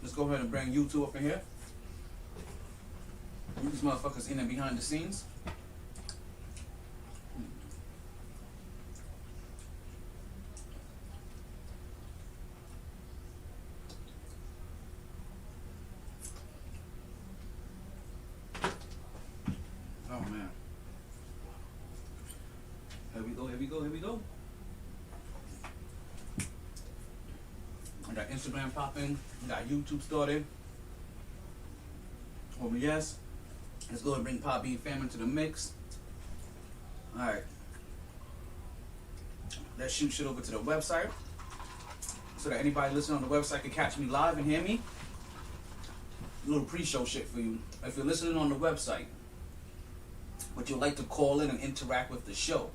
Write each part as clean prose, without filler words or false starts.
Let's go ahead and bring YouTube up in here. These motherfuckers in and behind the scenes. Oh man. Here we go. I got Instagram popping. I got YouTube started. Homie, yes. Let's go and bring Pop Bean Fam into the mix. Alright. Let's shoot shit over to the website so that anybody listening on the website can catch me live and hear me. A little pre-show shit for you. If you're listening on the website, but you'd like to call in and interact with the show,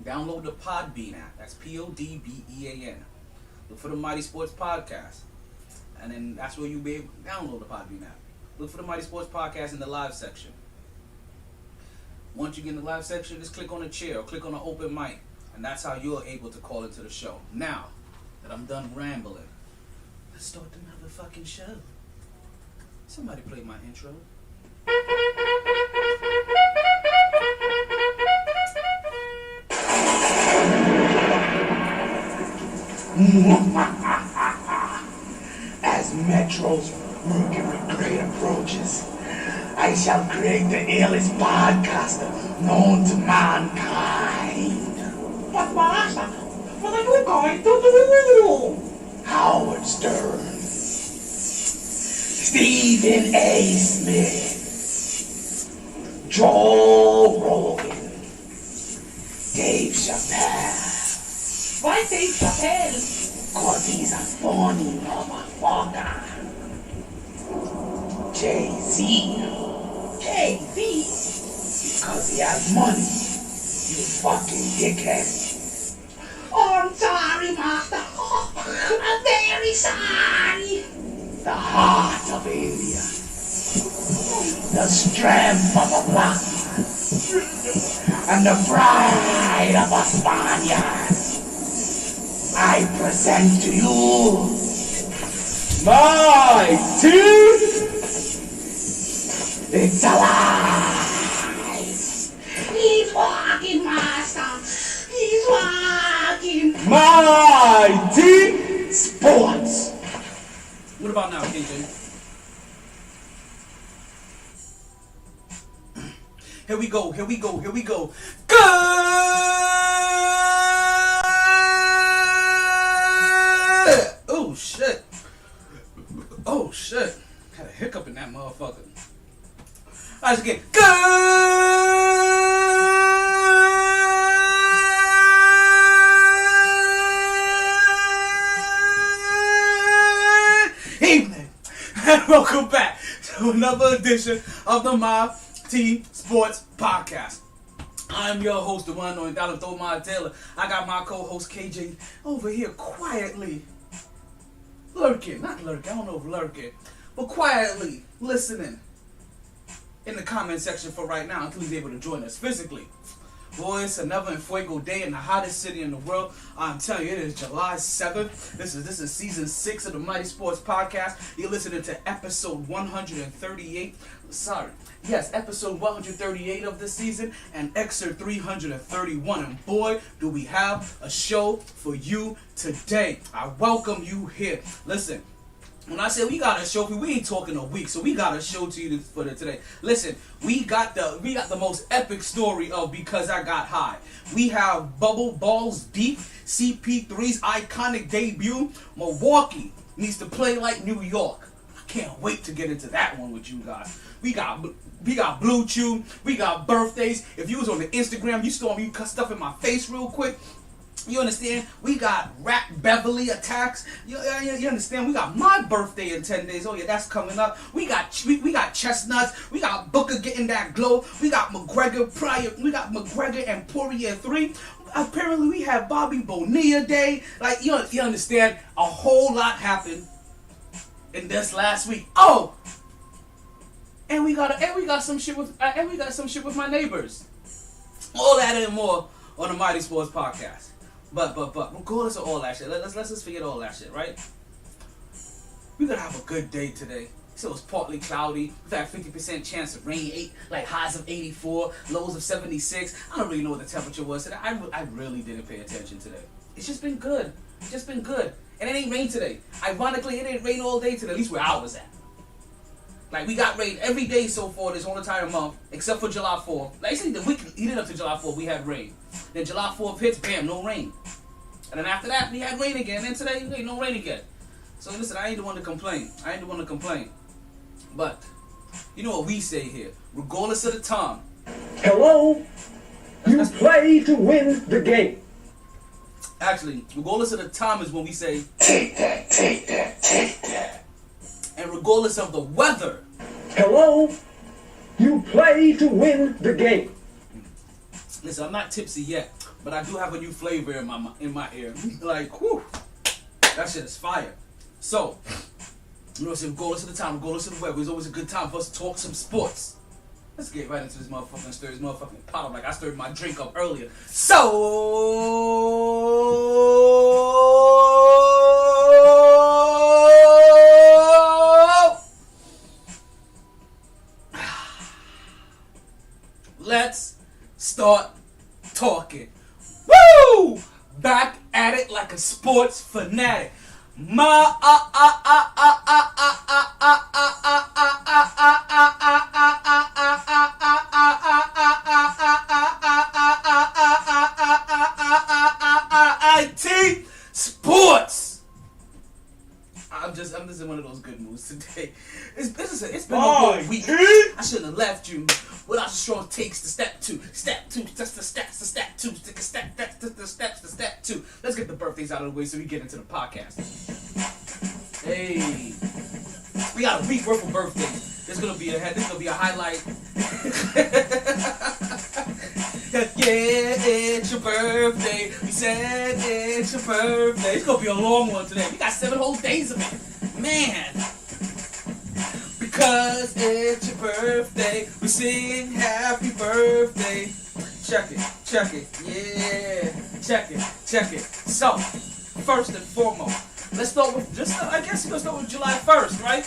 download the Podbean app. That's Podbean. Look for the MyT Sports Podcast. And then that's where you'll be able to download the Podbean app. Look for the MyT Sports Podcast in the live section. Once you get in the live section, just click on the chair or click on the open mic. And that's how you're able to call into the show. Now that I'm done rambling, let's start the motherfucking show. Somebody play my intro. As Metro's Mercury Great approaches, I shall create the illest podcaster known to mankind. But Master, what are you going to do? Howard Stern, Stephen A. Smith, Joe Rogan, Dave Chappelle. Why Dave Chappelle? Cause he's a funny motherfucker. Jay-Z. Because he has money. You fucking dickhead. Oh, I'm sorry, Master. I'm very sorry. The heart of India. The strength of a black man. And the pride of a Spaniard. I present to you MyT. It's alive. He's walking, Master. He's walking. MyT Sports. What about now, KJ? Here we go. Good! Oh shit. Had a hiccup in that motherfucker. Let's get good! Evening! And welcome back to another edition of the MyT Sports Podcast. I'm your host, the one and only Dollar Taylor. I got my co-host KJ over here quietly lurking. Not lurking, I don't know if lurking, but quietly listening in the comment section for right now until he's able to join us physically. Boy, it's another Fuego day in the hottest city in the world. I'm telling you, it is July 7th. This is season 6 of the MyT Sports Podcast. You're listening to episode 138. Episode 138 of the season and excerpt 331. And boy, do we have a show for you today. I welcome you here. Listen. When I say we got a show for you, we ain't talking a week, so we got a show to you for today. Listen, we got the most epic story of Because I Got High. We have Bubble Balls Deep, CP3's iconic debut. Milwaukee needs to play like New York. I can't wait to get into that one with you guys. We got Blue Chew, we got birthdays. If you was on the Instagram, you saw me cut stuff in my face real quick. You understand? We got Rap Beverly attacks. You understand? We got my birthday in 10 days. Oh yeah, that's coming up. We got Chestnuts. We got Booker getting that glow. We got McGregor and Poirier 3. Apparently we have Bobby Bonilla Day. Like you understand? A whole lot happened in this last week. Oh, and we got some shit with my neighbors. All that and more on the MyT Sports Podcast. But regardless of all that shit, let's just forget all that shit, right? we're gonna have a good day today. So it's partly cloudy. We've had 50% chance of rain, highs of 84, lows of 76. I don't really know what the temperature was today. I really didn't pay attention today. It's just been good. It's just been good. And it ain't rain today. Ironically, it didn't rain all day today, at least where I was at. Like, we got rain every day so far this whole entire month, except for July 4th. Like, see, the week leading up to July 4th, we had rain. Then July 4th hits, bam, no rain. And then after that, we had rain again. And today, ain't no rain again. So listen, I ain't the one to complain. But, you know what we say here, regardless of the time. Hello? You play to win the game. Actually, regardless of the time is when we say, Take that, take that, take that. and regardless of the weather. Hello? You play to win the game. Listen, I'm not tipsy yet, but I do have a new flavor in my ear. Like, whew, that shit is fire. So, you know what I'm saying, regardless of the time, regardless of the weather, it's always a good time for us to talk some sports. Let's get right into this motherfucking stir, this motherfucking pot up like I stirred my drink up earlier. So, let's start talking. Woo! Back at it like a sports fanatic. MyT Sports. I'm just in one of those good moods today. It's been a good week. I shouldn't have left you without strong takes to step two, just the steps to step two, steps to step two. Let's get the birthdays out of the way so we get into the podcast. Hey, we got a week worth of birthdays. This is gonna be a highlight. Yeah, it's your birthday. We said it's your birthday. It's gonna be a long one today. We got 7 whole days of it, man. Because it's your birthday, we sing happy birthday. Check it, yeah. Check it. So, first and foremost, let's start with I guess we're gonna start with July 1st, right?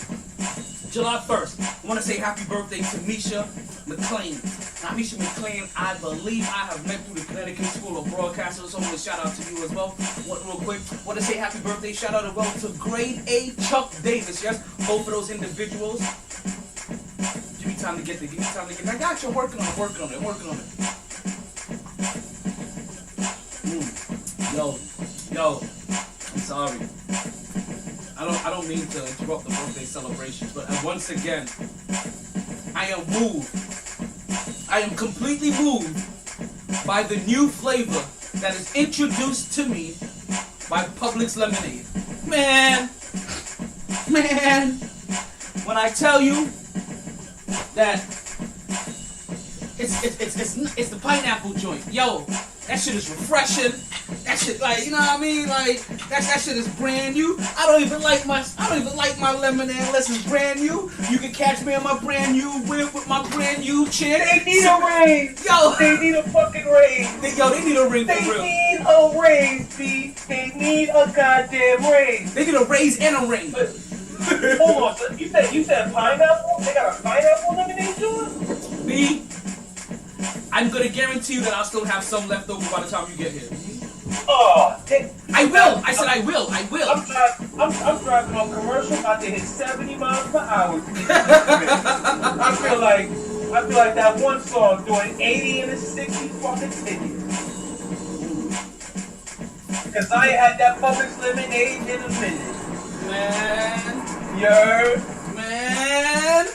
July 1st. I want to say happy birthday to Misha McLean. Now, Misha McLean, I believe I have met through the Connecticut School of Broadcasters, so I want to shout out to you as well. Real quick, want to say happy birthday, shout out as well to Grade A Chuck Davis, yes? Both of those individuals. Give me time to get there. I got you working on it. Yo, I'm sorry. I don't mean to interrupt the birthday celebrations, but once again, I am moved. I am completely moved by the new flavor that is introduced to me by Publix Lemonade. Man, when I tell you that it's the pineapple joint, yo, that shit is refreshing. That shit, like, you know what I mean? Like, that shit is brand new. I don't even like my lemonade unless it's brand new. You can catch me on my brand new whip with my brand new chick. They need a raise. Yo, They need a fucking raise. they need a ring for They real. need a raise, B. They need a goddamn raise. They need a raise and a ring. Hold on, so you said pineapple? They got a pineapple lemonade joint? B, I'm gonna guarantee you that I'll still have some left over by the time you get here. Oh, I will. I said I will. I'm driving on commercial, about to hit 70 miles per hour. I feel like that one song doing 80 and a 60 fucking tickets. Cause I ain't had that Publix lemonade in a minute. Man.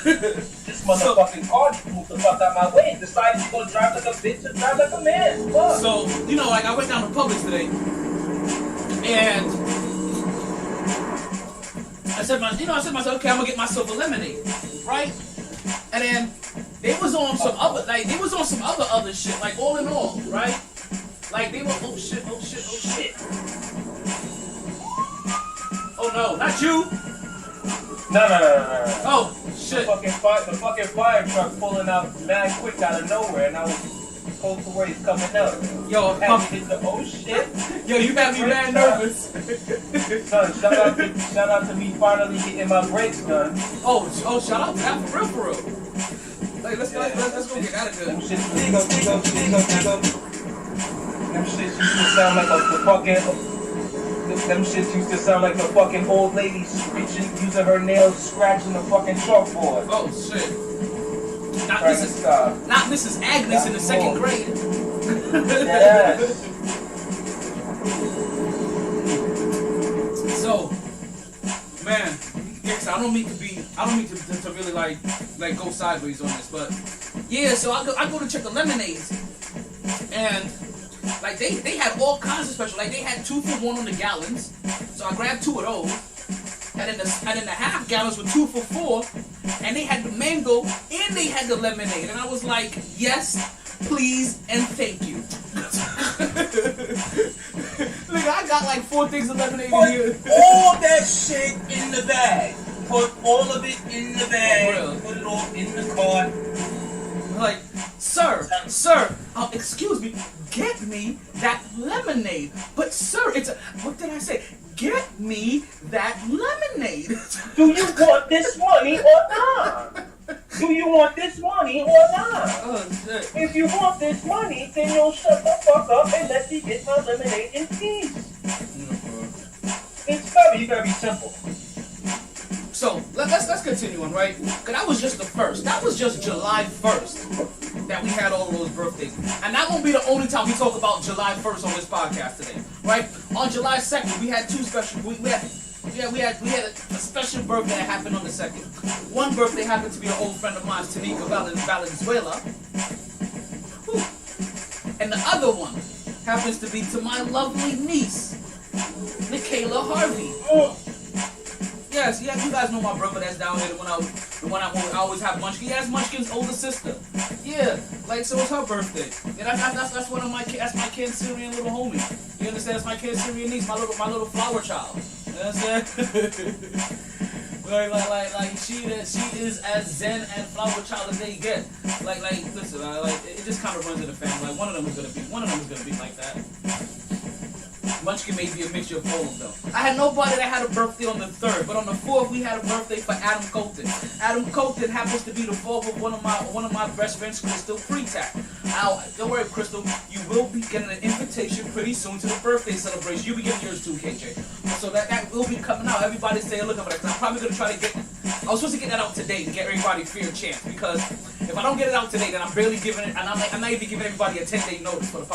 This motherfucking car just moved the fuck out my way and decided you're gonna drive like a bitch and drive like a man. Fuck. So, you know, like I went down to Publix today, and I said to myself, okay, I'm gonna get myself a lemonade, right? And then they was on some other shit, like all in all, right? Like they were, oh shit. Oh no, not you. No. Oh shit. The fucking fire truck pulling out mad quick out of nowhere, and I was whole parade's coming up. Yo, Had to hit the oh shit. yo, you got me mad nervous. Son, shout out to me finally getting my brakes done. Oh, shout out to that for real. Like, let's go get out of here. Them shits used to sound like them shits used to sound like the fucking old lady screeching, using her nails, scratching the fucking chalkboard. Oh shit. Not Mrs. Agnes in the second grade. Yes. So, man, yes, I don't mean to really like go sideways on this, but yeah. So I go to check the lemonades, and like they had all kinds of special. Like they had 2 for $1 on the gallons, so I grabbed 2 of those, and then the half gallons were 2 for $4, and they had the mango and they had the lemonade, and I was like, yes, please, and thank you. Look, I got like 4 things of lemonade in here. Put all that shit in the bag. Put all of it in the bag. Oh, really? Put it all in the cart. Like, sir, excuse me, get me that lemonade. But sir, what did I say? Get me that lemonade. Do you want this money or not? Do you want this money or not? Oh, shit. If you want this money, then you'll shut the fuck up and let me get my lemonade in peace. It's better. You gotta be simple. So let's continue on, right? Cause that was just the first. That was just July 1st that we had all of those birthdays, and that won't be the only time we talk about July 1st on this podcast today, right? On July 2nd, we had 2 special. We had a special birthday that happened on the 2nd. One birthday happened to be an old friend of mine, Tanika Valenzuela, and the other one happens to be to my lovely niece, Nicaila Harvey. Yes, you guys know my brother that's down here, the one I always have Munchkin. Yeah, that's Munchkin's older sister. Yeah, like, so it's her birthday. And that's one of my that's my Cancerian little homie. You understand? That's my Cancerian niece, my little flower child. You know what I'm saying? like she is as zen and flower child as they get. Like listen, it just kind of runs in the family. Like one of them is gonna be like that. Munchkin may be a mixture of all of them. I had nobody that had a birthday on the 3rd, but on the 4th we had a birthday for Adam Colton. Adam Colton happens to be the father of one of my best friends, Crystal Freetap. Now, don't worry, Crystal, you will be getting an invitation pretty soon to the birthday celebration. You'll be getting yours too, KJ. So that will be coming out. Everybody stay looking for that, because I'm probably gonna try to get. I was supposed to get that out today to get everybody a fair chance, because if I don't get it out today, then I'm barely giving it, and I'm not even giving everybody a 10-day notice for the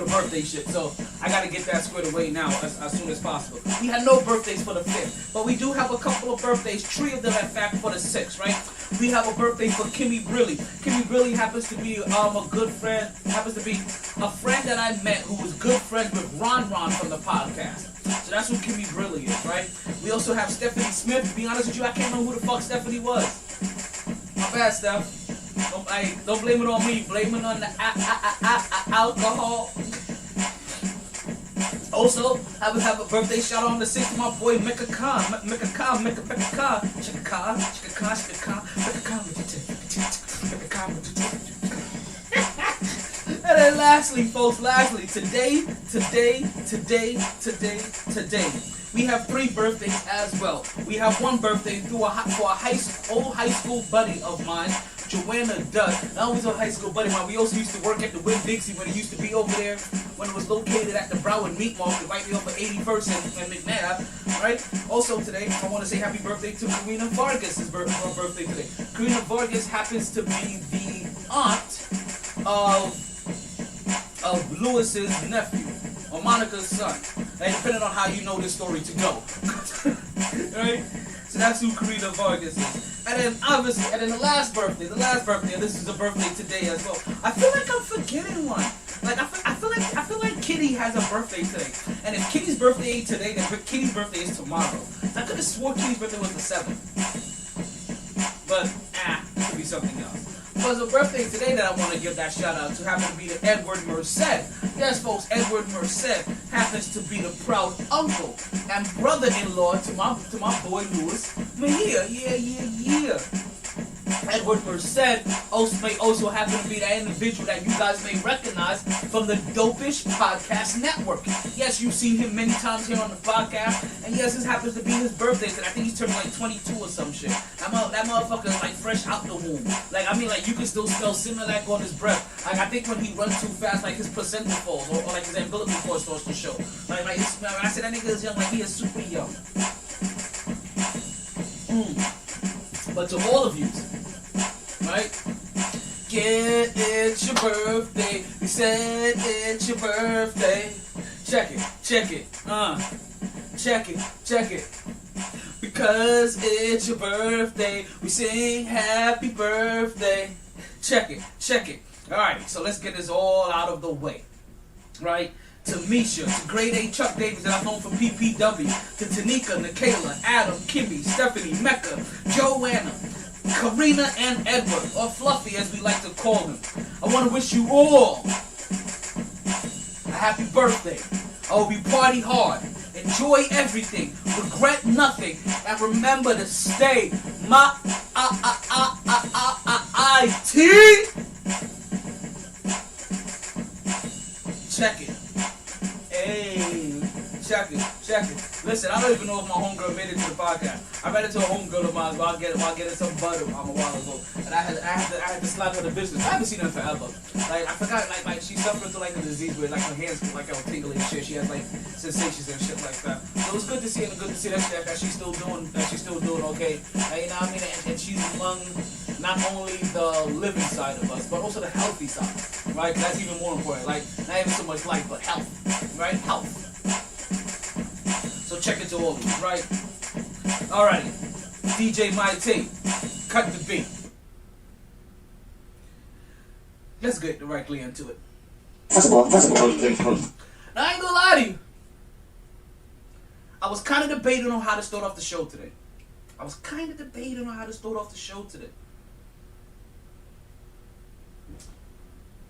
birthday shit. So I gotta get that squared away now as soon as possible. We had no birthdays for the 5th, but we do have a couple of birthdays, 3 of them in fact for the 6th, right? We have a birthday for Kimmy Brilly. Kimmy Brilly happens to be a good friend, happens to be a friend that I met who was good friends with Ron from the podcast. So that's who Kimmy Brilly is, right? We also have Stephanie Smith. To be honest with you, I can't remember who the fuck Stephanie was. My bad, Steph. Don't blame it on me. Blame it on the alcohol. Also, I would have a birthday shout out on the 6th to my boy Mecca Khan. And then lastly, folks, today, we have 3 birthdays as well. We have one birthday for a old high school buddy of mine, Joanna Dutt. Not only a high school buddy of mine, we also used to work at the Winn-Dixie when it used to be over there, when it was located at the Broward Meat Market, right there off of 81st and McNabb, right? Also today, I want to say happy birthday to Karina Vargas' birthday today. Karina Vargas happens to be the aunt of Lewis's nephew, or Monica's son. And depending on how you know this story to go. Right? So that's who Karina Vargas is. And then obviously, the last birthday, and this is a birthday today as well. I feel like I'm forgetting one. Like I feel like Kitty has a birthday today. And if Kitty's birthday ain't today, then Kitty's birthday is tomorrow. I could have swore Kitty's birthday was the 7th. But it could be something else. There's a birthday today that I want to give that shout out to happen to be to Edward Merced. Yes, folks, Edward Merced happens to be the proud uncle and brother-in-law to my boy Louis Mejia. Yeah. Edward Merced may also happen to be that individual that you guys may recognize from the Dopish Podcast Network. Yes, you've seen him many times here on the podcast, and yes, this happens to be his birthday, and I think he's turning like 22 or some shit. That motherfucker is like fresh out the womb. Like, I mean, like, you can still smell Similac on his breath. Like, I think when he runs too fast, like, his placenta falls, or like his umbilical cord starts to show. Like when I said that nigga is young, like, he is super young. But to all of you, right? Get it's your birthday. We said it's your birthday. Check it. Check it. Because it's your birthday, we sing happy birthday. Check it. Alright, so let's get this all out of the way. Right? To Misha, to Grade A Chuck Davis that I've known from PPW, to Tanika, Nikayla, Adam, Kimmy, Stephanie, Mecca, Joanna, Karina, and Edward, or Fluffy as we like to call him. I want to wish you all a happy birthday. I hope you party hard, enjoy everything, regret nothing, and remember to stay MyT. Check it. Hey, check it. Listen, I don't even know if my homegirl made it to the podcast. I ran into a homegirl of mine while getting some butter a while ago, and I had to slap her the business. I haven't seen her forever. Like, I forgot, like she suffered through like a disease where like her hands like all tingly and shit. She has like sensations and shit like that. So it was good to see her, and good to see that she's still doing okay. And, you know what I mean? And she's among not only the living side of us, but also the healthy side, right? That's even more important. Like, not even so much life, but health, right? Health. So check it to all of you, right? Alrighty. DJ MyT, cut the beat. Let's get directly into it. First of all, now, I ain't gonna lie to you. I was kind of debating on how to start off the show today.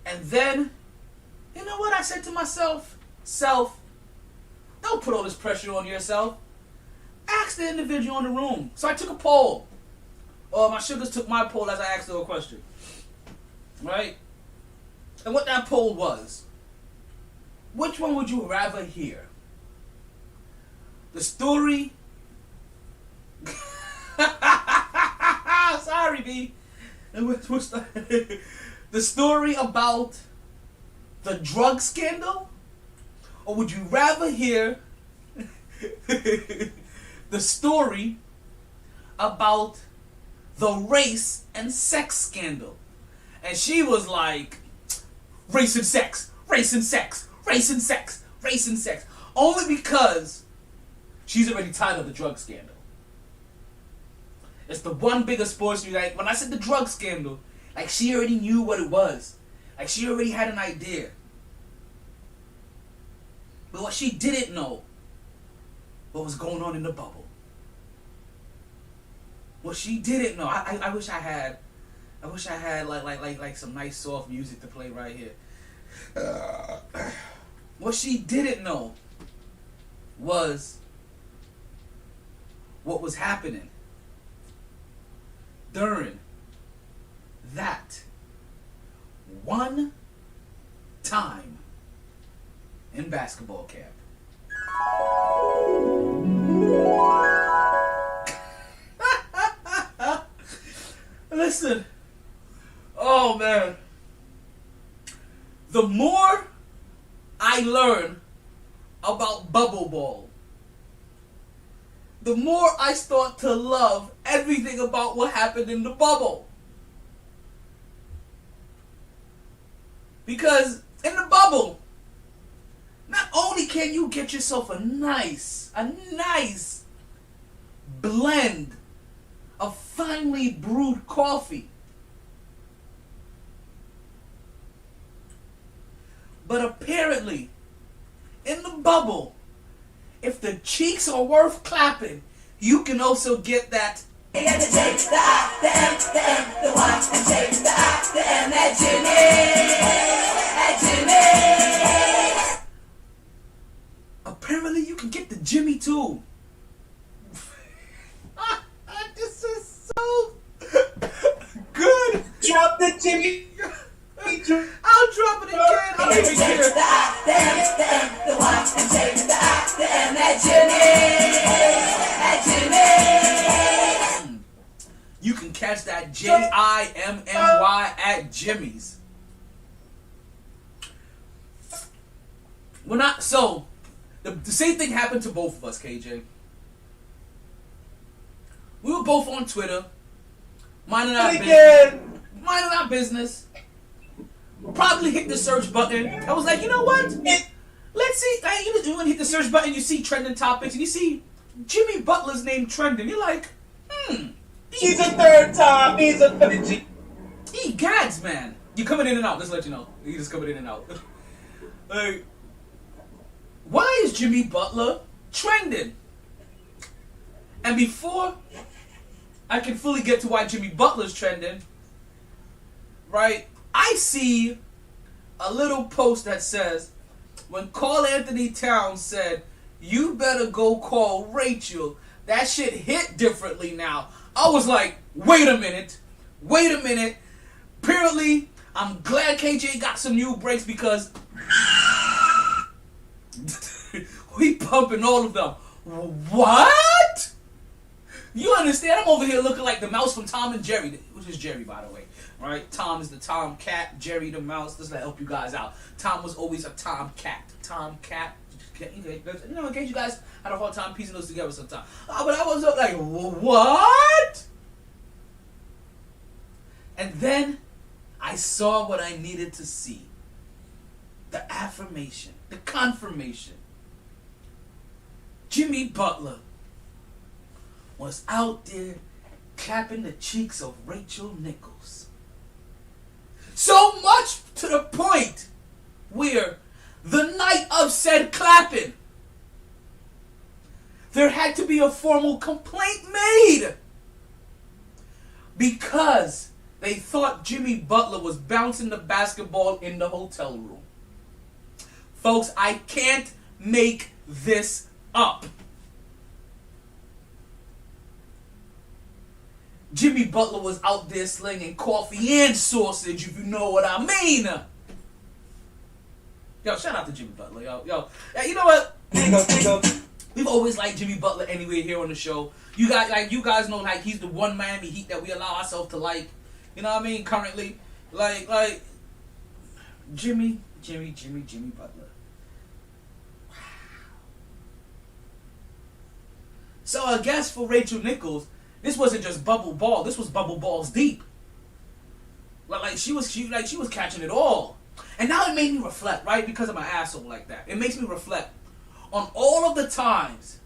And then, you know what I said to myself? Don't put all this pressure on yourself. Ask the individual in the room. So I took a poll. My sugars took my poll as I asked her a question. Right? And what that poll was, which one would you rather hear? The story... Sorry, B. The story about the drug scandal? Or would you rather hear the story about the race and sex scandal? And she was like, race and sex. Only because she's already tired of the drug scandal. It's the one biggest sports news. Like, when I said the drug scandal, like, she already knew what it was. Like, she already had an idea. But what she didn't know, what was going on in the bubble. What she didn't know, I wish I had like some nice soft music to play right here. What she didn't know was what was happening during that one time in basketball camp. Listen. Oh, man. The more I learn about bubble ball, the more I start to love everything about what happened in the bubble. Because in the bubble, not only can you get yourself a nice blend of finely brewed coffee, but apparently, in the bubble, if the cheeks are worth clapping, you can also get that. You got the J, the I, the M, the N, the Y, and J, the I, the M, that Jimmy. Apparently, you can get the Jimmy too. This is so Jimmy. I'll drop it again. I'll make it clear. You can catch that JIMMY at Jimmy's. So the same thing happened to both of us, KJ. We were both on Twitter, minding our business. Probably hit the search button. I was like, you know what? Let's see. Like, you want to hit the search button, you see trending topics, and you see Jimmy Butler's name trending. You're like, He's a third time. He's a third. Gads, man. You coming in and out. Let's let you know. You just coming in and out. Like, why is Jimmy Butler trending? And before I can fully get to why Jimmy Butler's trending, right? I see a little post that says, when Karl Anthony Towns said, "You better go call Rachel," that shit hit differently now. I was like, wait a minute. Apparently, I'm glad KJ got some new breaks because we pumping all of them. What? You understand? I'm over here looking like the mouse from Tom and Jerry, which is Jerry, by the way. Right? Tom is the Tom cat, Jerry the mouse. This will help you guys out. Tom was always a Tom cat. Tom cat. You know, in case you guys had a hard time piecing those together sometimes. But I was like, what? And then I saw what I needed to see. The affirmation. The confirmation. Jimmy Butler was out there clapping the cheeks of Rachel Nichols. So much to the point where the night of said clapping, there had to be a formal complaint made because they thought Jimmy Butler was bouncing the basketball in the hotel room. Folks, I can't make this up. Jimmy Butler was out there slinging coffee and sausage, if you know what I mean. Yo, shout out to Jimmy Butler, yo. You know what? We've always liked Jimmy Butler anyway here on the show. You guys know, like, he's the one Miami Heat that we allow ourselves to like. You know what I mean? Currently, like Jimmy Butler. Wow. So I guess for Rachel Nichols, this wasn't just bubble ball. This was bubble balls deep. Like she was catching it all. And now it made me reflect, right? Because I'm an asshole like that. It makes me reflect on all of the times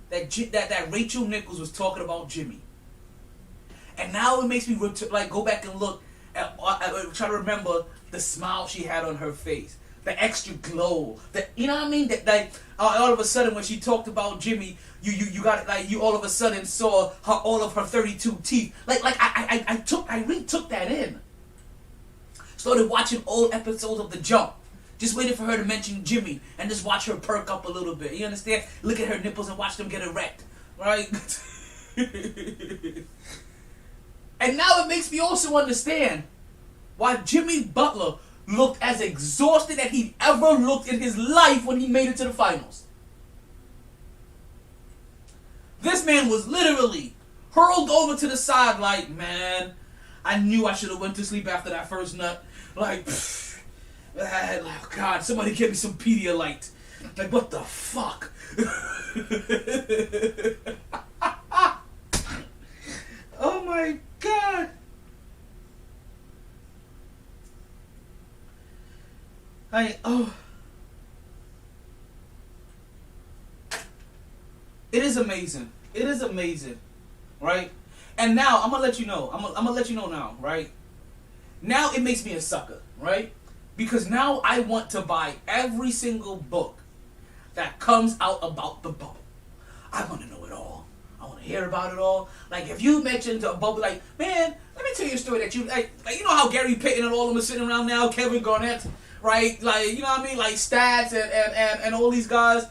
that Rachel Nichols was talking about Jimmy. And now it makes me go back and look at try to remember the smile she had on her face, the extra glow, you know what I mean? That all of a sudden when she talked about Jimmy, you got it, like you all of a sudden saw all of her 32 teeth. I retook that in. Started watching old episodes of The Jump. Just waiting for her to mention Jimmy and just watch her perk up a little bit. You understand? Look at her nipples and watch them get erect. Right? And now it makes me also understand why Jimmy Butler looked as exhausted as he'd ever looked in his life when he made it to the finals. This man was literally hurled over to the side like, man, I knew I should have went to sleep after that first nut. Like, oh God, somebody give me some Pedialyte. Like, what the fuck? Oh my God. It is amazing. It is amazing, right? And now I'm gonna let you know. I'm gonna let you know now, right? Now it makes me a sucker, right? Because now I want to buy every single book that comes out about the bubble. I want to know it all. I want to hear about it all. Like, if you mentioned a bubble, like, man, let me tell you a story that you like you know how Gary Payton and all of them are sitting around now, Kevin Garnett, right? Like, you know what I mean? Like Stats and all these guys.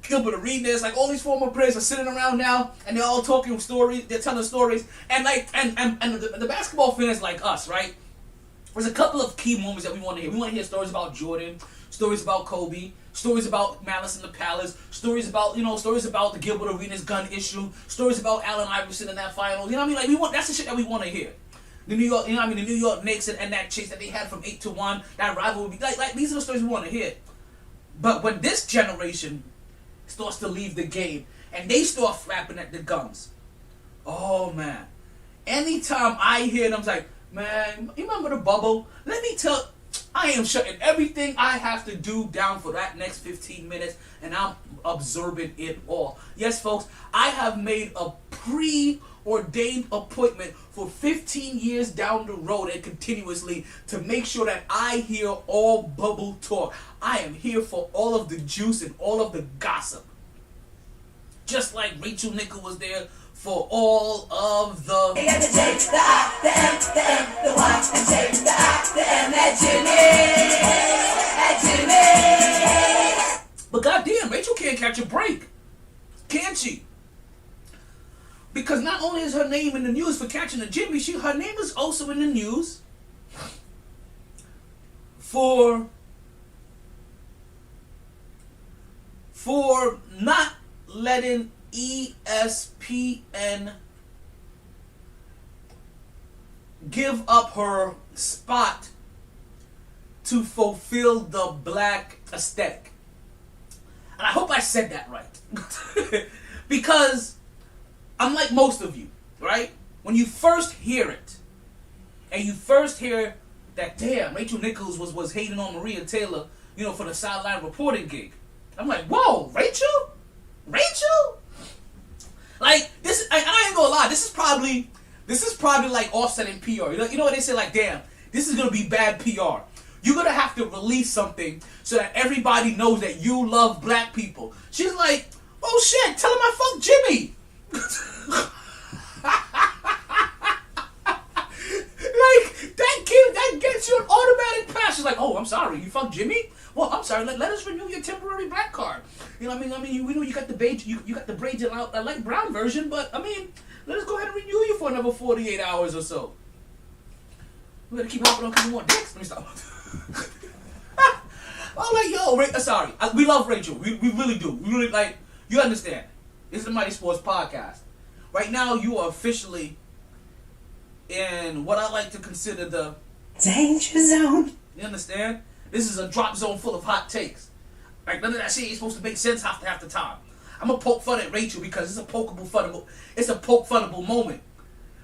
Gilbert Arenas, like all these former players are sitting around now, and they're all talking stories. They're telling stories, and like, and the basketball fans like us, right? There's a couple of key moments that we want to hear. We want to hear stories about Jordan, stories about Kobe, stories about Malice in the Palace, stories about the Gilbert Arenas gun issue, stories about Allen Iverson in that final. You know what I mean? Like that's the shit that we want to hear. The New York, the New York Knicks and that chase that they had from 8-1, that rivalry. Like these are the stories we want to hear. But when this generation starts to leave the game and they start flapping at the guns, oh man! Anytime I hear them, I'm like, man, you remember the bubble? Let me tell. I am shutting everything I have to do down for that next 15 minutes, and I'm absorbing it all. Yes, folks, I have made a preordained appointment for 15 years down the road and continuously to make sure that I hear all bubble talk. I am here for all of the juice and all of the gossip. Just like Rachel Nichols was there for all of the... The J, the I, the M, the N, the Y, the J, the I, the M, that Jimmy. But goddamn, Rachel can't catch a break. Can she? Because not only is her name in the news for catching a Jimmy, her name is also in the news for not letting ESPN give up her spot to fulfill the black aesthetic. And I hope I said that right. Because I'm like most of you, right? When you first hear it, and you first hear that, damn, Rachel Nichols was hating on Maria Taylor, for the sideline reporting gig. I'm like, whoa, Rachel? Like, this, and I ain't gonna lie, this is probably like offsetting PR. You know what they say, like, damn, this is gonna be bad PR. You're gonna have to release something so that everybody knows that you love black people. She's like, oh shit, tell him I fucked Jimmy. Like, that gets you an automatic pass. She's like, oh, I'm sorry, you fucked Jimmy? Well, I'm sorry, let us renew your temporary black card. You know what I mean? We know you got the braids, you got the braids in a light brown version, but I mean, let us go ahead and renew you for another 48 hours or so. We gotta keep hopping on a couple more dicks. Let me stop. I'm like, yo, sorry. We love Rachel. We really do. We really, like, you understand. This is the MyT Sports Podcast. Right now, you are officially in what I like to consider the danger zone. You understand? This is a drop zone full of hot takes. Like, none of that shit is supposed to make sense half the time. I'm gonna poke fun at Rachel because it's a poke funnable moment.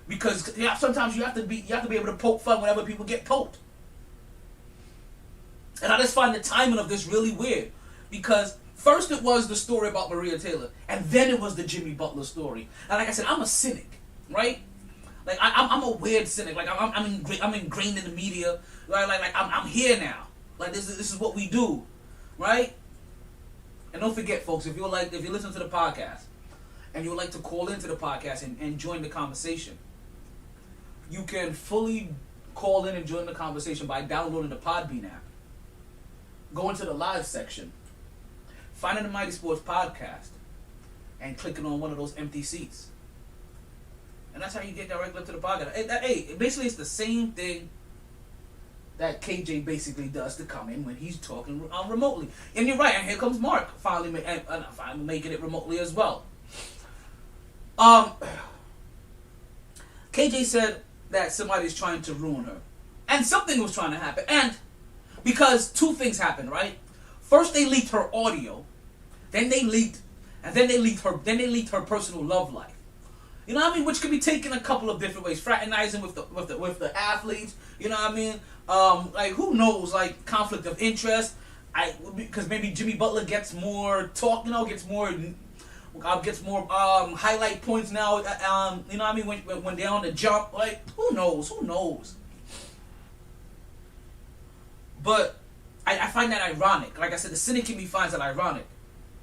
Because sometimes you have to be able to poke fun whenever people get poked. And I just find the timing of this really weird. Because first it was the story about Maria Taylor, and then it was the Jimmy Butler story. And like I said, I'm a cynic, right? Like I'm a weird cynic. Like I'm ingrained in the media. Right? Like I'm here now. Like this is what we do, right? And don't forget, folks, if you listen to the podcast and you would like to call into the podcast and join the conversation, you can fully call in and join the conversation by downloading the Podbean app. Go into the live section, finding the MyT Sports Podcast, and clicking on one of those empty seats. And that's how you get directly to the podcast. Hey, basically it's the same thing that KJ basically does to come in when he's talking remotely. And you're right, and here comes Mark finally making it remotely as well. KJ said that somebody's trying to ruin her. And something was trying to happen. And because two things happened, right? First they leaked her audio, then they leaked her personal love life. You know what I mean? Which could be taken a couple of different ways. Fraternizing with the athletes. You know what I mean? Like who knows? Like conflict of interest. Because maybe Jimmy Butler gets more talk. Gets more highlight points now. You know what I mean? When they're on the jump. Like who knows? But I find that ironic. Like I said, the cynic in me finds that ironic.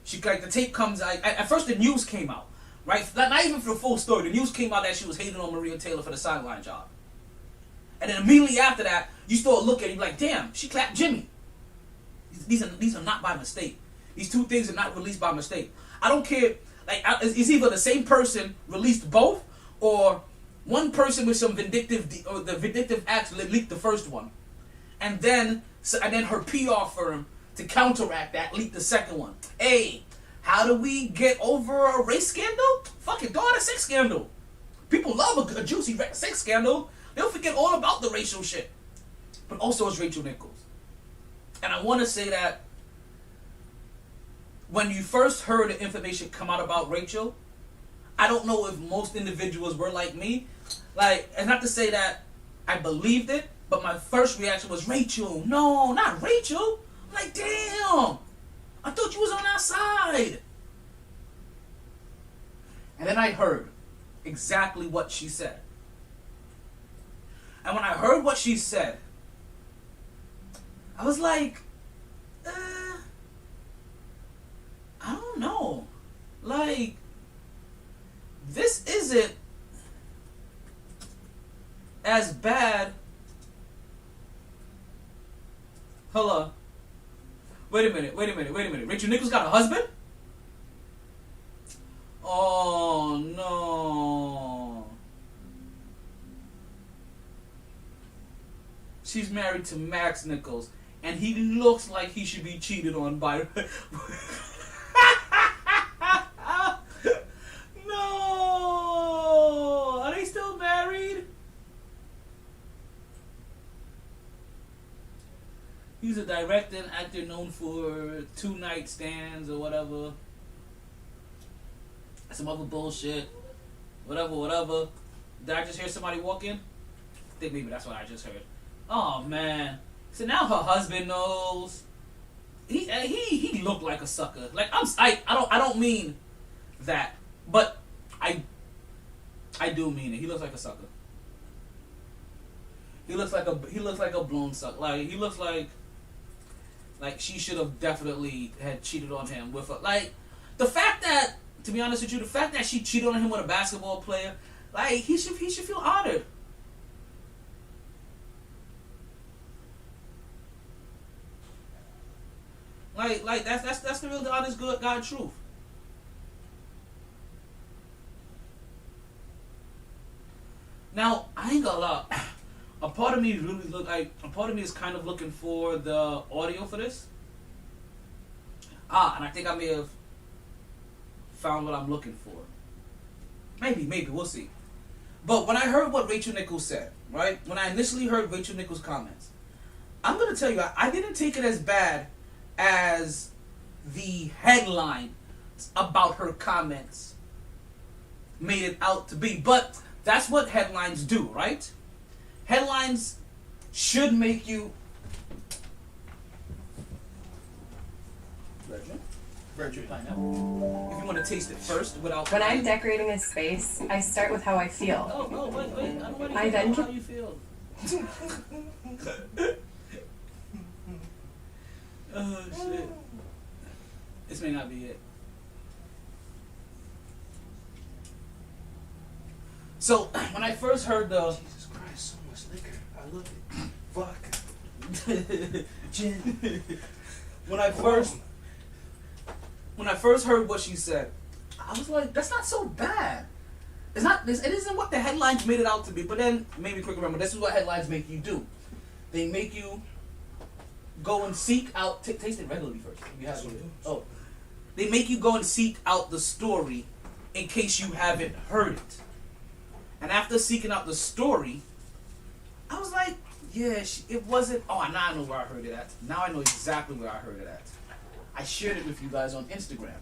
The tape comes out. At first, the news came out, right? Not even for the full story. The news came out that she was hating on Maria Taylor for the sideline job. And then immediately after that, you start looking and you're like, damn, she clapped Jimmy. These are not by mistake. These two things are not released by mistake. I don't care. Like, it's either the same person released both, or one person with some vindictive acts leaked the first one, and then her PR firm to counteract that leaked the second one. Hey, how do we get over a race scandal? Fuck it, throw out a sex scandal. People love a juicy sex scandal. They'll forget all about the racial shit. But also it's Rachel Nichols. And I want to say that when you first heard the information come out about Rachel, I don't know if most individuals were like me. Like, and not to say that I believed it, but my first reaction was, Rachel, no, not Rachel. I'm like, damn, I thought you was on our side. And then I heard exactly what she said. And when I heard what she said, I was like, I don't know. Like, this isn't as bad. Hold on. Wait a minute. Rachel Nichols got a husband? Oh, no. She's married to Max Nichols, and he looks like he should be cheated on by... No! Are they still married? He's a director and actor known for 2 night stands or whatever. Some other bullshit. Whatever. Did I just hear somebody walk in? I think maybe that's what I just heard. Oh man. So now her husband knows. He looked like a sucker. Like I don't mean that, but I do mean it. He looks like a sucker. He looks like a blown sucker. Like he looks like she should have definitely had cheated on him with her. Like the fact that, to be honest with you, the fact that she cheated on him with a basketball player, like he should feel honored. Like that's the real honest good God truth. Now I ain't gonna lie. A part of me is kind of looking for the audio for this. And I think I may have found what I'm looking for. Maybe, we'll see. But when I heard what Rachel Nichols said, right? When I initially heard Rachel Nichols' comments, I'm gonna tell you, I didn't take it as bad as the headline about her comments made it out to be. But that's what headlines do, right? Headlines should make you... Virgin pineapple. If you want to taste it first without... When I'm decorating a space, I start with how I feel. Oh, wait. I then how you feel. Oh, shit. This may not be it. So, when I first heard the... Jesus Christ, so much liquor. I love it. Fuck. Gin. When I first heard what she said, I was like, that's not so bad. It isn't what the headlines made it out to be. But then, maybe quick remember, this is what headlines make you do. They make you go and seek out... taste it regularly first. If you have it. Oh. They make you go and seek out the story in case you haven't heard it. And after seeking out the story, I was like, yeah, it wasn't... Oh, now I know where I heard it at. Now I know exactly where I heard it at. I shared it with you guys on Instagram.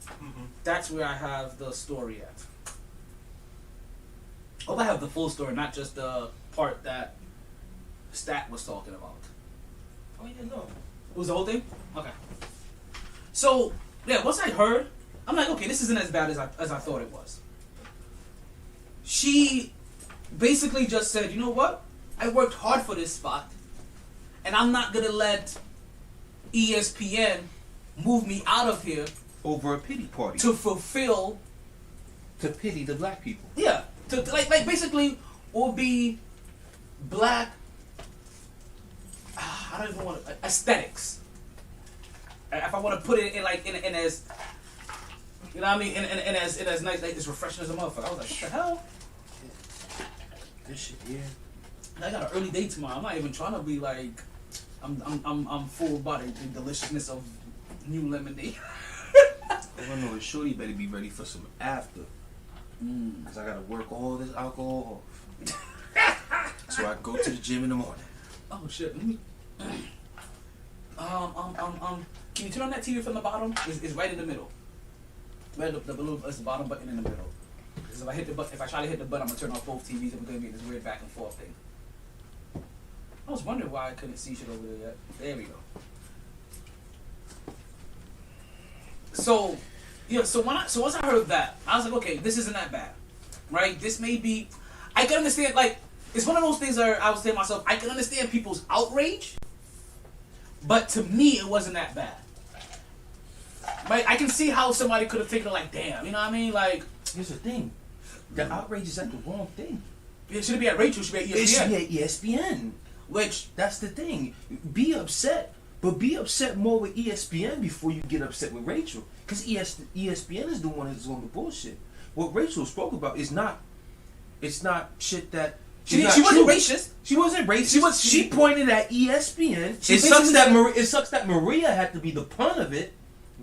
Mm-hmm. That's where I have the story at. Hope I have the full story, not just the part that Stat was talking about. Oh, yeah, no. It was the whole thing? Okay. So, yeah, once I heard, I'm like, okay, this isn't as bad as I thought it was. She basically just said, you know what? I worked hard for this spot, and I'm not going to let ESPN move me out of here Over a pity party. to fulfill... To pity the black people. Yeah. To like basically, will be black... I don't even want to... Aesthetics. if I want to put it in like in as, you know what I mean, in as nice, like as refreshing as a motherfucker. I was like, what the hell? This shit here. I got an early day tomorrow. I'm not even trying to be like, I'm full about the deliciousness of new lemonade. All I know is Shorty better be ready for some after. Cause I gotta work all this alcohol off. So I go to the gym in the morning. Oh shit! Let me. Can you turn on that TV from the bottom? It's right in the middle. Right, the little, it's the bottom button in the middle. Because if I hit the button, if I try to hit the button, I'm gonna turn off both TVs and we're gonna get this weird back and forth thing. I was wondering why I couldn't see shit over there yet. There we go. So, yeah. So once I heard that, I was like, okay, this isn't that bad, right? This may be. I can understand. Like, it's one of those things where I was saying to myself, I can understand people's outrage, but to me, it wasn't that bad. Right? I can see how somebody could have taken it like, damn, you know what I mean? Like, here's the thing. The outrage is at the wrong thing. It shouldn't be at Rachel, it should be at ESPN. It should be at ESPN. Which, that's the thing. Be upset, but be upset more with ESPN before you get upset with Rachel. Because ESPN is the one that's on the bullshit. What Rachel spoke about is not. It's not shit that. She wasn't racist. She wasn't racist. She pointed at ESPN. It sucks that Maria had to be the pun of it.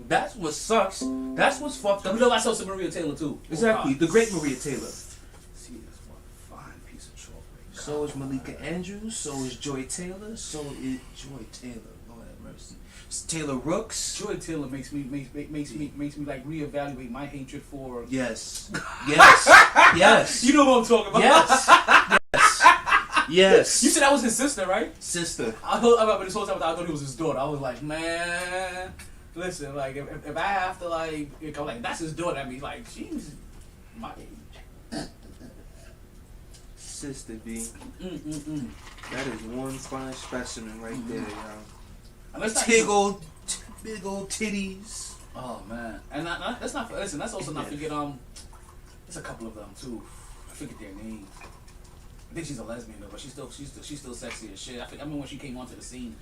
That's what sucks. That's what's fucked up. You know I saw some Maria Taylor too. Exactly, the great Maria Taylor. See this one fine piece of chocolate. So is Malika Andrews. So is Joy Taylor. So is Joy Taylor. Lord have mercy. Taylor Rooks. Joy Taylor makes me like reevaluate my hatred for. Yes. Yes. You know what I'm talking about. Yes. You said that was his sister, right? Sister. I thought this whole time I thought it was his daughter. I was like, man, listen, like if I have to like, I'm like that's his daughter. I mean, like she's my age. Sister B. That is one fine specimen right there, y'all. Big old titties. Oh man, and that's not. Listen, that's also not forget. There's a couple of them too. I forget their names. I think she's a lesbian though, but she's still sexy as shit. I remember when she came onto the scene.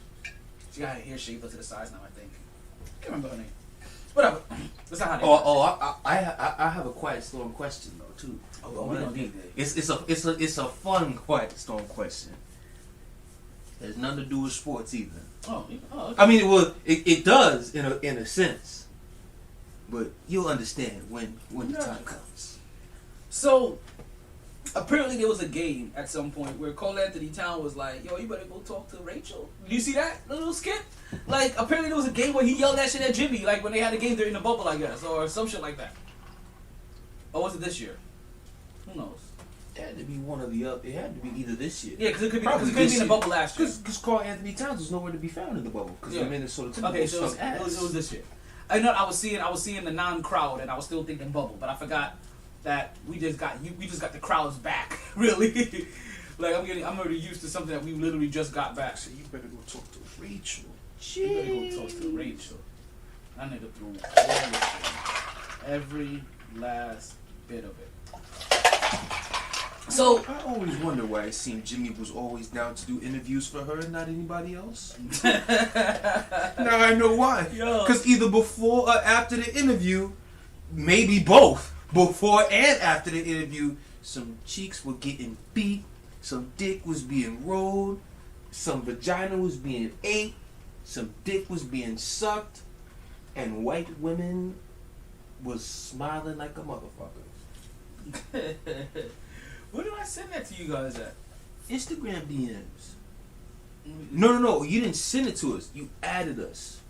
She got her hair shaved up to the sides now. I think. I can't remember her name. Whatever. That's not how they. I have a Quiet Storm question though too. Oh, we don't need that. It's a fun Quiet Storm question. It has nothing to do with sports either. Oh, okay. I mean, it does in a sense, but you'll understand when the time comes. So, apparently there was a game at some point where Cole Anthony Town was like, "Yo, you better go talk to Rachel." Do you see that little skit? Like, apparently there was a game where he yelled that shit at Jimmy, like when they had a game during the bubble, I guess, or some shit like that. Or was it this year? Who knows? It had to be one of the other. It had to be either this year. Yeah, because it could be in the bubble last year. Because Carl Anthony Towns was nowhere to be found in the bubble. Because the Minnesota Timberwolves okay, so it was this year. I know I was seeing the non-crowd, and I was still thinking bubble, but I forgot that we just got the crowds back. Really, like I'm already used to something that we literally just got back. So you better go talk to Rachel. You better go talk to Rachel. That nigga threw all this shit. Every last bit of it. So I always wonder why it seemed Jimmy was always down to do interviews for her and not anybody else. Now I know why. Because either before or after the interview, maybe both, before and after the interview, some cheeks were getting beat, some dick was being rolled, some vagina was being ate, some dick was being sucked, and white women was smiling like a motherfucker. Where did I send that to you guys at? Instagram DMs. No. You didn't send it to us. You added us.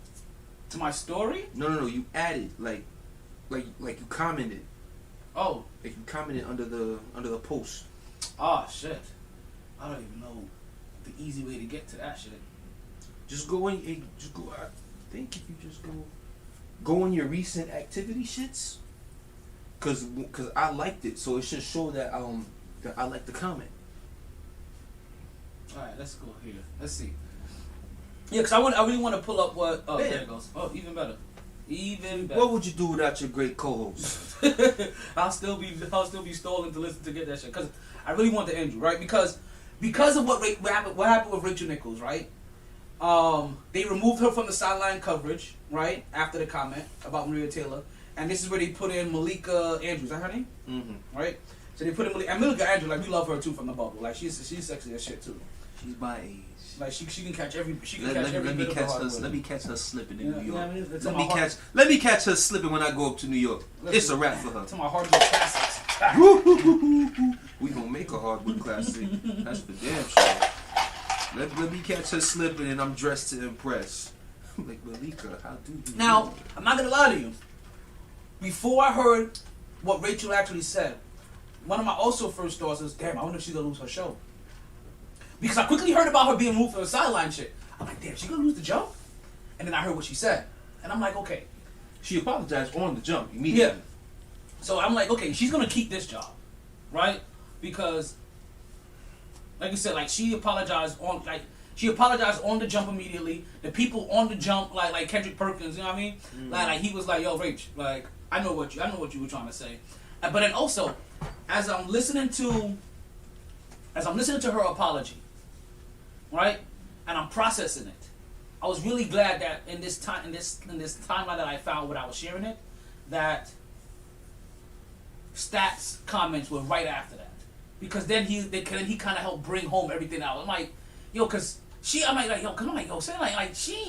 To my story? No. You added like you commented. Oh. Like you commented under the post. Oh shit. I don't even know the easy way to get to that shit. Just go in. I think if you just go in your recent activity shits. Cause I liked it, so it should show that I like the comment. All right, let's go here. Let's see. Yeah, cause I really want to pull up what. Oh, there it goes. Oh, even better. Even better. What would you do without your great co-host? I'll still be stalling to get that shit. Cause I really want the Andrew, right? Because of what happened with Rachel Nichols, right? They removed her from the sideline coverage, right, after the comment about Maria Taylor. And this is where they put in Malika Andrews. Is that her name? Mm-hmm. Right? So they put in Malika Andrews, like, we love her too from the bubble. Like, she's sexy as shit too. She's my age. Like, she can catch every Let me bit catch of her. her. Let me catch her slipping in New York. Yeah, I mean, it's let in me my heart. catch. Let me catch her slipping when I go up to New York. Listen, It's a wrap for her. To my hardwood classics. We gonna make a hardwood classic. That's for damn sure. Let me catch her slipping and I'm dressed to impress. I'm like, Malika, how do you Now, do it? I'm not gonna lie to you. Before I heard what Rachel actually said, one of my also first thoughts was, damn, I wonder if she's gonna lose her show. Because I quickly heard about her being moved for the sideline shit. I'm like, damn, she gonna lose the jump? And then I heard what she said. And I'm like, okay. She apologized on the jump immediately. Yeah. So I'm like, okay, she's gonna keep this job. Right? Because, like you said, like, she apologized on the jump immediately. The people on the jump, like Kendrick Perkins, you know what I mean? Mm. Like he was like, yo, Rach, like, I know what you were trying to say. But then also, as I'm listening to her apology, right, and I'm processing it, I was really glad that in this timeline that I found when I was sharing it, that Stats comments were right after that, because then he kind of helped bring home everything out. I'm like, yo, cause she ain't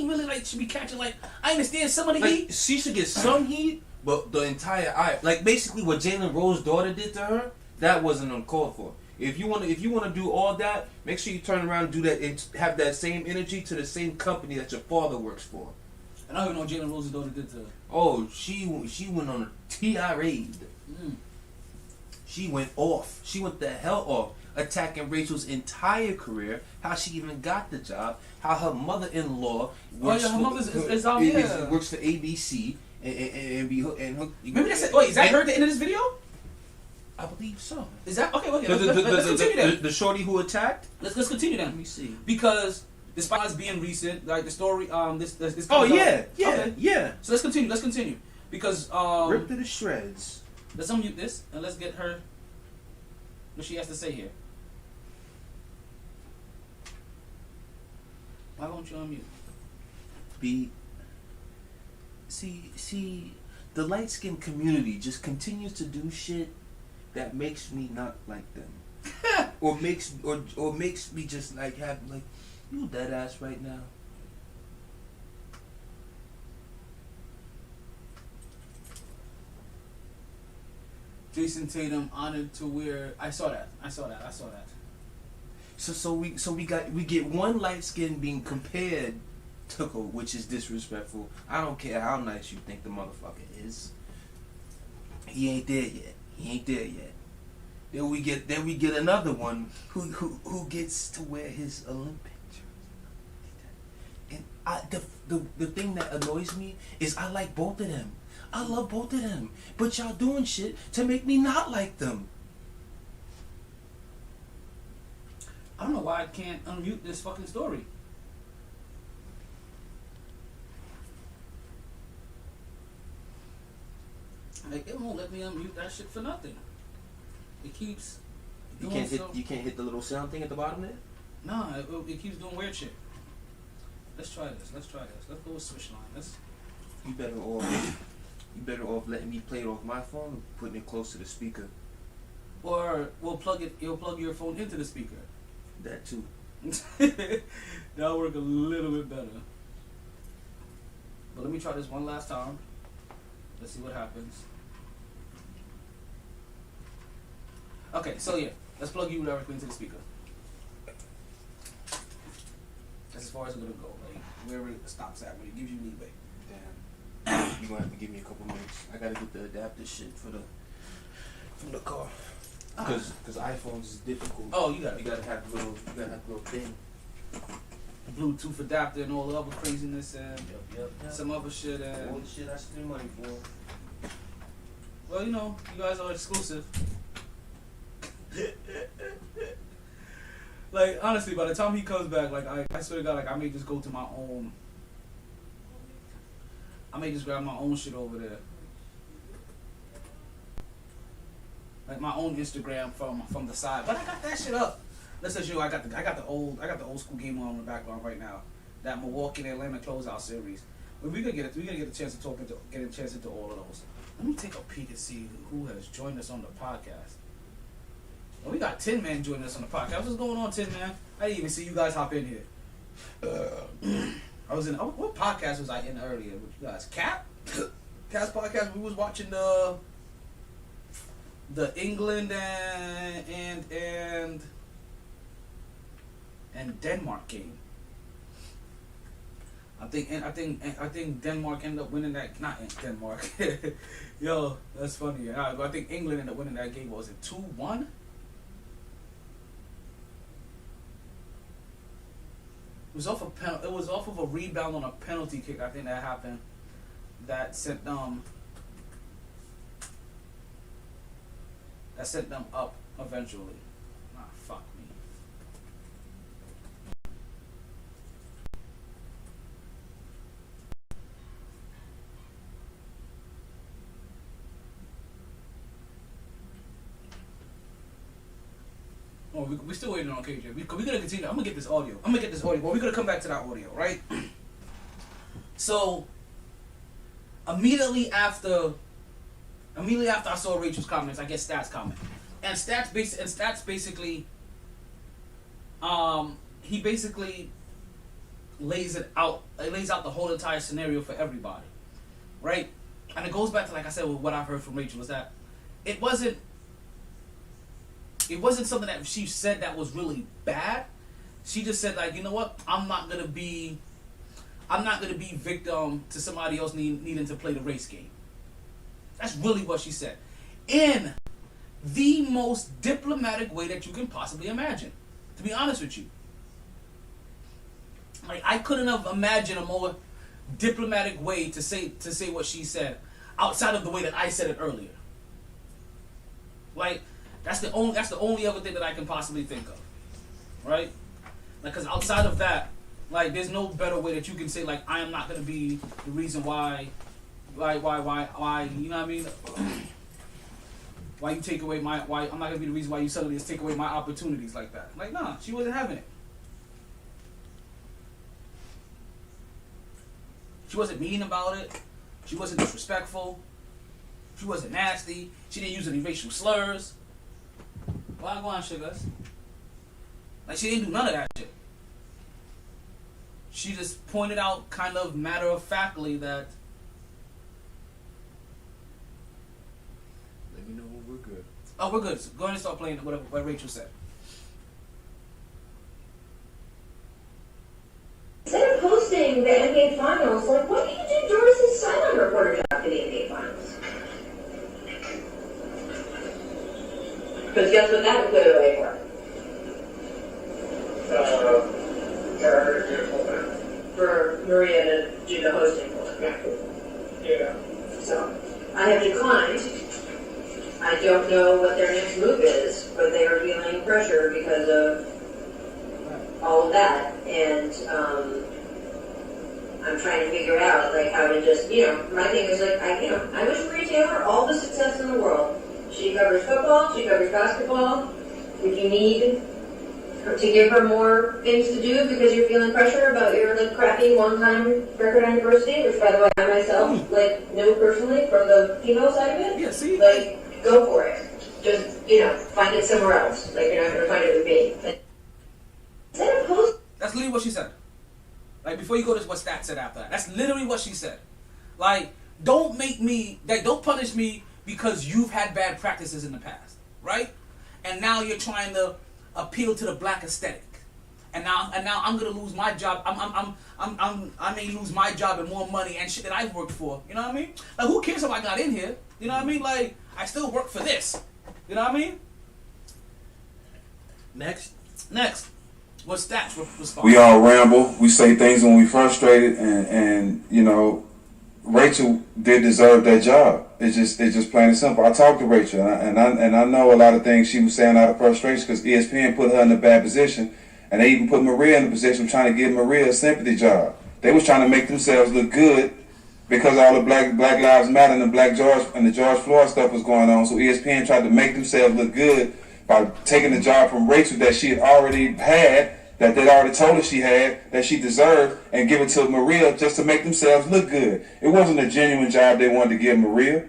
really should be catching, like, I understand some of the heat. She should get some heat, but the entire basically what Jalen Rose's daughter did to her, that wasn't uncalled for. If you wanna do all that, make sure you turn around and do that and have that same energy to the same company that your father works for. And I don't even know what Jalen Rose's daughter did to her. Oh, she went on a tirade. She went off. She went the hell off, attacking Rachel's entire career, how she even got the job, how her mother-in-law works her mother is out works for ABC and maybe that's it. Wait, is that her at the end of this video? I believe so. Is that okay? Let's continue then. The shorty who attacked. Let's continue then. Let me see. Because despite us being recent, like the story, this. Oh comes yeah, out. Okay. yeah. So let's continue. Because Ripped to the shreds. let's unmute this and let's get her what she has to say here. Why won't you unmute? See, the light skinned community just continues to do shit that makes me not like them, or makes me just like have like, you dead ass right now. Jason Tatum honored to wear. I saw that. So we get one light skin being compared to Coco, which is disrespectful. I don't care how nice you think the motherfucker is. He ain't there yet. Then we get another one who gets to wear his Olympic jersey. And the thing that annoys me is I like both of them. I love both of them. But y'all doing shit to make me not like them. I don't know why I can't unmute this fucking story. Like, it won't let me unmute that shit for nothing. It keeps doing You can't hit the little sound thing at the bottom there? No, it keeps doing weird shit. Let's try this. Let's go with switch line. You better off letting me play it off my phone and putting it close to the speaker. Or you'll plug your phone into the speaker. That too. That'll work a little bit better. But let me try this one last time. Let's see what happens. Okay, so yeah, let's plug you directly into the speaker. That's as far as we're gonna go, like wherever it stops at, when it gives you leeway. Damn. You're gonna have to give me a couple minutes. I gotta get the adapter shit from the car. Cause iPhones is difficult. Oh, you gotta have a little thing. Bluetooth adapter and all the other craziness and Yep. some other shit and All the shit I spend money for. well, you know, you guys are exclusive. Like, honestly, by the time he comes back, like, I swear to God, like, I may just go to my own. I may just grab my own shit over there. Like, my own Instagram from the side. But I got that shit up. Let's just show you, I got the old school game on in the background right now. that Milwaukee and Atlanta closeout series. But we gotta get a chance to get a chance into all of those. Let me take a peek and see who has joined us on the podcast. Well, we got Tin Man joining us on the podcast. What's going on, Tin Man? I didn't even see you guys hop in here. I was in what podcast was I in earlier with you guys? Cat's podcast. We was watching the England and Denmark game. I think Denmark ended up winning that. Not in Denmark. Yo, that's funny. I think England ended up winning that game. What was it, 2-1? It was off of a rebound on a penalty kick. I think that happened. That sent them up eventually. Ah, fuck me. Oh, we're still waiting on KJ. We're gonna continue. I'm gonna get this audio. Well, we're gonna come back to that audio, right? So, immediately after I saw Rachel's comments, I get Stats' comment, and Stats basically, he basically lays out the whole entire scenario for everybody, right? And it goes back to, like I said, what I've heard from Rachel was that it wasn't something that she said that was really bad. She just said, like, you know what? I'm not gonna be victim to somebody else needing to play the race game. That's really what she said, in the most diplomatic way that you can possibly imagine. To be honest with you, like, I couldn't have imagined a more diplomatic way to say what she said, outside of the way that I said it earlier. Like, that's the only other thing that I can possibly think of, right? Like, because outside of that, like, there's no better way that you can say, like, I am not gonna be the reason why, you know what I mean? Why you take away I'm not gonna be the reason why you suddenly just take away my opportunities like that. Like, nah, she wasn't having it. She wasn't mean about it. She wasn't disrespectful. She wasn't nasty. She didn't use any racial slurs. Why go on, sugars? Like, she didn't do none of that shit. She just pointed out, kind of matter-of-factly, that... Let me know when we're good. Oh, we're good. So go ahead and start playing what Rachel said. Instead of hosting the NBA Finals, like, what did you do Doris' silent reporter job for the NBA Finals? Because guess what that would put it away for? For Maria to do the hosting for it. Yeah. So, I have declined. I don't know what their next move is, but they are feeling pressure because of all of that. And I'm trying to figure out, like, how to just, my thing is, like, I wish Maria Taylor all the success in the world. She covers football, she covers basketball. If you need to give her more things to do because you're feeling pressure about your, like, crappy one-time record on diversity, which, by the way, I myself, like, know personally from the female side of it. Yeah, see? Like, go for it. Just, find it somewhere else. Like, you're not going to find it with me. But instead of that's literally what she said. Like, before you go to what Stat said after that. That's literally what she said. Like, don't punish me because you've had bad practices in the past, right? And now you're trying to appeal to the black aesthetic, and now I'm gonna lose my job. I may lose my job and more money and shit that I've worked for. You know what I mean? Like, who cares if I got in here? You know what I mean? Like, I still work for this. You know what I mean? Next. What's Stats? We all ramble. We say things when we frustrated, and Rachel did deserve that job. It's just plain and simple. I talked to Rachel, and I know a lot of things she was saying out of frustration because ESPN put her in a bad position, and they even put Maria in a position of trying to give Maria a sympathy job. They was trying to make themselves look good because all the Black Lives Matter and the George Floyd stuff was going on. So ESPN tried to make themselves look good by taking the job from Rachel that she had already had that they'd already told her she had, that she deserved, and give it to Maria just to make themselves look good. It wasn't a genuine job they wanted to give Maria.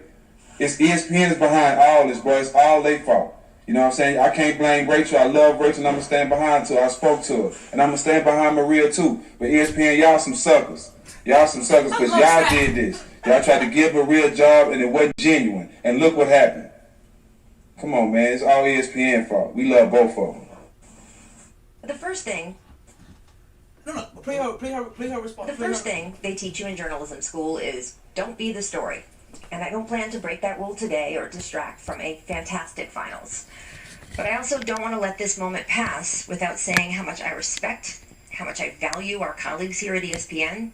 It's ESPN is behind all this, boy. It's all their fault. You know what I'm saying? I can't blame Rachel. I love Rachel, and I'm going to stand behind her. I spoke to her. And I'm going to stand behind Maria, too. But ESPN, y'all some suckers. Y'all some suckers because y'all did this. Y'all tried to give Maria a job, and it wasn't genuine. And look what happened. Come on, man. It's all ESPN fault. We love both of them. The first thing... No, play her response. The first thing they teach you in journalism school is don't be the story. And I don't plan to break that rule today or distract from a fantastic finals. But I also don't want to let this moment pass without saying how much I respect, how much I value our colleagues here at ESPN,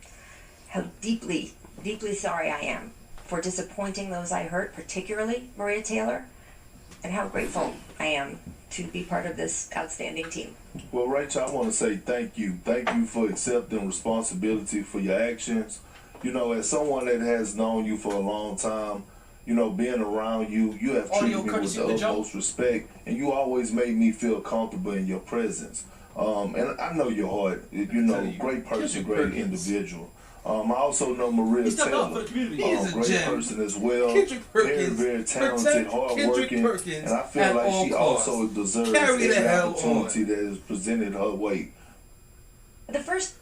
how deeply, deeply sorry I am for disappointing those I hurt, particularly Maria Taylor, and how grateful I am to be part of this outstanding team. Well, Rachel, I want to say thank you. Thank you for accepting responsibility for your actions. You know, as someone that has known you for a long time, you know, being around you, you have treated me with the utmost respect, and you always made me feel comfortable in your presence. And I know your heart. You know, great person, great individual. I also know Maria Taylor, great person as well. Very, very talented, hardworking, and I feel like she also deserves every opportunity that is presented her way. The first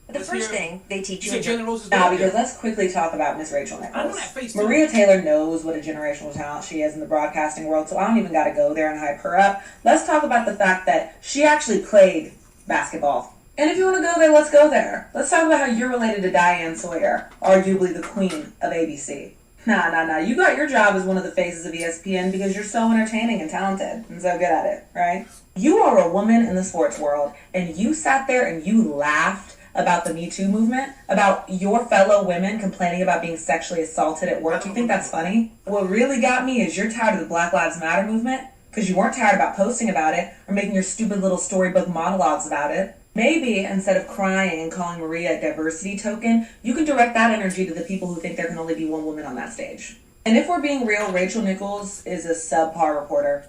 because thing they teach you because let's quickly talk about Miss Rachel Nichols. Maria Taylor knows what a generational talent she is in the broadcasting world, so I don't even got to go there and hype her up. Let's talk about the fact that she actually played basketball. And if you want to go there, let's go there. Let's talk about how you're related to Diane Sawyer, arguably the queen of ABC. Nah. You got your job as one of the faces of ESPN because you're so entertaining and talented and so good at it, right? You are a woman in the sports world, and you sat there and you laughed about the Me Too movement, about your fellow women complaining about being sexually assaulted at work. You think that's funny? What really got me is you're tired of the Black Lives Matter movement because you weren't tired about posting about it or making your stupid little storybook monologues about it. Maybe instead of crying and calling Maria a diversity token, you can direct that energy to the people who think there can only be one woman on that stage. And if we're being real, Rachel Nichols is a subpar reporter.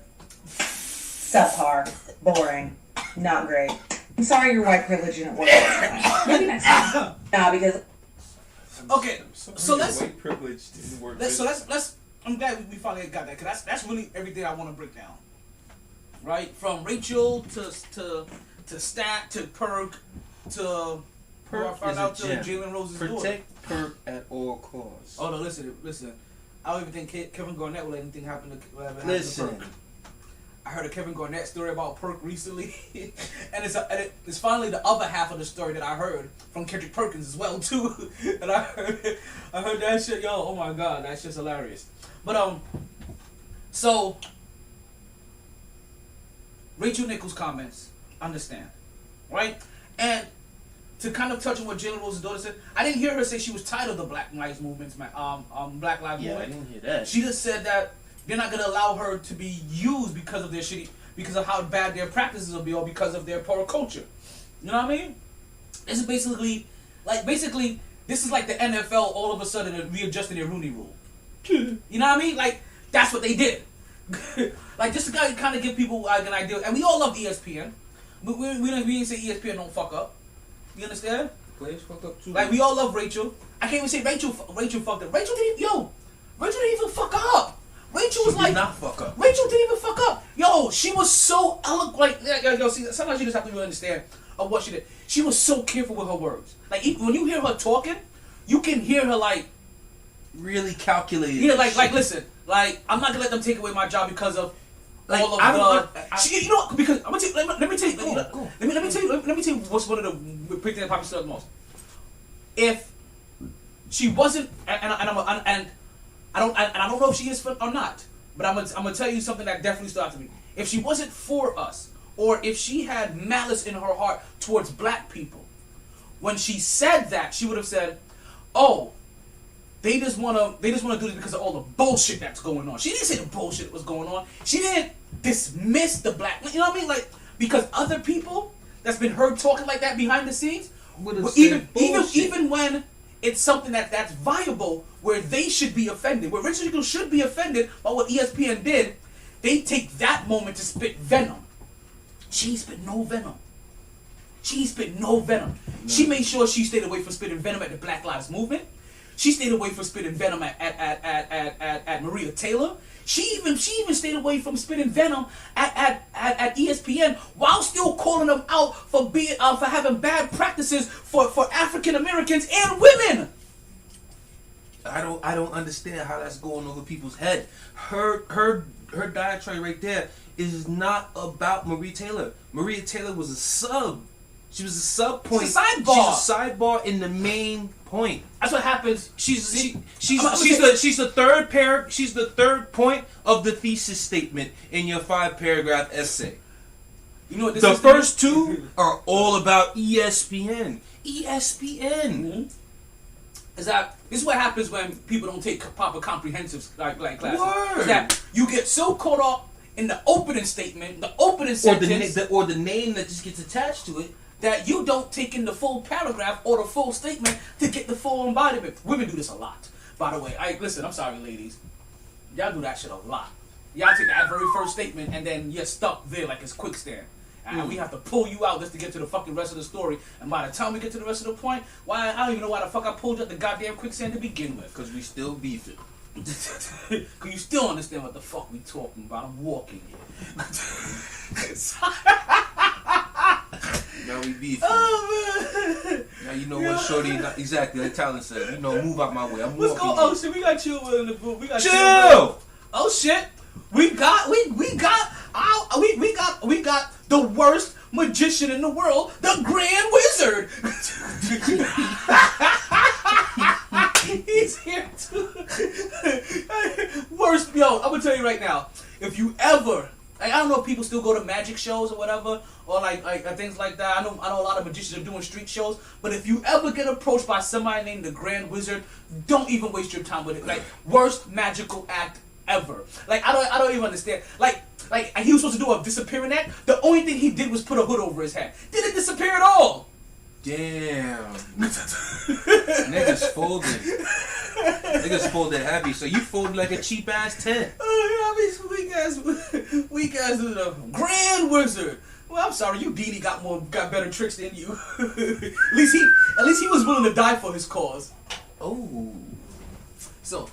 Subpar. Boring. Not great. I'm sorry your white privilege didn't work. Maybe next time. Nah, because... Okay, so let's... White privilege didn't work. Let's I'm glad we finally got that, because that's really everything I want to break down. Right? From Rachel to Stat to Perk to Jalen Rose's daughter. Protect Perk at all costs. Oh no, listen. I don't even think Kevin Garnett will let anything happen to Listen. Perk. I heard a Kevin Garnett story about Perk recently, and it's finally the other half of the story that I heard from Kendrick Perkins as well too. And I heard that shit, yo. Oh my god, that's just hilarious. But so Rachel Nichols' comments, understand, right? And to kind of touch on what Jalen Rose's daughter said, I didn't hear her say she was tired of the Black Lives Movement. Black Lives Movement. I didn't hear that. She just said that they're not gonna allow her to be used because of their because of how bad their practices will be, or because of their poor culture. You know what I mean? This is basically this is like the NFL all of a sudden readjusting their Rooney Rule. You know what I mean? Like that's what they did. Like just to kind of give people like an idea, and we all love ESPN. We didn't say ESPN don't fuck up. You understand? Players fuck up too. Like we all love Rachel. I can't even say Rachel fucked up. Rachel didn't even fuck up. Rachel was like, not fuck up. Rachel didn't even fuck up. Yo, she was so eloquent. Yo, see, sometimes you just have to really understand of what she did. She was so careful with her words. Like when you hear her talking, you can hear her like really calculated. Yeah, like listen, like I'm not gonna let them take away my job because of like, all of you know, because I'm gonna tell you. Let me tell you. Let me tell you what's one of the big things that probably stood the most. If she wasn't, and I don't know if she is or not, but I'm gonna tell you something that definitely stood out to me. If she wasn't for us, or if she had malice in her heart towards black people, when she said that, she would have said, "Oh, they just wanna do this because of all the bullshit that's going on." She didn't say the bullshit was going on. She didn't dismiss the black. You know what I mean? Like because other people that's been heard talking like that behind the scenes, even when it's something that's viable, where they should be offended, where Rachel Nichols should be offended by what ESPN did, they take that moment to spit venom. She spit no venom. She ain't spit no venom. No. She made sure she stayed away from spitting venom at the Black Lives Movement. She stayed away from spitting venom at Maria Taylor. She even stayed away from spitting venom at ESPN while still calling them out for having bad practices for African Americans and women. I don't understand how that's going over people's head. Her diatribe right there is not about Maria Taylor. Maria Taylor was a sub. She was a sub point. She's a sidebar. She's a sidebar in the main point. That's what happens. She's the third pair. She's the third point of the thesis statement in your 5-paragraph essay. You know what this the is first two are all about ESPN. Mm-hmm. This is what happens when people don't take proper comprehensive like classes. Word. Is that you get so caught up in the opening statement, the opening sentence, or the name that just gets attached to it, that you don't take in the full paragraph or the full statement to get the full embodiment. Women do this a lot, by the way. Listen, I'm sorry, ladies. Y'all do that shit a lot. Y'all take that very first statement and then you're stuck there like it's quicksand. And we have to pull you out just to get to the fucking rest of the story. And by the time we get to the rest of the point, I don't even know why the fuck I pulled you out the goddamn quicksand to begin with. Because we still beefing. Because you still understand what the fuck we talking about. I'm walking here. Now we beefing. Oh, man. Now you know what shorty, exactly like Talon said. You know, move out my way. I'm Let's walking. go. Oh shit, we got Chill in the booth. We got Chill. Oh shit, we got the worst magician in the world, the Grand Wizard. He's here too. Worst, yo, I'm gonna tell you right now. If you ever, I don't know if people still go to magic shows or whatever, or like things like that. I know a lot of magicians are doing street shows. But if you ever get approached by somebody named the Grand Wizard, don't even waste your time with it. Like, worst magical act ever. Like, I don't even understand. Like he was supposed to do a disappearing act. The only thing he did was put a hood over his head. Didn't disappear at all. Damn. Niggas folded. Niggas folded heavy, so you folded like a cheap ass tent. Weak ass Grand Wizard. Well, I'm sorry, you Dini got better tricks than you. at least he was willing to die for his cause. Oh. So,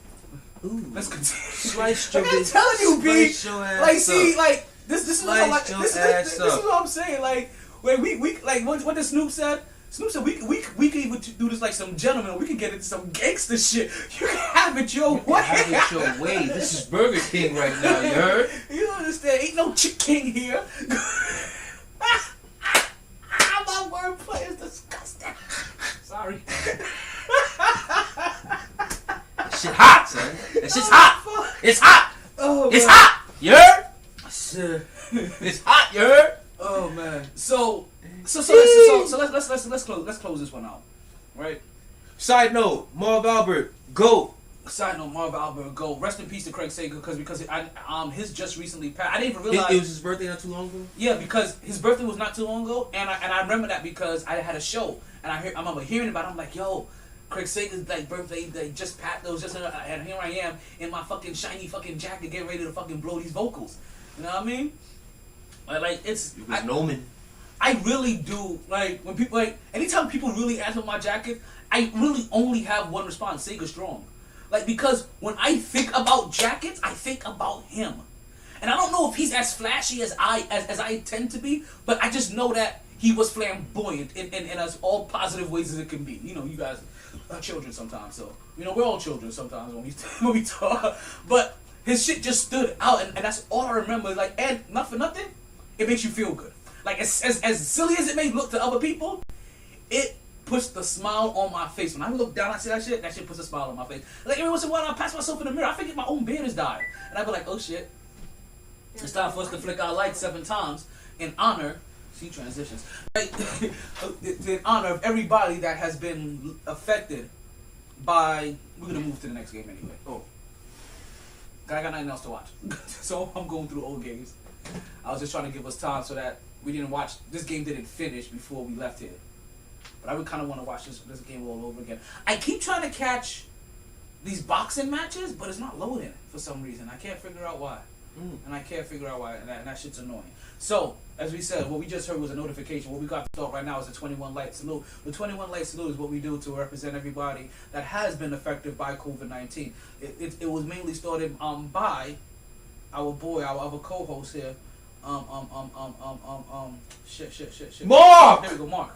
let's continue. Slice your I'm telling you, B. Like, see, like this is what this is what I'm saying. Like, when we like what the Snoop said. Snoop said we could even do this like some gentlemen. We could get into some gangster shit. You can have it your way. Have it your way. This is Burger King right now. You heard? You understand? Ain't no Chick King here. My wordplay is disgusting. Sorry. That shit hot, son. That shit's hot. It's hot. Oh, it's man. hot. You heard? It's hot. You heard? Oh man. So let's close this one out, right? Side note: Marv Albert, go. Side note: Marv Albert, go. Rest in peace to Craig Sager because his just recently passed. I didn't even realize it was his birthday not too long ago. Yeah, because his birthday was not too long ago, and I remember that because I had a show and I remember hearing about it. I'm like, yo, Craig Sager's like birthday, they just passed. And here I am in my fucking shiny fucking jacket, getting ready to fucking blow these vocals. You know what I mean? Like it was Noman. I really do, like, when people, like, anytime people really ask for my jacket, I really only have one response: Sega Strong. Like, because when I think about jackets, I think about him. And I don't know if he's as flashy as I tend to be, but I just know that he was flamboyant in as all positive ways as it can be. You know, you guys are children sometimes, so, you know, we're all children sometimes when we talk. But his shit just stood out, and that's all I remember. Like, and not for nothing, it makes you feel good. Like, as silly as it may look to other people, it puts the smile on my face. When I look down, I see that shit puts a smile on my face. Like, every once in a while, I pass myself in the mirror, I forget my own beard has died. And I be like, oh shit, it's time for us to flick our lights 7 times in honor, see transitions, in honor of everybody that has been affected by, we're going to move to the next game anyway. Oh, I got nothing else to watch. So I'm going through old games. I was just trying to give us time so that we didn't watch, this game didn't finish before we left here. But I would kind of want to watch this game all over again. I keep trying to catch these boxing matches, but it's not loading for some reason. I can't figure out why. and I can't figure out why, and that shit's annoying. So, as we said, what we just heard was a notification. What we got to start right now is a 21 light salute. The 21 light salute is what we do to represent everybody that has been affected by COVID-19. It was mainly started by our boy, our other co-host here. Shit. Mark! There we go, Mark.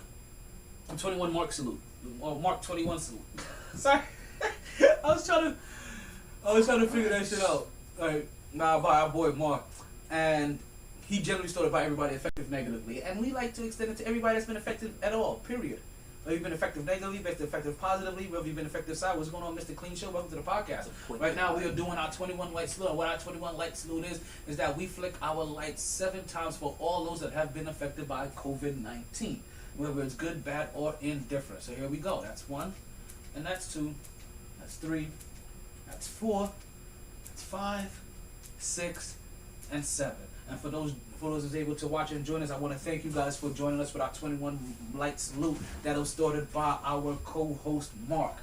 21 Mark salute. Mark 21 salute. Sorry. I was trying to figure that shit out. Like, by our boy Mark. And he generally started by everybody affected negatively. And we like to extend it to everybody that's been affected at all, period. Whether you've been affected negatively, been affected positively, whether you've been affected side. What's going on, Mr. Clean Show? Welcome to the podcast. Right now we are doing our 21 light salute. What our 21 light salute is that we flick our lights 7 times for all those that have been affected by COVID-19. Whether it's good, bad, or indifferent. So here we go. That's 1, and that's 2, that's 3, that's 4, that's 5, 6, and 7. And for those who's able to watch and join us, I want to thank you guys for joining us with our 21 light salute that was started by our co-host Mark.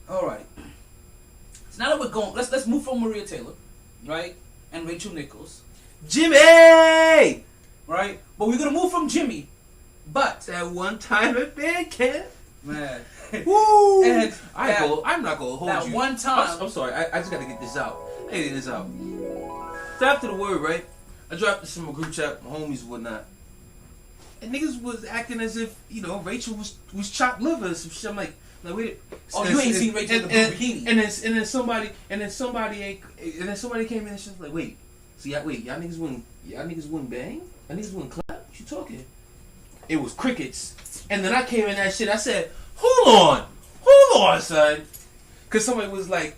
Alright. So now that we're going, let's move from Maria Taylor, right? And Rachel Nichols. Jimmy! Right? But we're gonna move from Jimmy. But that one time at band camp. Man. Woo! And I'm not gonna hold that you. One time. I'm sorry. I just gotta get this out. I gotta get this out. So after the word, right? I dropped this in my group chat, my homies and whatnot. And niggas was acting as if, Rachel was chopped liver or some shit. I'm like wait. Oh, you ain't seen Rachel in the blue bikini. And then somebody came in and she was like, wait, so y'all niggas wouldn't bang? Y'all niggas wouldn't clap? What you talking? It was crickets. And then I came in that shit, I said, hold on, son. Cause somebody was like,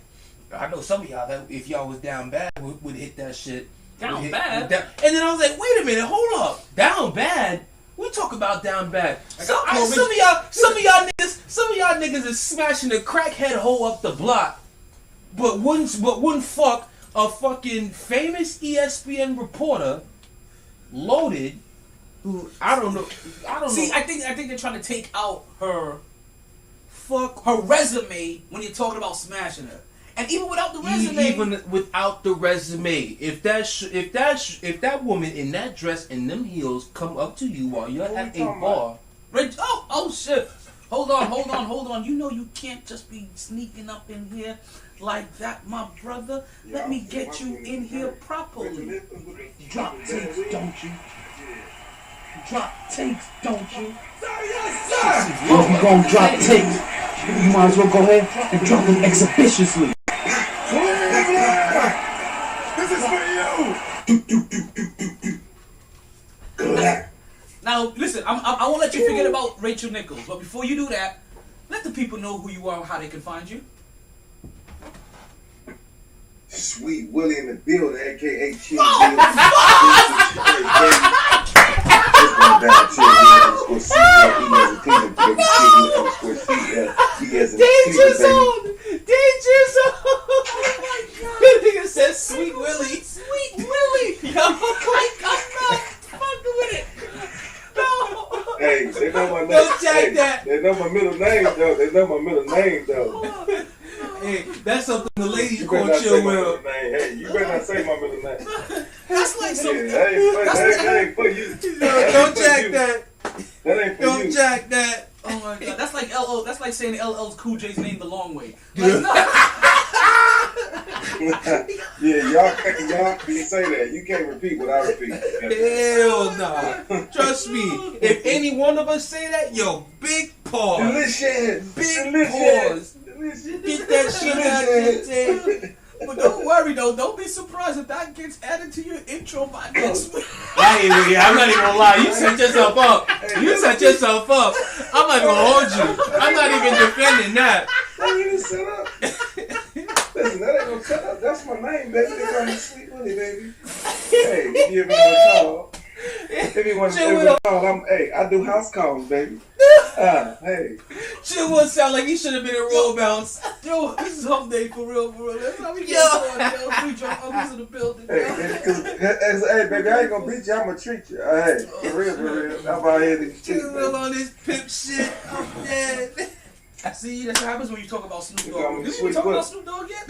I know some of y'all that if y'all was down bad would hit that shit. Down bad? And then I was like, wait a minute, hold up. Down bad? We talk about down bad. Some of y'all niggas is smashing the crackhead hole up the block, but wouldn't fuck a fucking famous ESPN reporter, loaded, who I don't know. See, I think they're trying to take out her resume when you're talking about smashing her. And even without the resume, if that woman in that dress and them heels come up to you while you're at a bar, oh shit! Hold on. You know you can't just be sneaking up in here like that, my brother. Let me get you in here properly. Drop takes, don't you? Drop takes, don't you? Yes, sir. If you gon' drop takes, you might as well go ahead and drop them exhibitiously. This is for you. Now, listen, I won't let you forget about Rachel Nichols, but before you do that, let the people know who you are and how they can find you. Sweet Willie in the building, aka Chill. Danger zone! Oh my god! That nigga said Sweet Willie. Sweet Willie! Yo, I'm not fucking with it. No. Hey, they know my name. Don't jack that. They know my middle name though. Hey, that's something the ladies You call better not chill say my with. middle name. Hey, you better not say my middle name. That's like something. Hey, for you. Don't jack that. That ain't for you. Don't jack that. Oh my god, that's like LL. That's like saying LL's Cool J's name the long way. Like, no. Yeah, y'all can say that. You can't repeat what I repeat. Hell nah. Trust me. If any one of us say that, yo, big pause. Delicious. Big pause. Get that shit out of your But don't worry though. Don't be surprised if that gets added to your intro by next week. I'm not even gonna lie. You set yourself up. I'm not even gonna hold you. I'm not even defending that. That ain't set up. Listen, that ain't no set up. That's my name, baby. They call me Sweet Willie, baby. Hey, if you ever want to call. If you want to call, I do house calls, baby. Hey. Shit would sound like he should have been in roll bounce. Yo, this is Humpday for real. That's how we get going. Free drunk uncles in the building. Hey, baby, I ain't gonna beat you. I'm gonna treat you. Hey, for real. I'm out here to treat you. On this pimp shit. I'm dead. I see. That's what happens when you talk about Snoop They call Dogg. me Did we Sweet talk Willie. about Snoop Dogg yet?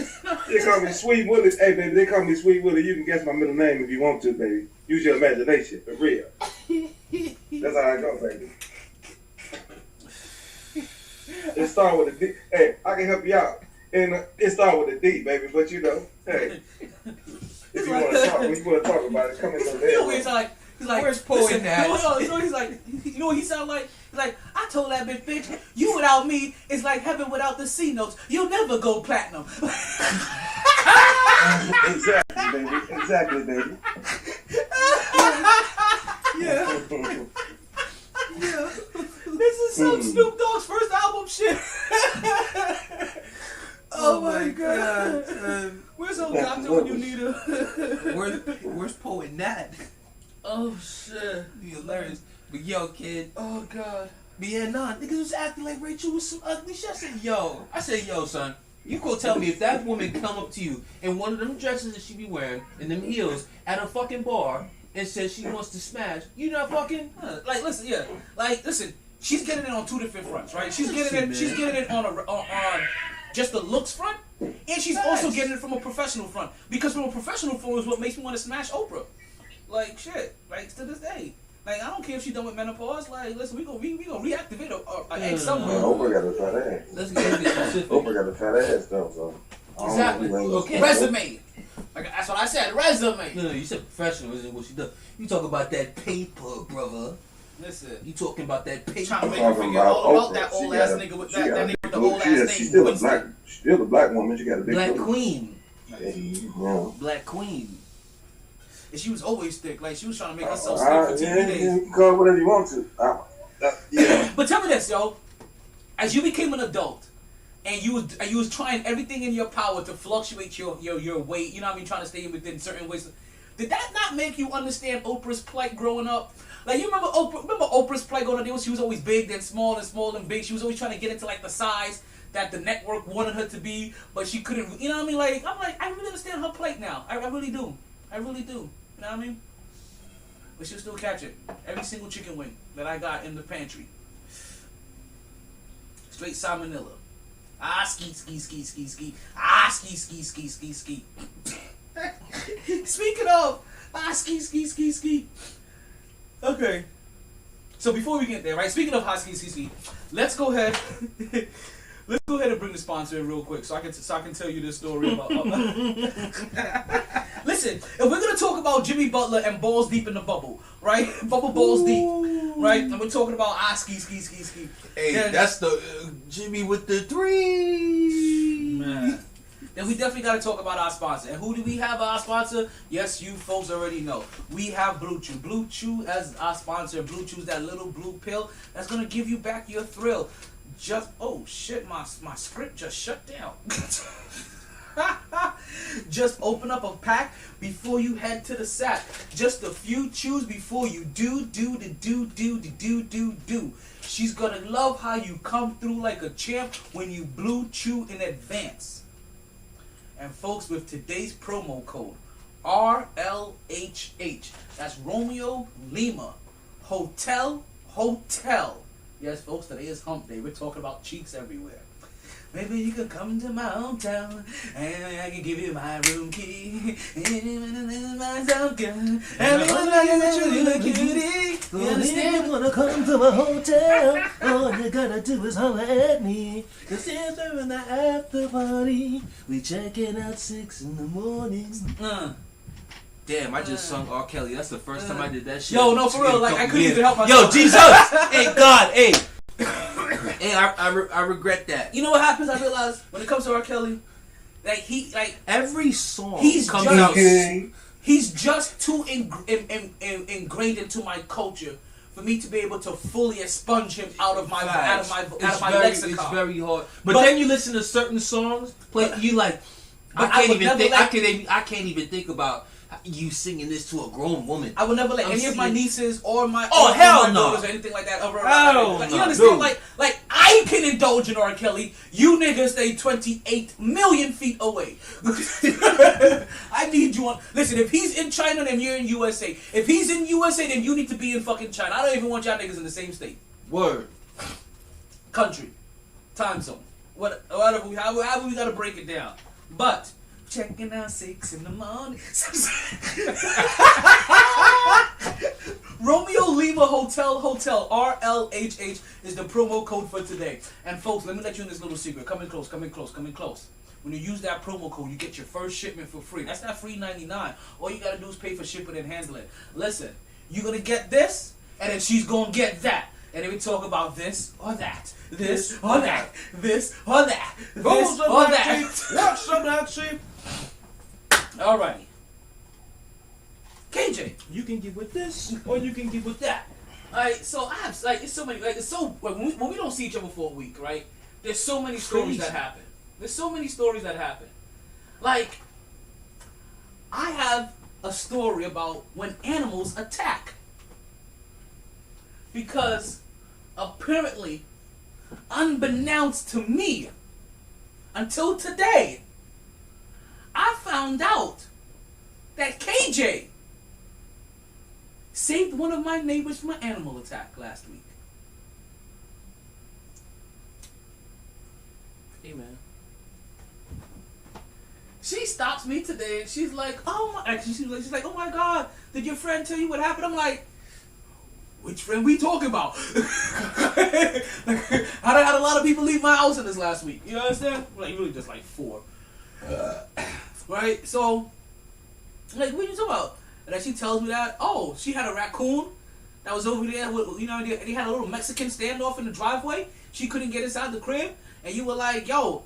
They call me Sweet Willie. Hey, baby, they call me Sweet Willie. You can guess my middle name if you want to, baby. Use your imagination, for real. That's how I go, baby. It start with a D. Hey, I can help you out. And it start with a D, baby. But you know, hey, if you want to talk, when you want to talk about it, come in over there. You know what he's like? He's like, Where's Poet at? You know he's like, you know what he sound like? He's like, I told that bitch, you without me is like heaven without the C notes. You'll never go platinum. Exactly, baby. Exactly, baby. Yeah. Yeah. This is some Snoop Dogg's first album shit. Oh my god. Where's old doctor when you need her? Where's Poet Nat? Oh shit. Be hilarious. But yo, kid. Oh god. But yeah, nah, niggas was acting like Rachel was some ugly shit. I said, yo, son, you go tell me if that woman come up to you in one of them dresses that she be wearing, and them heels, at a fucking bar, and says she wants to smash, you not fucking... Like, listen, yeah. Like, listen, she's getting it on two different fronts, right? She's getting it on just the looks front, and she's also getting it from a professional front. Because from a professional front is what makes me want to smash Oprah. Like, shit. Like, to this day. Like, I don't care if she's done with menopause. Like, listen, we gonna reactivate an egg somewhere. Oprah got a fat ass. Let's get specific. Oprah got a fat ass though, so. Exactly. Okay. Resume. Like, that's what I said. Resume. No, you said professional isn't what she does. You talk about that paper, brother. Listen. You talking about that paper. Trying to make her figure all about that old ass nigga with that nigga with the old ass name. She's still a black woman. She got a big Black booty. queen. Yeah. Black queen. And she was always thick. Like, she was trying to make herself thick for 2 days. You can call it whatever you want to. Yeah. But tell me this, yo. As you became an adult, and you was trying everything in your power to fluctuate your weight, you know what I mean, trying to stay within certain ways. Did that not make you understand Oprah's plight growing up? Like, you remember Oprah's plight growing up? She was always big, then small, and small, and big. She was always trying to get into, like, the size that the network wanted her to be, but she couldn't, you know what I mean? Like, I'm like, I really understand her plight now. I really do. I really do. You know what I mean? But she'll still catch it. Every single chicken wing that I got in the pantry. Straight salmonella. Ah, ski. Ah, ski. Speaking of, ah, ski. Okay. So before we get there, right? Speaking of hot ski, let's go ahead. Let's go ahead and bring the sponsor in real quick, so I can tell you this story about. Listen, if we're gonna talk about Jimmy Butler and balls deep in the bubble, right? Bubble balls deep, right? And we're talking about ski. Hey, yeah, that's the Jimmy with the 3. Man. Then we definitely gotta talk about our sponsor. And who do we have our sponsor? Yes, you folks already know. We have Blue Chew. Blue Chew as our sponsor. Blue Chew's that little blue pill that's gonna give you back your thrill. Oh shit, my script just shut down. Just open up a pack before you head to the sack. Just a few chews before you do. She's gonna love how you come through like a champ when you Blue Chew in advance. And folks, with today's promo code RLHH, that's Romeo Lima Hotel. Yes, folks, today is Humpday. We're talking about cheeks everywhere. Maybe you could come to my hometown and I can give you my room key. Myself good. Everyone like a cutie. You understand? Wanna come to my hotel? All you gotta do is holler at me. Cause if they're in the after party, we check it out 6 in the morning. Damn, I just sung R. Kelly. That's the first time I did that shit. Yo, no, for real. Like, I couldn't even help myself. Yo, Jesus! Hey, God, hey. Hey, I regret that. You know what happens? I realize when it comes to R. Kelly, every song comes out. He's just too ingrained into my culture for me to be able to fully expunge him out of my lexicon. It's very hard. But then you listen to certain songs, you like. I can't even think about you singing this to a grown woman. I would never let any of my nieces or my hell no daughters or anything like that ever. Like, you understand? Like I can indulge in R. Kelly. You niggas stay 28 million feet away. I need you on. Listen, if he's in China, then you're in USA. If he's in USA, then you need to be in fucking China. I don't even want y'all niggas in the same state. Word. Country. time zone. Whatever, however we gotta break it down. But checking out 6 in the morning. Romeo Lima Hotel RLHH is the promo code for today. And folks, let me let you in this little secret. Come in close. When you use that promo code, you get your first shipment for free. That's not free $99. All you gotta do is pay for shipping and handling. Listen, you're gonna get this, and then she's gonna get that. And then we talk about this or that. This or that. This or that. This or that. What's up, Nazi? Alrighty. KJ, You can get with this, or you can get with that. alright, so I have it's so many when we don't see each other for a week, right? There's so many stories that happen. Like, I have a story about when animals attack. Because apparently, unbeknownst to me, until today, I found out that KJ saved one of my neighbors from an animal attack last week. Hey, man. She stops me today and she's like, she's like, oh my God, did your friend tell you what happened? I'm like, which friend we talking about? I had a lot of people leave my house in this last week. You understand? Like, really just like 4. Right? So, like, what are you talking about? And then she tells me that, she had a raccoon that was over there. They had a little Mexican standoff in the driveway. She couldn't get inside the crib. And you were like, yo,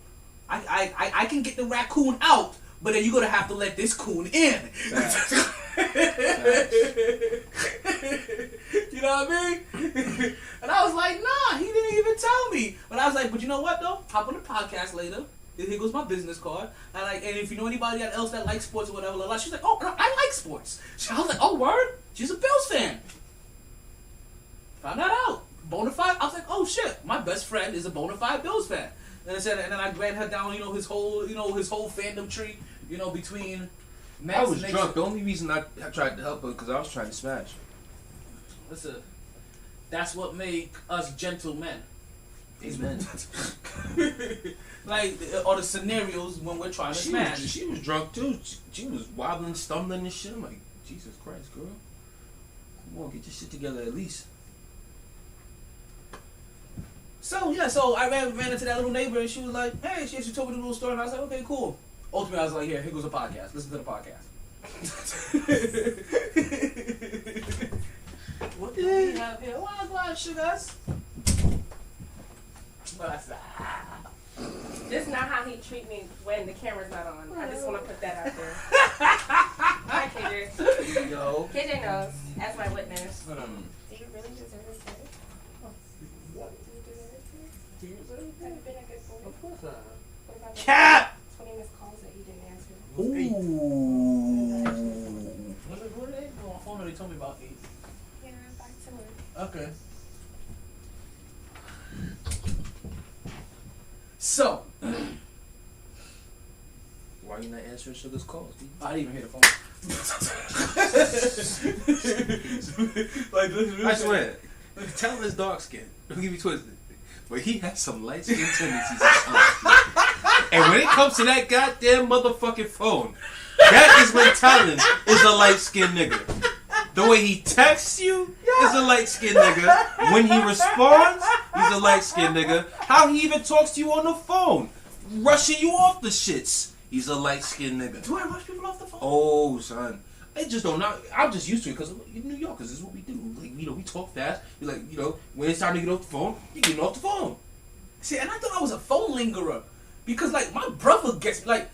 I can get the raccoon out, but then you're going to have to let this coon in. You know what I mean? And I was like, nah, he didn't even tell me. But I was like, but you know what, though? Hop on the podcast later. Here goes my business card. And if you know anybody else that likes sports or whatever, she's like, oh, I like sports. I was like, oh, word? She's a Bills fan. Found that out. Bonafide. I was like, oh shit, my best friend is a bonafide Bills fan. And then I ran her down, his whole fandom tree, between. Max I was drunk. The only reason I tried to help her because I was trying to smash. Listen, that's what make us gentlemen. Amen. Like, or the scenarios when we're trying to smash. She was drunk too. She was wobbling, stumbling and shit. I'm like, Jesus Christ, girl. Come on, get your shit together at least. So I ran into that little neighbor and she was like, hey, she told me the little story and I was like, okay, cool. Ultimately, I was like, here goes a podcast. Listen to the podcast. What do we have here? Why sugars? This is not how he treat me when the camera's not on. I just want to put that out there. Hi, KJ. Yo. KJ knows, as my witness. Hold on. Do you really deserve this today? What? Do you deserve it? Have you been a good boy? Of course not. Cat! 20 missed calls that you didn't answer. Ooh. What are they doing on phone? They told me about 8. Yeah, back to work. Okay. So, Why you not answering Sugar's calls, dude? I didn't even hear the phone. I swear, tell him his dark skin. Don't get me twisted. But he has some light skin tendencies. And when it comes to that goddamn motherfucking phone, that is when Talon is a light skinned nigga. The way he texts you is a light skinned nigga. When he responds, he's a light skinned nigga. How he even talks to you on the phone, rushing you off the shits, he's a light skinned nigga. Do I rush people off the phone? Oh, son. I just don't know. I'm just used to it because in New York, this is what we do. Like, we talk fast. We like, when it's time to get off the phone, you're getting off the phone. See, and I thought I was a phone lingerer because, like, my brother gets like,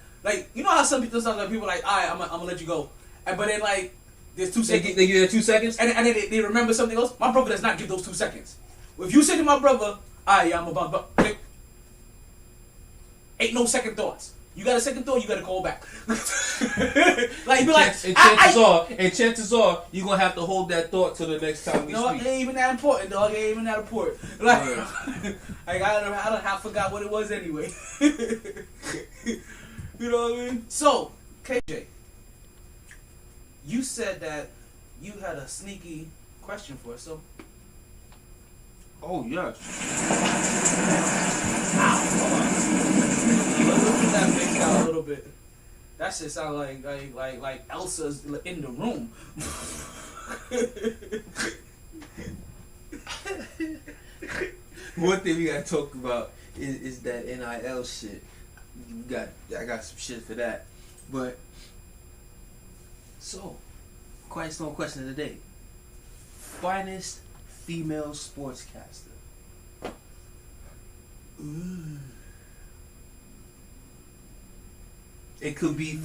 you know how some people like, all right, I'm gonna let you go, but then like, there's 2 seconds. They give you 2 seconds, and then they remember something else. My brother does not give those 2 seconds. If you say to my brother, all right, yeah, I'm about, ain't no second thoughts. You got a second thought, you got to call back. Like, be like, and chances are, you're going to have to hold that thought till the next time we speak. It ain't even that important, dog. It ain't even that important. Like, like I forgot what it was anyway. You know what I mean? So, KJ, you said that you had a sneaky question for us. So, Oh yes. Look at that big cow a little bit. That shit sound like Elsa's in the room. One thing we gotta talk about is that NIL shit. I got some shit for that. But so, Quiet Storm question of the day. Finest female sportscaster. Ooh. It could be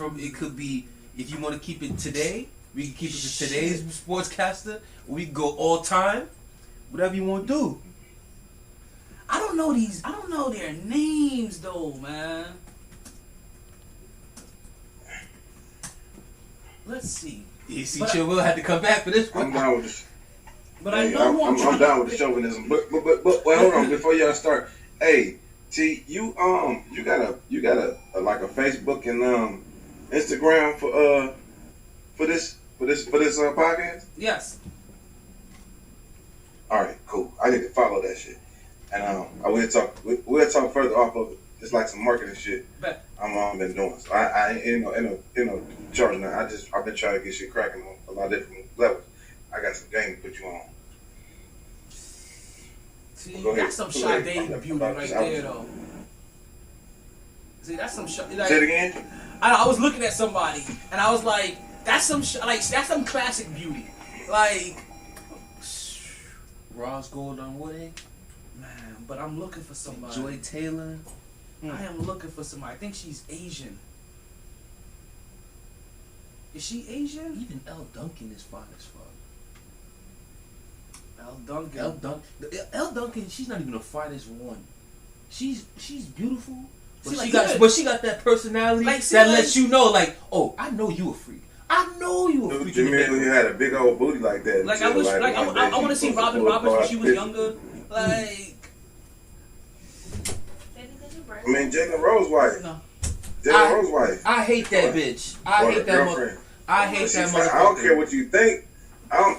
if you want to keep it today, we can keep it to today's sportscaster. We can go all time. Whatever you want to do. I don't know their names though, man. Let's see. You see, Chill had to come back for this one. I'm down with this. But I know I'm down with the chauvinism. But hold on, before y'all start. Hey, T, you got a like a Facebook and Instagram for this podcast? Yes. All right, cool. I need to follow that shit, and we'll talk further off of it. It's like some marketing shit. Bet. I'm been doing. So I ain't no charging that. I've been trying to get shit cracking on a lot of different levels. I got some game to put you on. See, that's some Sade beauty right there, though. See, that's some like, say it again. I was looking at somebody and I was like, that's some classic beauty. Like Rose Gold on Woody. Man, but I'm looking for somebody. Joy Taylor. I am looking for somebody. I think she's Asian. Is she Asian? Even Elle Duncan is fine as fuck. Elle Duncan, she's not even the finest one. She's beautiful, but she got that personality that lets you know, like, oh, I know you a freak. I know you a freak. You had a big old booty like that. Like I wish, I want to see Robin Roberts when she was younger. Like, I mean, Jalen Rose wife. No. Jalen Rose wife. I hate that bitch. I hate that motherfucker. I don't care what you think. I'm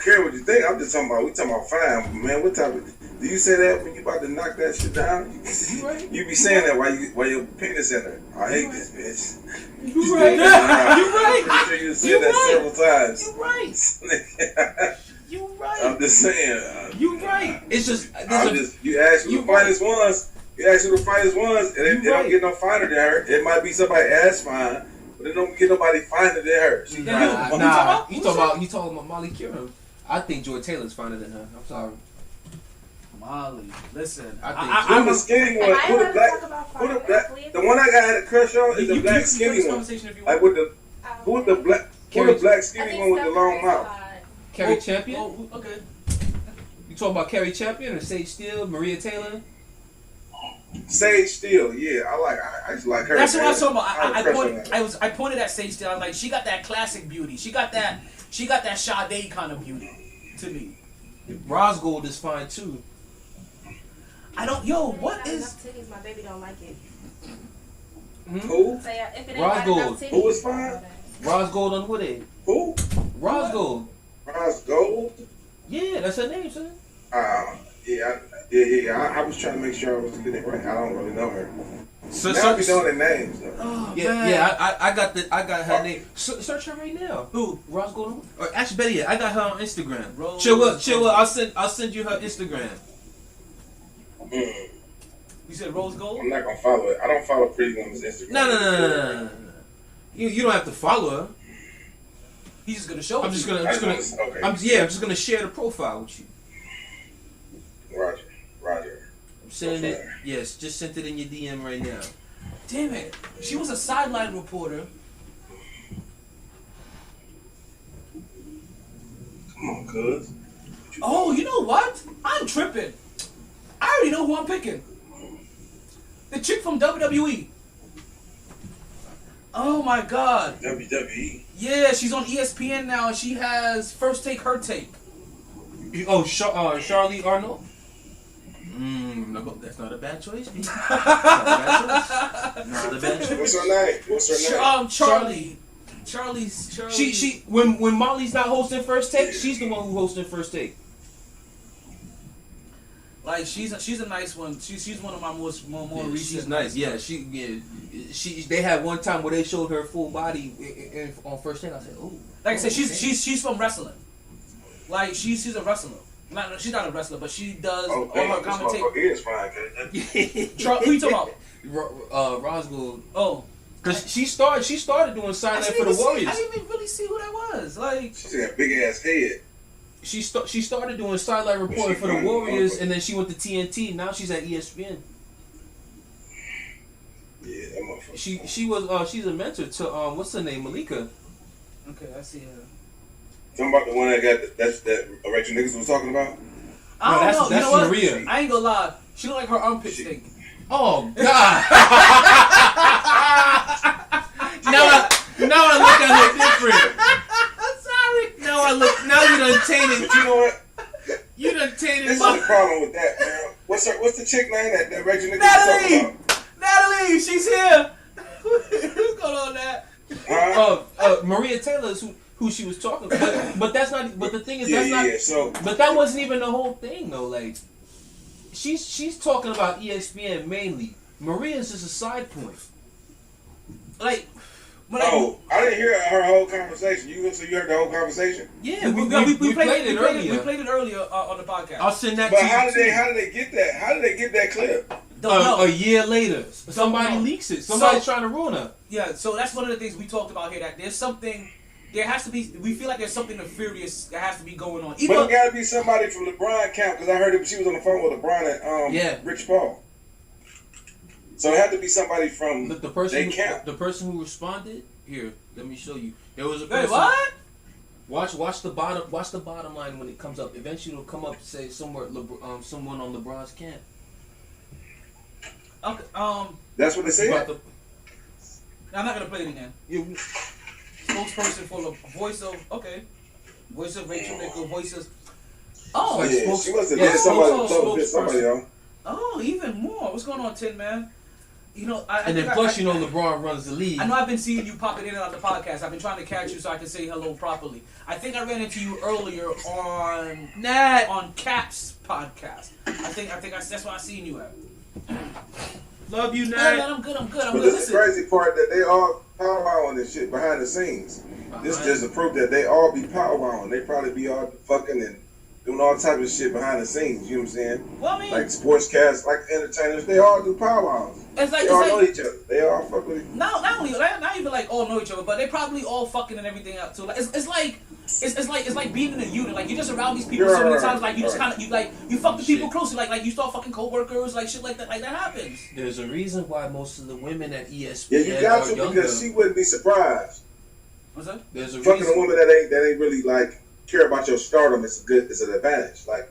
just talking about fine, man. What type of? Do you say that when you about to knock that shit down? You right. You be saying that while your penis in there. I hate this bitch. You right. You right. I'm sure you said that several times. You right. You right. I'm just saying. You right. It's just. You ask who the finest ones. You ask who the finest ones, and they don't get no finer than her. It might be somebody ass fine. But they don't get nobody finer than her. Nah, you talking about Molly Kieran. I think Joy Taylor's finer than her. I'm sorry. Molly, listen. I'm the skinny one. Who the black? The one I got a crush on is the black skinny one. Like with the who the black skinny one with the long mouth? Carrie Champion. Oh, okay. You talking about Carrie Champion or Sage Steele, Maria Taylor? Sage Steele, yeah, I just like her. That's what I was talking about. I pointed at Sage Steele. I was like, she got that classic beauty. She got that Sade kind of beauty to me. Rose Gold is fine too. What is? Titties, my baby don't like it. Who? Rose Gold. Who is fine? Rose Gold on Woody. Who? Rose Gold. Rose Gold. Yeah, that's her name, son. Yeah. I was trying to make sure I was getting it right. I don't really know her. So now we know their names though. Oh, I got her name. Search her right now. Who? Rose Gold. Or actually, better yet, I got her on Instagram. Chill. I'll send you her Instagram. You said Rose Gold? I'm not gonna follow it. I don't follow pretty women's Instagram. No. You don't have to follow her. He's just gonna show. I'm just gonna share the profile with you. Roger. I'm sending it. Yes, just sent it in your DM right now. Damn it! She was a sideline reporter. Come on, cuz. Oh, you know what? I'm tripping. I already know who I'm picking. The chick from WWE. Oh my God. WWE. Yeah, she's on ESPN now, and she has First Take, Her Take. Oh, Charlie Arnold. That's not a bad choice. Not a bad choice. What's her name? Charlie. She when Molly's not hosting First Take, she's the one who hosting First Take. Like she's a nice one. She's one of my more recent. She's nice. Yeah, they had one time where they showed her full body on First Take. I said, "Ooh." Like I said, she's from wrestling. Like she's a wrestler. She's not a wrestler, but she does all her commentating. Is fine. Who you talking about? Rosgold. Oh. Cause she started doing silent for the Warriors. I didn't even really see who that was. Like she got a big ass head. She started doing sideline reporting for the Warriors, and then she went to TNT. Now she's at ESPN. Yeah, that motherfucker. She's a mentor to what's her name, Malika. Okay, I see her. Talking about the one that got that Rachel Nichols was talking about. I don't know. That's you know what? Maria. I ain't gonna lie. She look like her armpit stink. Oh God! now I look at her different. Sorry. Now you done tainted. But you know what? You done tainted. There's no problem with that, man. What's the chick name that Rachel Nichols was talking about? Natalie, she's here. What's going on there? Maria Taylor is who she was talking about, but that's not. But the thing is, So, but that wasn't even the whole thing, though. Like, she's talking about ESPN mainly. Maria's just a side point. Like, I didn't hear her whole conversation. So you heard the whole conversation? Yeah, we played it earlier. We played it earlier on the podcast. I'll send that. But to how you did they get that? How did they get that clip? A year later, somebody leaks it. Somebody's trying to ruin her. Yeah, so that's one of the things we talked about here. That there's something. There has to be. We feel like there's something nefarious that has to be going on. But it got to be somebody from LeBron camp because I heard she was on the phone with LeBron and Rich Paul. So it had to be somebody from the person camp. The person who responded. Here, let me show you. There was a person. Wait, what? Watch the bottom. Watch the bottom line when it comes up. Eventually, it'll come up. Say somewhere. Someone on LeBron's camp. Okay. That's what they said. I'm not gonna play it again. Spokesperson for the voice of Rachel Nichols, voices. Oh, yeah, she must have did somebody on. Oh, even more. What's going on, Tin Man? You know, LeBron runs the league. I know I've been seeing you popping in and out the podcast. I've been trying to catch you so I can say hello properly. I think I ran into you earlier on Cap's podcast. I think that's where I seen you at. Love you, Nat. Yeah, I'm good. But this crazy part that they all power on this shit behind the scenes. This just a proof that they all be power on. They probably be all fucking and doing all type of shit behind the scenes. You know what I'm saying? Well, I mean, like sportscasts, like entertainers, they all do power ons. It's like, they all know each other. They all fuck with each other. Not even like all know each other, but they probably all fucking and everything else too. Like it's like being in a unit. Like you just around these people so many times. Like you just kind of you fuck the people closely. Like you start fucking coworkers. Like shit like that. Like that happens. There's a reason why most of the women at ESPN you got are to younger. because she wouldn't be surprised. What's that? There's a fucking reason. a woman that ain't really like care about your stardom. It's an advantage. Like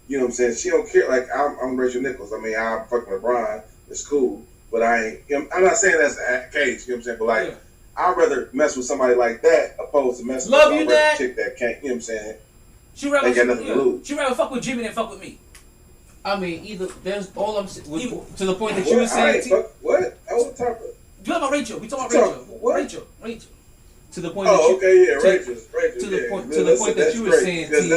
you know what I'm saying. She don't care. Like I'm Rachel Nichols. I mean I'm fucking LeBron. It's cool. But I ain't. I'm not saying that's the case. You know what I'm saying. But like, I'd rather mess with somebody like that opposed to messing with a chick that can't. You know what I'm saying. She rather ain't got nothing to lose. She rather fuck with Jimmy than fuck with me. I mean, either there's all I'm saying to the point that you were saying. What? I was talking. You talking about Rachel? We talking about Rachel. What? Rachel. To the point. Rachel. To the point that you were saying, T.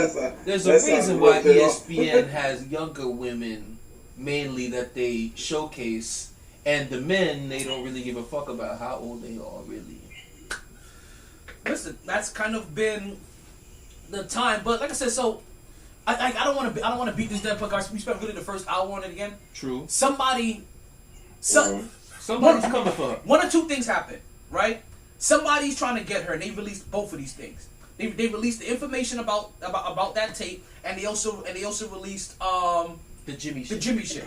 There's a reason why ESPN has younger women mainly that they showcase. And the men, they don't really give a fuck about how old they are, really. Listen, that's kind of been the time. But like I said, so I don't want to beat this dead podcast. We spent really the first hour on it again. True. Somebody's coming for her. One or two things happen, right? Somebody's trying to get her, and they released both of these things. They released the information about that tape, and they also released the Jimmy shit.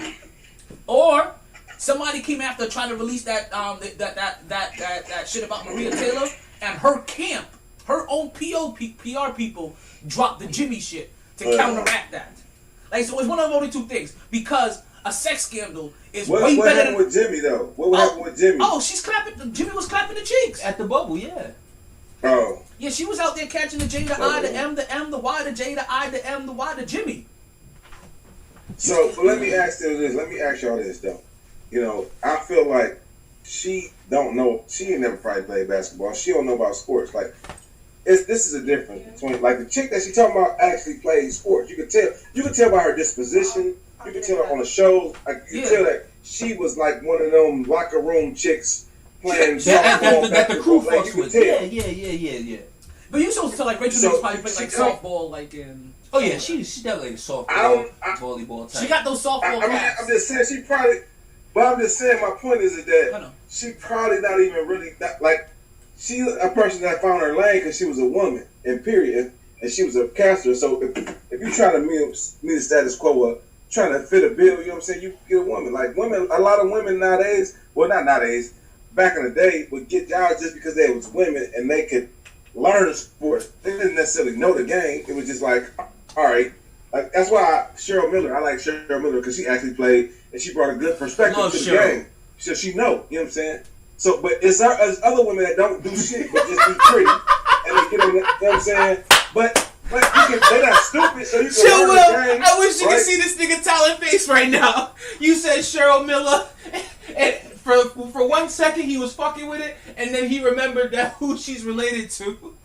Or somebody came after trying to release that shit about Maria Taylor, and her camp, her own PR people dropped the Jimmy shit to counteract that. Like, so it's one of only two things, because a sex scandal is way better. What happened with Jimmy though? What happened with Jimmy? Oh, Jimmy was clapping the cheeks at the bubble, yeah. Oh. Yeah, she was out there catching the J, the I, the M, the M, the Y, the J, the I, the M, the Y, the Jimmy. So, but let me ask y'all this though. You know, I feel like she don't know. She ain't never probably played basketball. She don't know about sports. Like, this is a difference between like the chick that she talking about actually plays sports. You can tell by her disposition. You can tell on the show. Like you can tell that she was like one of them locker room chicks playing softball. That the crew like, fucks with. Yeah. But you also like Rachel Nichols probably played like softball, like in. Oh yeah, she definitely like softball, volleyball type. She got those softball. I'm just saying she probably. But I'm just saying my point is that she probably not even really like. She's a person that found her lane because she was a woman, and period, and she was a caster. So if you're trying to meet the status quo of trying to fit a bill, you know what I'm saying, you get a woman. Like women, a lot of women nowadays, well not nowadays, back in the day would get jobs just because they was women and they could learn sports. They didn't necessarily know the game. It was just like, all right. Like that's why Cheryl Miller, I like Cheryl Miller because she actually played and she brought a good perspective to the game. So she know, you know what I'm saying? So, but it's other women that don't do shit, but just be pretty, and they get on the, you know what I'm saying? But they're not stupid, so you can Chill, learn Will. the game. I wish you could see this nigga talent face right now. You said Cheryl Miller, and for 1 second he was fucking with it, and then he remembered that who she's related to.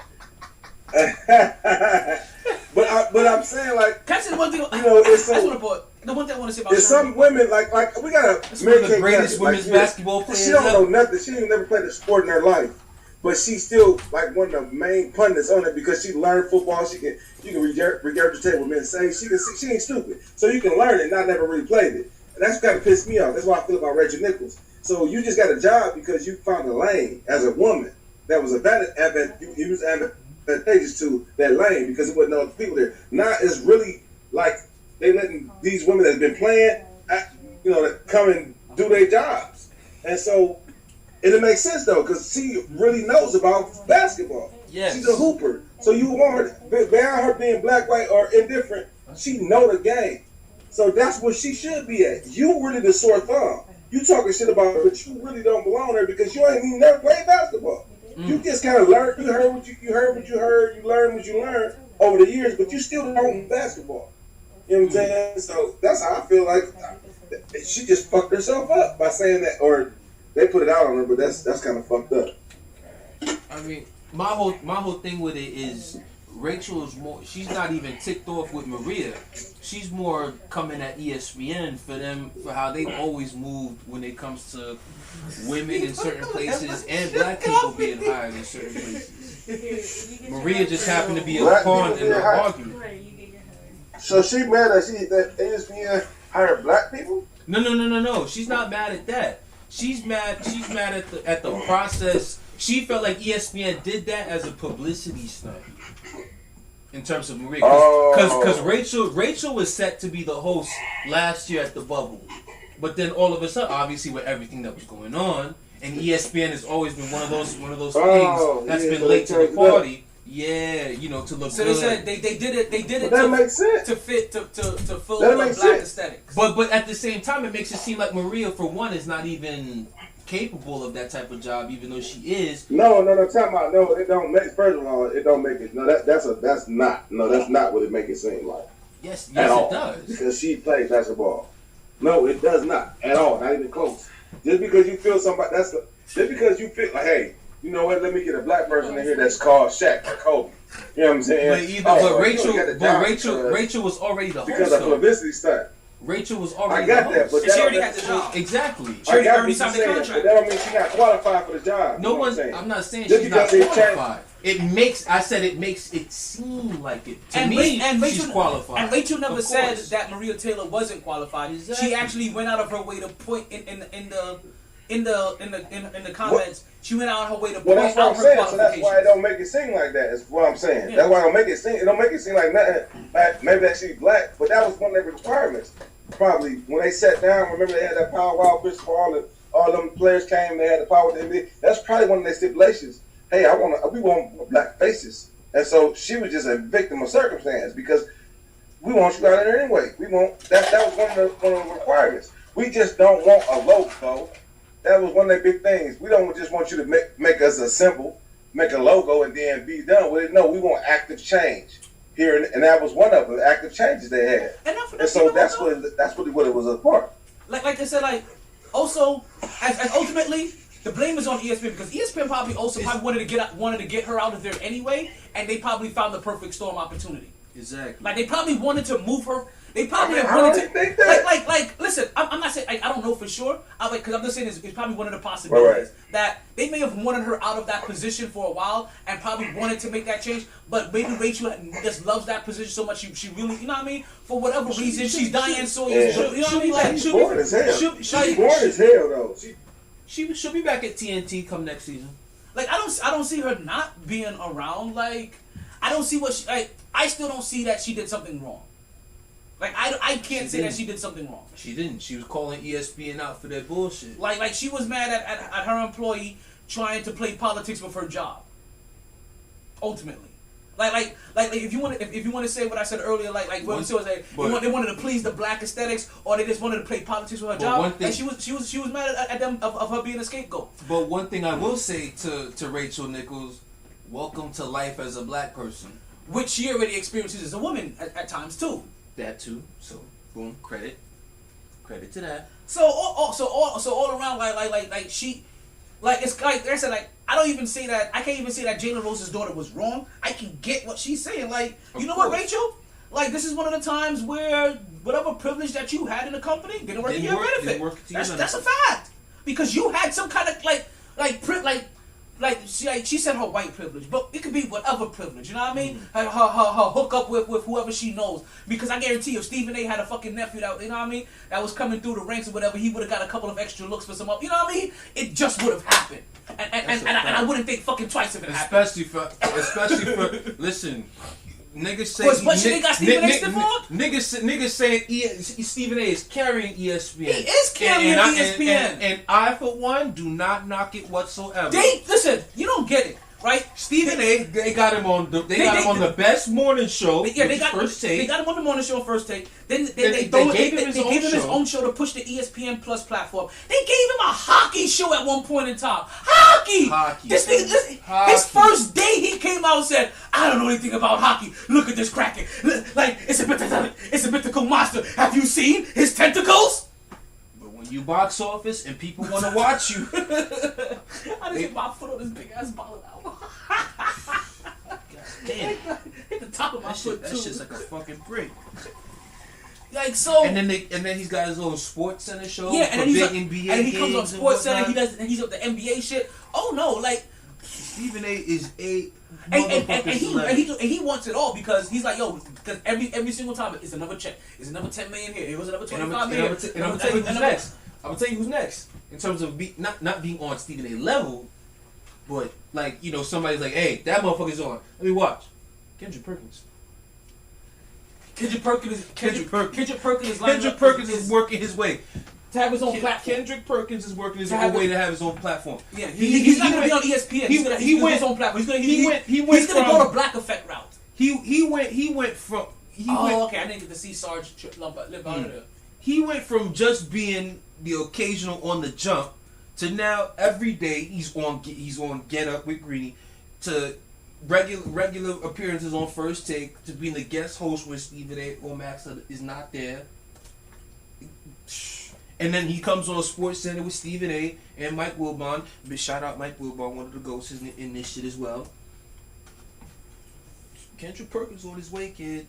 But I'm saying like, can I say the one thing? You know, it's the one thing I want to say about there's some women like we got a one of the greatest women's basketball players. She don't know nothing. She ain't never played a sport in her life, but she's still like one of the main pundits on it because she learned football. You can regurgitate what men say. She ain't stupid, so you can learn it. And I never really played it, and that's kind of pissed me off. That's why I feel about Rachel Nichols. So you just got a job because you found a lane as a woman that was advantageous to that lane because it wasn't no other people there. Now it's really like they letting these women that's been playing, that come and do their jobs, and so it makes sense though because she really knows about basketball. Yes. She's a hooper, so you want her beyond her being black, white, or indifferent. She know the game, so that's what she should be at. You really the sore thumb. You talking shit about her, but you really don't belong there because you ain't even never played basketball. You just kind of learned. You heard what you heard. You learned what you learned over the years, but you still don't know basketball. You know what I'm saying? So that's how I feel like she just fucked herself up by saying that, or they put it out on her, but that's kind of fucked up. I mean, my whole thing with it is Rachel is more. She's not even ticked off with Maria. She's more coming at ESPN for how they've always moved when it comes to women in certain places and black people being hired in certain places. Maria just happened to be a pawn in the argument. So she mad that ESPN hired black people? No. She's not mad at that. She's mad at the process. She felt like ESPN did that as a publicity stunt. In terms of Maria, because Rachel was set to be the host last year at the Bubble, but then all of a sudden, obviously with everything that was going on, and ESPN has always been one of those things that's been late to the party. Yeah, to look. So good. they said they did it. That makes sense to fit to fill the black aesthetics. But at the same time, it makes it seem like Maria, for one, is not even capable of that type of job, even though she is. No. Talking about no, it don't make. First of all, it don't make it. No, that's not what it make it seem like. Yes, it does. Because she plays basketball. No, it does not at all. Not even close. Just because you feel just because you feel like, hey, you know what? Let me get a black person in here that's called Shaq or Kobe. You know what I'm saying? Rachel was already the host because of publicity stunt. Rachel was already. I got that, but she already had the job. Exactly. She already signed the contract. But that don't mean she's not qualified for the job. I'm not saying she's not qualified. It makes it seem like it. To me, she's qualified. And Rachel never said that Maria Taylor wasn't qualified. Exactly. She actually went out of her way to point in the comments. She went out of her way to point out her qualifications. So that's why it don't make it seem like that. Is what I'm saying. Yeah. That's why it don't make it seem. It don't make it seem like nothing. Like maybe that she's black, but that was one of their requirements. Probably when they sat down. Remember they had that powwow, Chris Paul, and all them players came. They had the power with the NBA. That's probably one of their stipulations. Hey, we want black faces, and so she was just a victim of circumstance because we want you out there anyway. We want that was one of the requirements. We just don't want a logo. That was one of their big things. We don't just want you to make us a symbol, make a logo, and then be done with it. No, we want active change here, and that was one of the active changes they had. And so that's what it was a part. Like I said, also as ultimately The blame is on ESPN because ESPN probably wanted to get her out of there anyway, and they probably found the perfect storm opportunity. Exactly. Like they probably wanted to move her. They probably I wanted don't to think that. like. Listen, I'm not saying I don't know for sure. Because I'm just saying it's probably one of the possibilities that they may have wanted her out of that position for a while and probably wanted to make that change. But maybe Rachel just loves that position so much she really, you know what I mean? For whatever reason, she's Diane Sawyer's. You know what I mean? Like She's bored as hell. She's bored as hell though. She'll be back at TNT come next season. Like I don't see her not being around. Like I don't see what she like. I still don't see that she did something wrong. Like I can't say that she did something wrong. She didn't. She was calling ESPN out for that bullshit. Like she was mad at her employee trying to play politics with her job. Ultimately, like if you want to say what I said earlier, like what was like they wanted to please the black aesthetics, or they just wanted to play politics with her job. Like she was mad at them of her being a scapegoat. But one thing I will say to Rachel Nichols, welcome to life as a black person, which she already experiences as a woman at times too. That too. So boom, credit to that. So all around like she, like it's like I said, like I can't even say that Jalen Rose's daughter was wrong. I can get what she's saying. Like you know what, Rachel? Like this is one of the times where whatever privilege that you had in the company didn't work to your benefit. That's a fact, because you had some kind of like she said her white privilege, but it could be whatever privilege, you know what I mean? Her hook up with whoever she knows. Because I guarantee you, if Stephen A had a fucking nephew that, you know what I mean, that was coming through the ranks or whatever, he would have got a couple of extra looks for some up, you know what I mean? It just would have happened. And I wouldn't think fucking twice if it happened. Especially for listen, niggas say niggas saying Stephen A is carrying ESPN. He is carrying ESPN. And I for one do not knock it whatsoever. Listen, you don't get it, right? Stephen A, they got him on the best morning show. They got him on the morning show First Take. Then they gave him his own show to push the ESPN Plus platform. They gave him a hockey show at one point in time. Hockey. This nigga, his first day he came out and said, "I don't know anything about hockey. Look at this kraken. Like it's a mythical monster. Have you seen his tentacles?" But when you box office and people want to watch you, I just hit my foot on this big ass ball now. Damn. Hit the top of my foot too. That shit's like a fucking brick. Like so, and then he's got his own Sports Center show. Yeah, and then NBA and he comes on Sports Center. He's up the NBA shit. Oh no, like Stephen A is a and he wants it all because he's like, yo, because every single time it's another check, it's another 10 million here, it was another 25 million. And I'm gonna tell you who's next. I'm gonna tell you who's next in terms of not being on Stephen A level, but like somebody's like, hey, that motherfucker's on. Let me watch. Kendrick Perkins. Kendrick Perkins is working his way to have his own platform. Kendrick Perkins is working his own way to have his own platform. Yeah, he's not gonna be on ESPN. He went his own platform. He's gonna go the Black Effect route. He went from. Okay, I didn't get to see Sarge live out of there. He went from just being the occasional on the jump to now every day he's on Get Up with Greeny to regular appearances on First Take, to being the guest host when Stephen A or Max is not there. And then he comes on Sports Center with Stephen A and Mike Wilbon. But shout out Mike Wilbon, one of the ghosts in this shit as well. Kendrick Perkins on his way, kid.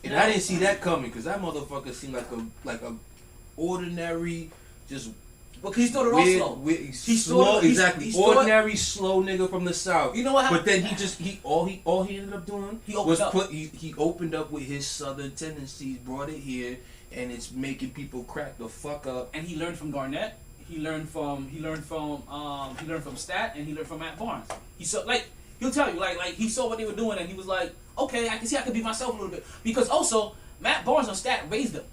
And I didn't see that coming because that motherfucker seemed like a ordinary, just. Because he started off slow. He's slow, exactly. Ordinary, slow nigga from the South. You know what happened? But then all he ended up doing he opened up with his Southern tendencies, brought it here, and it's making people crack the fuck up. And he learned from Garnett. He learned from Stat, and he learned from Matt Barnes. He'll tell you like he saw what they were doing, and he was like, okay, I can see I can be myself a little bit. Because also Matt Barnes on Stat raised him.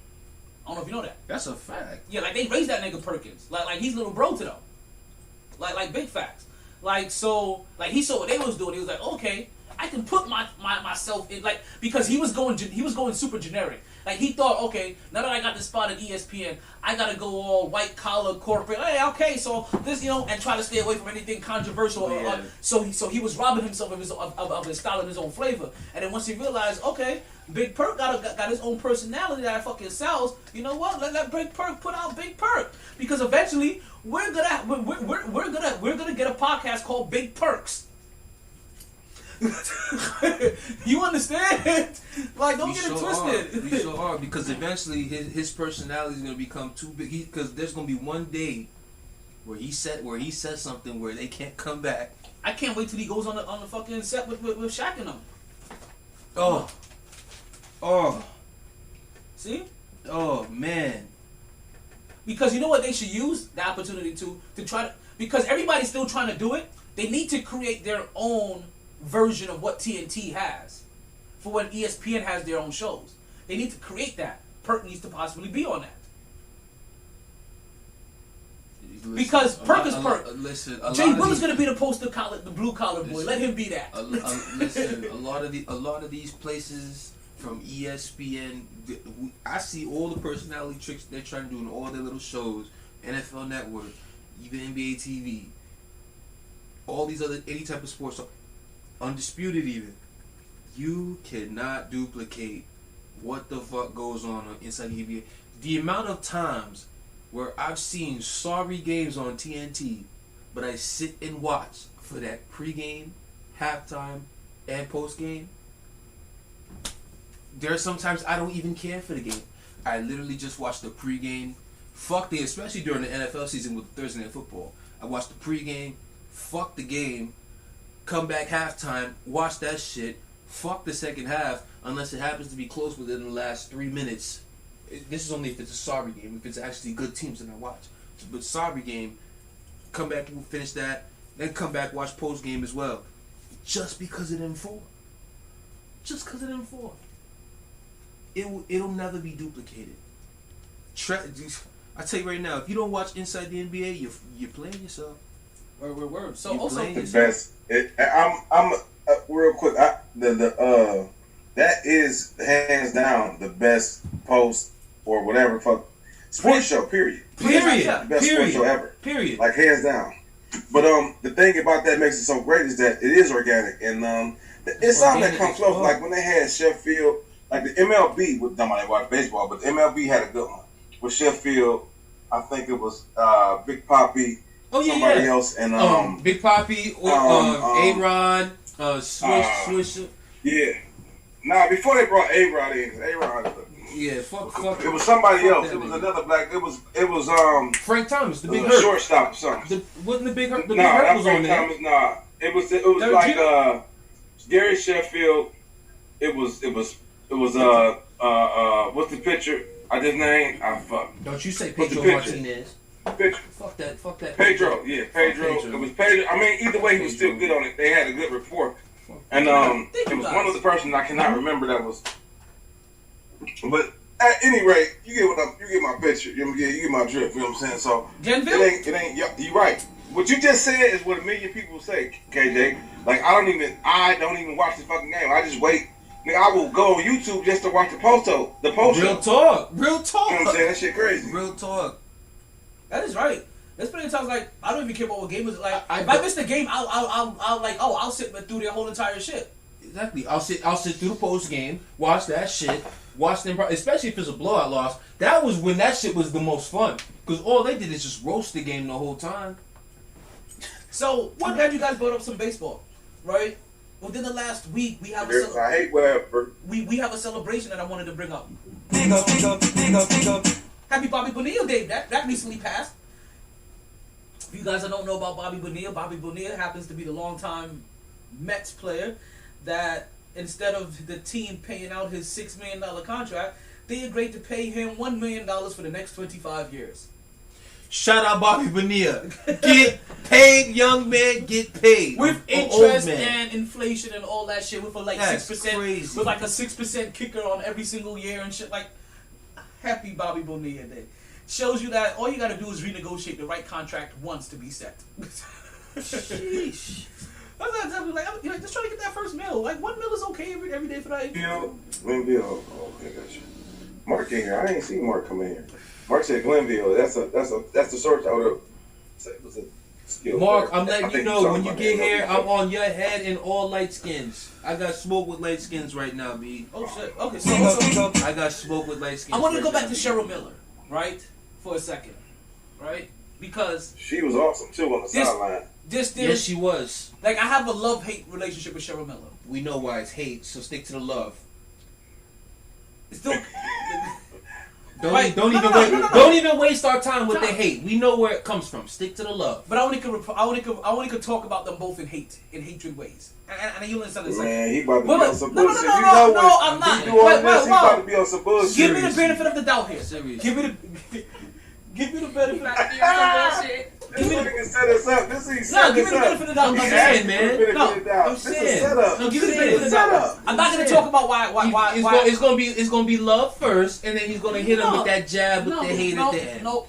I don't know if you know that. That's a fact. Yeah, like they raised that nigga Perkins. Like he's little bro to them. Like big facts. So he saw what they was doing. He was like, okay, I can put myself in, like, because he was going super generic. Like, he thought, okay, now that I got this spot at ESPN, I gotta go all white collar corporate. Hey, okay, so this, and try to stay away from anything controversial. Yeah. So he was robbing himself of his style and his own flavor. And then once he realized, okay, Big Perk got his own personality that fucking sells. You know what? Let Big Perk put out Big Perk, because eventually we're gonna get a podcast called Big Perks. You understand? Like, don't get it twisted. We so hard because eventually his personality is gonna become too big. Because there's gonna be one day where he says something where they can't come back. I can't wait till he goes on the fucking set with Shaq and them. Oh. See? Oh man. Because you know what they should use the opportunity to try to, because everybody's still trying to do it. They need to create their own version of what TNT has for when ESPN has their own shows. They need to create that. Perk needs to possibly be on that. Because Perk is Perk. Jay Will is going to be the blue collar boy. Let him be that. Listen, a lot of these places from ESPN, I see all the personality tricks they're trying to do in all their little shows, NFL Network, even NBA TV, all these other any type of sports. Undisputed even. You cannot duplicate what the fuck goes on inside the NBA. The amount of times where I've seen sorry games on TNT, but I sit and watch for that pregame, halftime, and postgame. There are sometimes I don't even care for the game. I literally just watch the pregame. Fuck the, especially during the NFL season with Thursday Night Football. I watch the pregame, fuck the game, come back halftime, watch that shit, fuck the second half, unless it happens to be close within the last 3 minutes. This is only if it's a sorry game. If it's actually good teams, then I watch. But sorry game, come back, we'll finish that, then come back, watch post game as well. Just because it informed. Just because it informed. It'll never be duplicated. I tell you right now, if you don't watch Inside the NBA, you're playing yourself. Word. So you're also the best. I'm real quick. That is hands down the best post or whatever fuck sports show. Period. The best sports show ever. Period. Like hands down. But the thing about that makes it so great is that it is organic, and it's something that comes close. Like when they had Sheffield, like the MLB with nobody watch baseball, but the MLB had a good one with Sheffield. I think it was Big Papi. Somebody else, and Big Papi, A-Rod, Swish. Yeah. Nah, before they brought A-Rod in, A-Rod. Yeah, fuck. It was somebody else. It was another black. It was Frank Thomas, the big hurt. Shortstop or something. Wasn't the big hurt? Nah, not Frank Thomas. Nah, it was like Gary Sheffield. It was what's the pitcher? I just named. Fuck. Don't you say Pedro Martinez? Pitcher. Fuck that. Pedro. Pedro. It was Pedro. I mean, either way, he was still good on it. They had a good rapport. And it was one other person I cannot remember that was. But at any rate, you get my picture. You get my drift. You know what I'm saying? So it ain't. You right. What you just said is what a million people say, KJ. Like I don't even watch the fucking game. I just wait. Nigga, I will go on YouTube just to watch the post show. Real talk. You know what I'm saying? That shit crazy. Real talk. That is right. There's plenty of times like I don't even care about what game is. Like if I miss the game, I'll sit through their whole entire shit. Exactly. I'll sit through the post game, watch that shit, watch them. Especially if it's a blowout loss. That was when that shit was the most fun because all they did is just roast the game the whole time. So I'm glad you guys brought up some baseball, right? Within the last week, we have I hate whatever. We have a celebration that I wanted to bring up. Big up. Happy Bobby Bonilla Day. That recently passed. If you guys don't know about Bobby Bonilla happens to be the longtime Mets player that instead of the team paying out his $6 million contract, they agreed to pay him $1 million for the next 25 years. Shout out Bobby Bonilla. Get paid, young man. Get paid. With interest and inflation and all that shit, with a 6%, with like a 6% kicker on every single year and shit. Like, happy Bobby Bonilla Day. Shows you that all you got to do is renegotiate the right contract once to be set. Sheesh. Like, just trying to get that first meal. Like, $1 million is okay every day for that. Okay, gotcha. Mark in here. I ain't seen Mark come in here. Mark said Glenville. That's the source I would have said was a skill. Mark, player. I'm letting you know when you get here, I'm on your head and all light skins. I got smoke with light skins right now, B. Oh shit. Okay, so I got smoke with light skins. I want to go right back now, to Cheryl Miller, right, for a second, right, because she was awesome too on the sideline. Yes, she was. Like, I have a love-hate relationship with Cheryl Miller. We know why it's hate, so stick to the love. Still, Don't even waste our time with the hate. We know where it comes from. Stick to the love. But I only could talk about them both in hatred ways. And you understand this? Man, he about to be on some no, bullshit. No, I'm not. He about to be on some bullshit. Give me the benefit of the doubt here. Serious. Give me the benefit. This nigga set us up. Give me the benefit of the doubt. I'm saying, man. I'm saying. No, give me the benefit of the doubt. I'm not gonna talk about why. It's gonna be love first, and then he's gonna hit him with that jab with the hate at the end. No.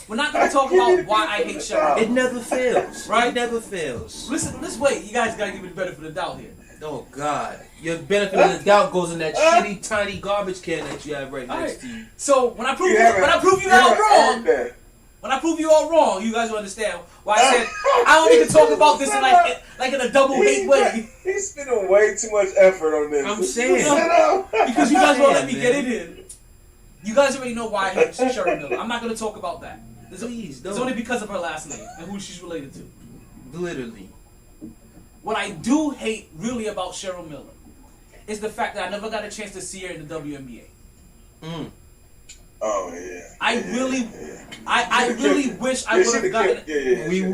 We're not gonna talk about why I hate Cheryl. It never fails. Right? It never fails. Listen, let's wait. You guys gotta give me the benefit of the doubt here. Oh God, your benefit of the doubt goes in that shitty tiny garbage can that you have right next to you. So when I prove you all wrong. When I prove you all wrong, you guys will understand why I said I don't need to talk about this in like in a double hate way. He's spending way too much effort on this. I'm saying because you guys won't let me get it in. You guys already know why I hate Cheryl Miller. I'm not going to talk about that. Please don't. It's only because of her last name and who she's related to. Literally. What I do hate really about Cheryl Miller is the fact that I never got a chance to see her in the WNBA. Oh yeah. I really wish I would have gotten.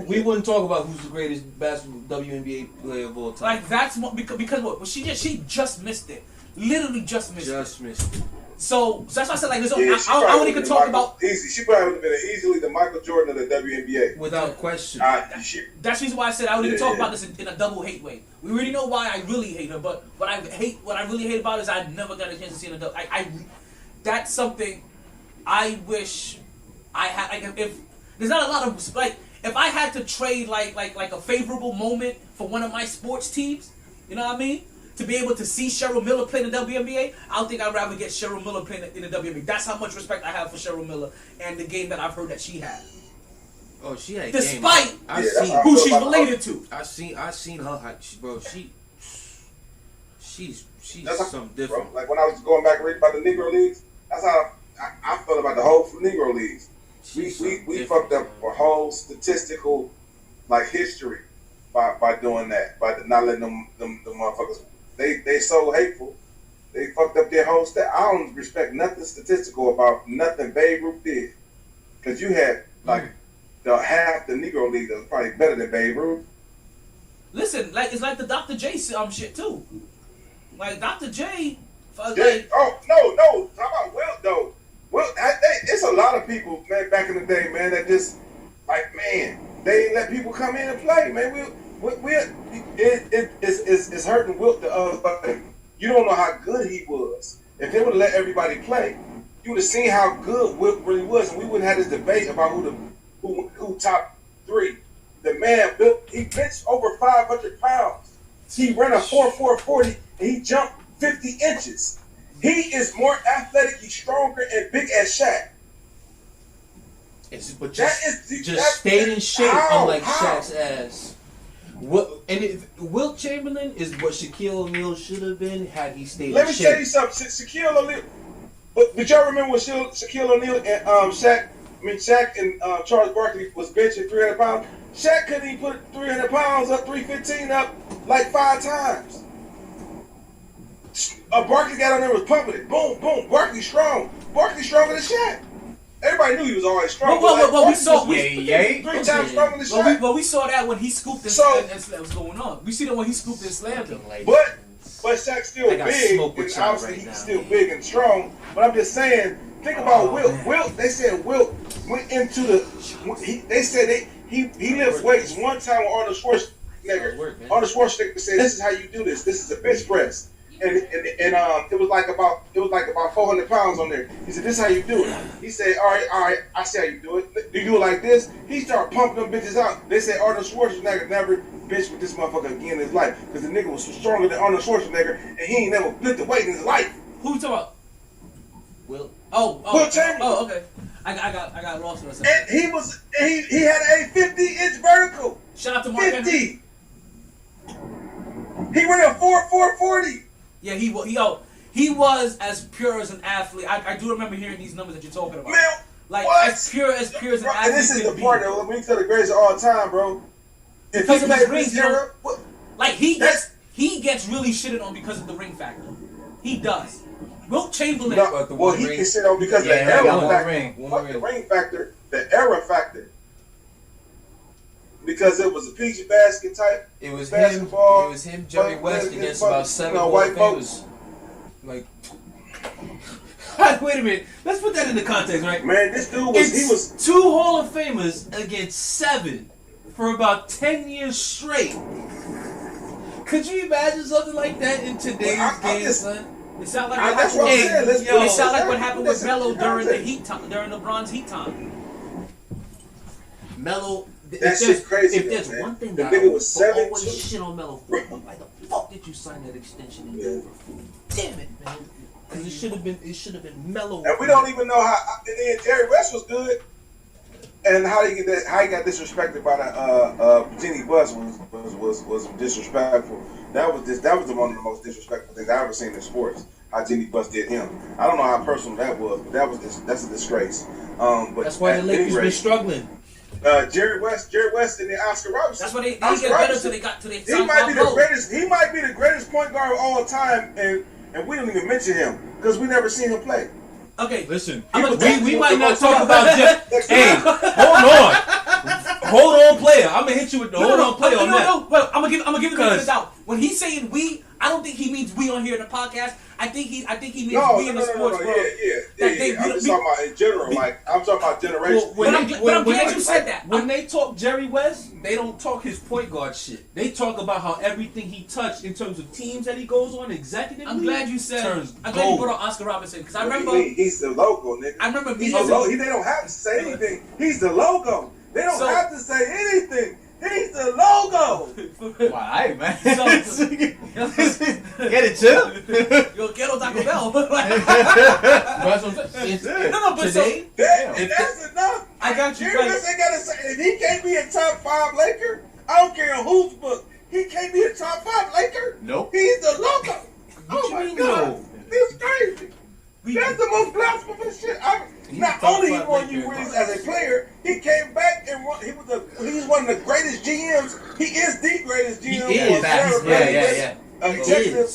We wouldn't talk about who's the greatest basketball WNBA player of all time. Like that's what because what? Well, she just missed it. Literally just missed it. So that's why I said like this. I only could talk about easy. She probably would have been easily the Michael Jordan of the WNBA without question. That's the reason why I said I only could talk about this in a double hate way. We already know why I really hate her, but what I really hate about it is I never got a chance to see her in a double. That's something I wish I had. Like if there's not a lot of like if I had to trade like a favorable moment for one of my sports teams, you know what I mean? To be able to see Cheryl Miller play in the WNBA, I don't think I'd rather get Cheryl Miller playing in the WNBA. That's how much respect I have for Cheryl Miller and the game that I've heard that she had. Oh, she had despite I've seen who she's related to. I seen her, bro. She's something different. Bro. Like when I was going back and reading about the Negro Leagues, that's how I felt about the whole Negro Leagues. We fucked up a whole statistical like history by doing that, by not letting them motherfuckers. They so hateful. They fucked up their whole stat. I don't respect nothing statistical about nothing Babe Ruth did, because you had like half the Negro League that was probably better than Babe Ruth. Listen, like it's like the Dr. J shit too. Like Dr. J. No. Talk about Wilt though. Wilt, it's a lot of people, man, back in the day, man, that just like, man, they didn't let people come in and play, man. It's hurting Wilt the other way. You don't know how good he was. If they would have let everybody play, you would have seen how good Wilt really was, and we wouldn't have this debate about who top three. The man built, he benched over 500 pounds. He ran a 4.40 and he jumped 50 inches. He is more athletic, he's stronger and big as Shaq. But just stayed in shape, unlike Shaq's ass. Wilt Chamberlain is what Shaquille O'Neal should have been had he stayed in shape. Let me tell you something. Shaquille O'Neal. But y'all remember when Shaquille O'Neal and Shaq and Charles Barkley was benching 300 pounds? Shaq couldn't even put 300 pounds up, 315 up like 5 times. Barkley got on there and was pumping it. Boom, boom. Barkley strong. Barkley stronger than Shaq. Everybody knew he was always strong. Well, we saw 3 times stronger than Shaq. Well, we saw that when he scooped and slammed. What's going on? We see that when he scooped and slammed him. But Shaq's still big, and obviously he's still big and strong. But I'm just saying, think about Wilt. Man. Wilt, they said Wilt went into he lifts weights one time with Arnold Schwarzenegger. Arnold Schwarzenegger said, "This is how you do this. This is a bench press." And it was like about 400 pounds on there. He said, "This is how you do it." He said, "All right, I see how you do it. Do you do it like this?" He started pumping them bitches out. They said Arnold Schwarzenegger never bitched with this motherfucker again in his life because the nigga was stronger than Arnold Schwarzenegger and he ain't never lifted weight in his life. Who you talking about? Will Chamberlain. Oh, okay. I got lost in a second. And he had a 50-inch vertical. Shout out to Mark 50. Henry. He ran a 4.40. Yeah, he was as pure as an athlete. I do remember hearing these numbers that you're talking about. Man, like what? as pure as an athlete. And this is the part that we tell the greatest of all time, bro. If Because he of his played this rings, era, like he gets really shitted on because of the ring factor. He does. Wilt Chamberlain. No, he gets shit on because of the era factor. Fuck the ring factor, the era factor. Because it was a PG basket type. It was basketball. him. It was him, Jerry West against about 7 white folks. folks. Like, wait a minute. Let's put that into context, right? Man, this dude was 2 Hall of Famers against 7 for about 10 years straight. Could you imagine something like that in today's game, son? It sounds like that's what I'm saying. it sounds like what happened with Melo during the Heat time, during LeBron's Heat time. Melo. That shit's crazy. If there's one thing that I always shit on Melo for, why the fuck did you sign that extension in Denver? Damn it, man. Because it should have been Melo. And we don't even know how. And then Jerry West was good, and how he got disrespected by the Virginia Bus was disrespectful. That was one of the most disrespectful things I ever seen in sports. How Jenny Bus did him. I don't know how personal that was, but that's a disgrace. But that's why the Lakers been struggling. Jerry West and the Oscar Robertson. That's why they get better until they got to the. He might be the greatest. He might be the greatest point guard of all time, and we don't even mention him because we never seen him play. Okay, listen. We might not talk about Jeff. Hey, hold on, player. I'm gonna hit you with the hold on, player on that. No. Well, I'm gonna give the benefit out. When he's saying we, I don't think he means we on here in the podcast. I think he means we in the sports world. Yeah. I'm just talking about in general. Like I'm talking about generation. But I'm glad you said that. When they talk Jerry West, they don't talk his point guard shit. They talk about how everything he touched in terms of teams that he goes on executively. I'm glad you said. I'm glad you brought up Oscar Robertson because I remember he's the logo, nigga. I remember me. They don't have to say anything. He's the logo. They don't have to say anything. He's the logo. Why, man? Get it, chill. Yo, ghetto Taco Bell. But today, that's enough. I got you. Jerry West ain't gotta say. If he can't be a top 5 Laker, I don't care whose book. He can't be a top 5 Laker. Nope. He's the logo. Oh my God, this is crazy. That's the most blasphemous shit ever. Not only he won you rings as a player, he came back and won. He's one of the greatest GMs. He is the greatest GM. He is. Yeah. Executive.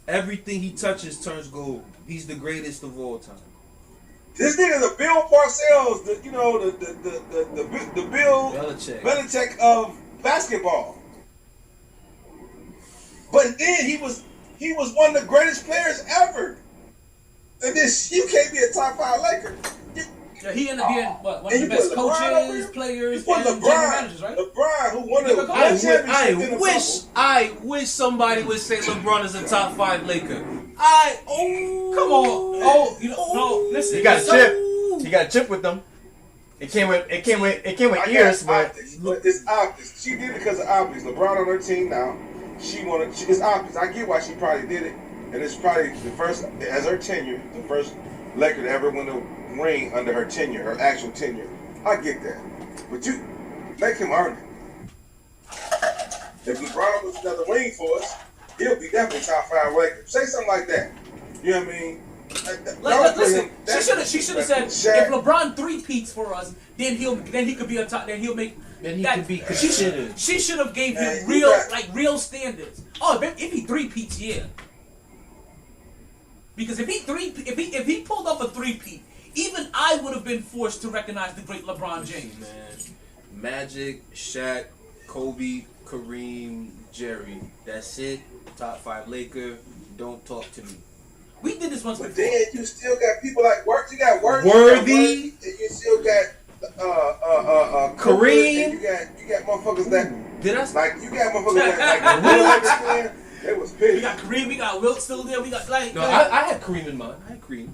Everything he touches turns gold. He's the greatest of all time. This nigga's a Bill Parcells, the Bill Belichick of basketball. But then he was one of the greatest players ever. And this, you can't be a top 5 Laker. Yeah, he ended up being one of the best coaches, players, and general managers, right? LeBron, who won the championship. I wish somebody would say LeBron is a top 5 Laker. Come on. No, listen. He got a chip. He got a chip with them. It came with ears, but it's optics. She did it because of optics. LeBron on her team now. It's optics. I get why she probably did it. And it's probably the first, as her tenure, the first Laker to ever win a ring under her tenure, her actual tenure. I get that. But you make him earn it. If LeBron wins another ring for us, he'll be definitely top 5 Laker. Say something like that. You know what I mean? Listen, she should have said if LeBron 3-peats for us, then he could be a top. Then he'll make. Then he could be considered. She should have gave him real standards. Oh, if he 3-peats, yeah. Because if he pulled up a 3-peat, even I would have been forced to recognize the great LeBron James. Man, Magic, Shaq, Kobe, Kareem, Jerry. That's it. Top 5 Laker. Don't talk to me. We did this once before. But then you still got people like You got Worthy. And you still got Kareem. And you got motherfuckers that did I? Like you got motherfuckers that like they was pissed. We got Kareem. We got Wilt still there. We got I had Kareem in mind. I had Kareem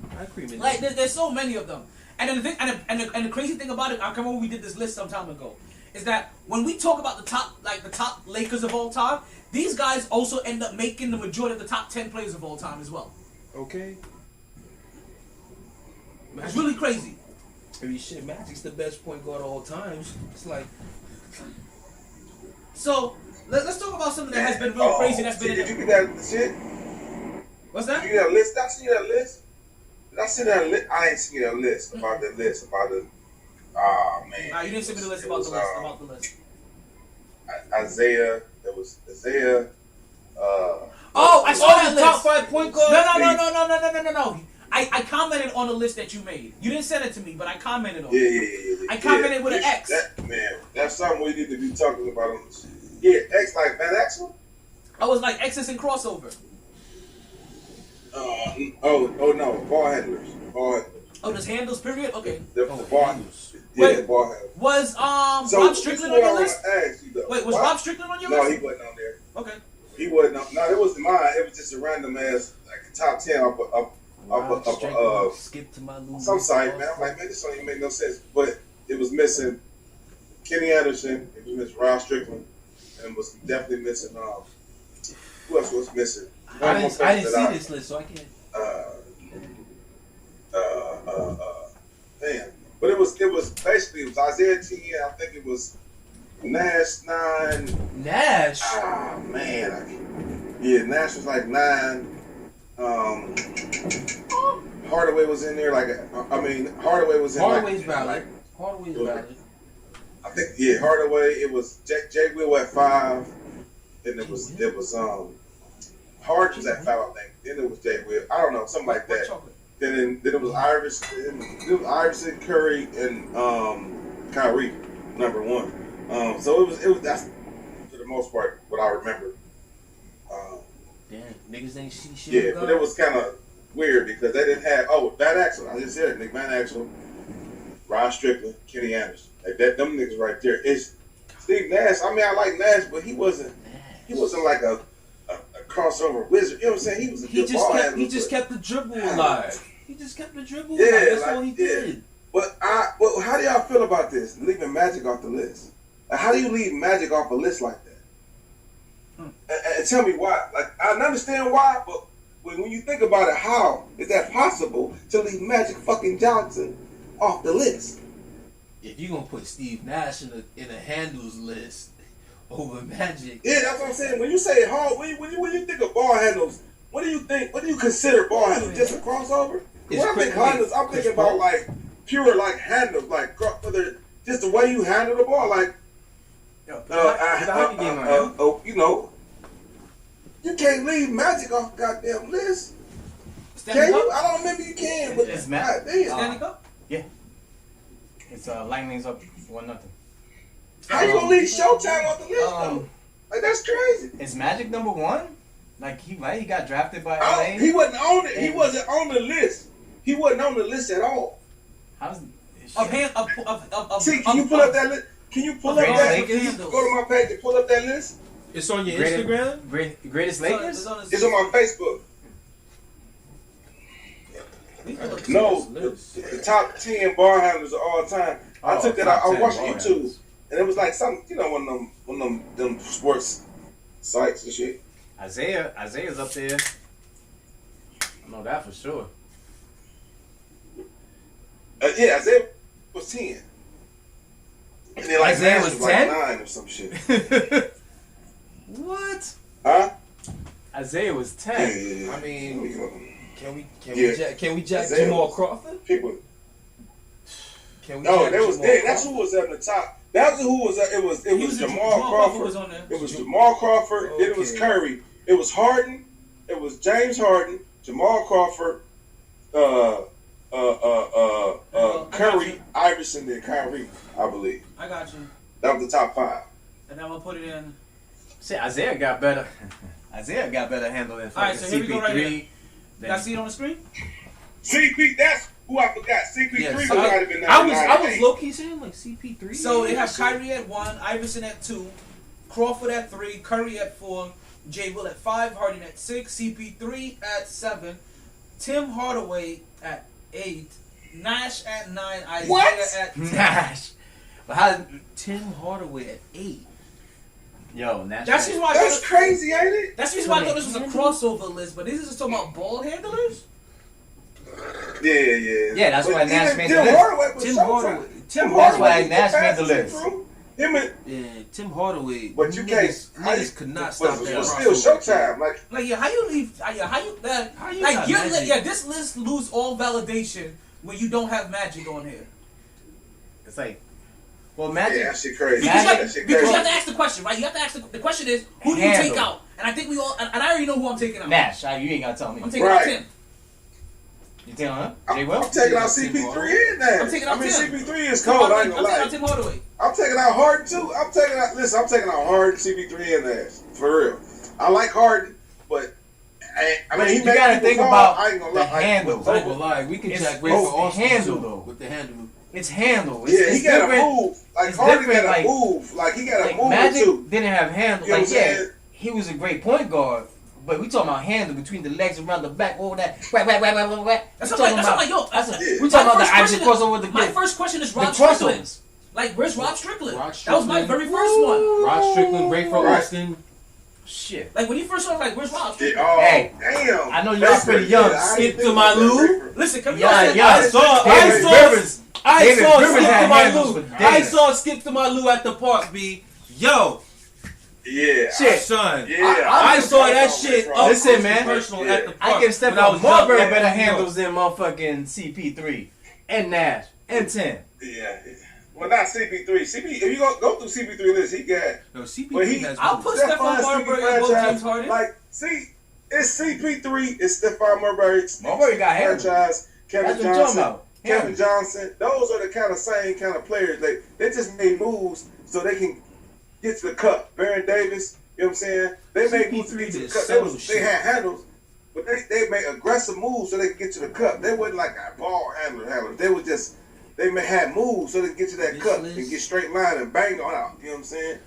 in mind. There's so many of them. And then the thing, and the crazy thing about it, I remember when we did this list some time ago, is that when we talk about the top Lakers of all time, these guys also end up making the majority of the top 10 players of all time as well. Okay. It's really crazy. I mean, shit, Magic's the best point guard of all times. It's like. So let's talk about something that has been real crazy. That's been. Did you get that shit? What's that? Did you get that list? Did I see that list? Did I see that list? I ain't seen that list about the list about the. Oh man. Nah, you didn't send me the list about the list. About the list. Isaiah. There was Isaiah. Oh, I saw that list. Top 5 point guard. No. I commented on the list that you made. You didn't send it to me, but I commented on it. Yeah. I commented with an X. That's something we need to be talking about on this. Yeah, X like Van Axel? I was like X's and crossover. Oh no, ball handlers. Oh, there's handles, period? Okay. The ball handlers. Yeah, ball handlers. Was Rob Strickland on your list? Wait, was Rob Strickland on your list? No, he wasn't on there. Okay. He wasn't on. No, it wasn't mine. It was just a random ass like top 10 up skip to my losing some site, man. I'm like, man, this don't even make no sense. But it was missing Kenny Anderson, it was missing Rob Strickland, and it was definitely missing who else was missing? I didn't see this list, so I can't. Damn. But it was basically it was Isaiah 10. I think it was Nash 9. Nash. Ah man, yeah, Nash was like 9. Hardaway was in there. Hardaway was in. Hardaway's valid. Hardaway's valid. I think Hardaway. It was Jay Will at 5, and it was Hart was at 5, I think. Then it was Jay Will. I don't know, something like that. Then it was Iverson, Curry, and Kyrie, number 1. So it was that's for the most part what I remember. Damn, niggas ain't see shit. Yeah, but it was kind of weird because they didn't have Van Axel. I just said it, Nick Van Axel, Rob Strickland, Kenny Anderson. Like them niggas right there. It's Steve Nash. I mean, I like Nash, but he wasn't like a crossover wizard. You know what I'm saying? He was a good ball handler. He just kept the dribble alive. He just kept the dribble alive. Yeah, That's all he did. But how do y'all feel about this? Leaving Magic off the list. Like, how do you leave Magic off a list like that? And tell me why. Like, I understand why, but when you think about it, how is that possible to leave Magic fucking Johnson off the list? If you're gonna put Steve Nash in a handles list over Magic, yeah, that's what I'm saying. When you say when you think of ball handles, what do you think? What do you consider ball handles? Just a crossover? When I think handles, I'm thinking about like pure like handles, like just the way you handle the ball, like. You know, you can't leave Magic off the goddamn list. Can you? I don't remember you can, but It's Magic. Standing up? Yeah. It's Lightning's up 1-0. How you gonna leave Showtime off the list though? Like that's crazy. Is Magic number 1? Like he got drafted by LA. He wasn't on it. He wasn't on the list. He wasn't on the list at all. How's See, can you pull up that list? Can you pull up that? Go to my page and pull up that list. It's on your Instagram? Greatest Lakers? It's on my Facebook. No, the top 10 ball handlers of all time. I took that. I watched YouTube, and it was like some, one of them sports sites and shit. Isaiah's up there. I know that for sure. Yeah, Isaiah was 10. And then like Isaiah was 10? like 9 or some shit. What? Huh? Isaiah was 10. Yeah. I mean, can we jack Isaiah Jamal Crawford? People. Can we No, jack that's who was at the top. That's who was. It was Jamal Crawford. Was on there. It was Jamal Crawford. Okay. Then it was Curry. It was Harden. It was James Harden. Jamal Crawford. Curry, Iverson, then Kyrie, I believe. I got you. That was the top 5. And I'm gonna put it in. See, Isaiah got better. Isaiah got better handle than Alright, so here we go right here. CP3. Y'all see it on the screen? CP, that's who I forgot. CP3 Yes, might have been I was low key saying like CP3. So they have Kyrie at 1, Iverson at 2, Crawford at 3, Curry at 4, Jay Will at 5, Harden at 6, CP3 at 7, Tim Hardaway at 8, Nash at 9, Isaiah at 10. Nash. But how Tim Hardaway at 8? Yo, Nash. That's why That's crazy, ain't it? That's the reason why I thought this was a crossover list, but this is just talking about ball handlers? Yeah. Yeah, that's why Nash made the Tim list. Hardaway was Tim Showtime. Hardaway. That's why Nash made the list. Him and, Yeah, Tim Hardaway. but you can't. Niggas could not stop that. Was still Showtime. Like Like, how you leave? How you like? got Your Magic? yeah, this list lose all validation when you don't have Magic on here. It's like, well, Magic. yeah, that shit crazy. Because, That shit because you crazy. have to ask the question, right? You have to ask the question is who do you take Handle. out? And I think we all and I already know who I'm taking out. Nash. You ain't gotta tell me. I'm taking Right. out Tim. You taking on him? I'm Jay Will? taking out CP3 in there. I'm taking out I mean, Tim. CP3 is cold. I ain't gonna I'm taking out lie. Tim Hardaway. I'm taking out Harden too. I'm taking out Harden, CP3 in there for real. I like Harden, but I mean, he you made gotta people think fall. about I ain't gonna the lie. handles. I ain't gonna lie, we can It's jack Ray for Austin handle, too, though. with the handle. It's handle. Yeah, It's he got to different. move. Like It's Harden different, got like- to move. Like he got to Like move Magic too. didn't have handle. You know Like what I'm yeah, saying? he was a great point guard, but we talking about handle between the legs around the back, all that. Whack. That's We what I'm talking like, about. yo. We talking about the Isaac crossover with the My kid. first question is The Rob Strickland. crossovers. Like, where's Rob Strickland? Rod That was my Strickland. very first one. Rod Strickland, Ray for Right. Austin. Shit. Like, when you first saw it, like, where's Rob Yeah, Strickland? oh, Hey, damn. I know y'all pretty young. Skip to my Lou. Listen, come Yeah, here. yeah. I saw David Rivers. I David saw Rivers Skip had to my handles Lou. for I days. saw Skip to my Lou at the park, B. Yo, Yeah. Shit. son. Yeah. I saw that shit up Listen, close man. and personal Yeah. at the park. I give Steph when I was Marbury young. better handles than motherfucking CP3 and Nash and Tim. Yeah. Well, not CP3. If you go through CP3 list, he got. No, CP3 But he- has I'll moves. put Stephon Marbury above James Harden. Like, see, it's CP3, it's Stephon Marbury, Marbury got handles. franchise, Kevin That's what I'm talking Johnson. about. Kevin Johnson, those are the kind of same kind of players. They just made moves so they can get to the cup. Baron Davis, you know what I'm saying? They made moves to get to the is cup. subtle They shit. had handles, but they made aggressive moves so they could get to the cup. They wasn't like a ball handler. They were just, had moves so they could get to that This cup list- and get straight line and bang on out. You know what I'm saying?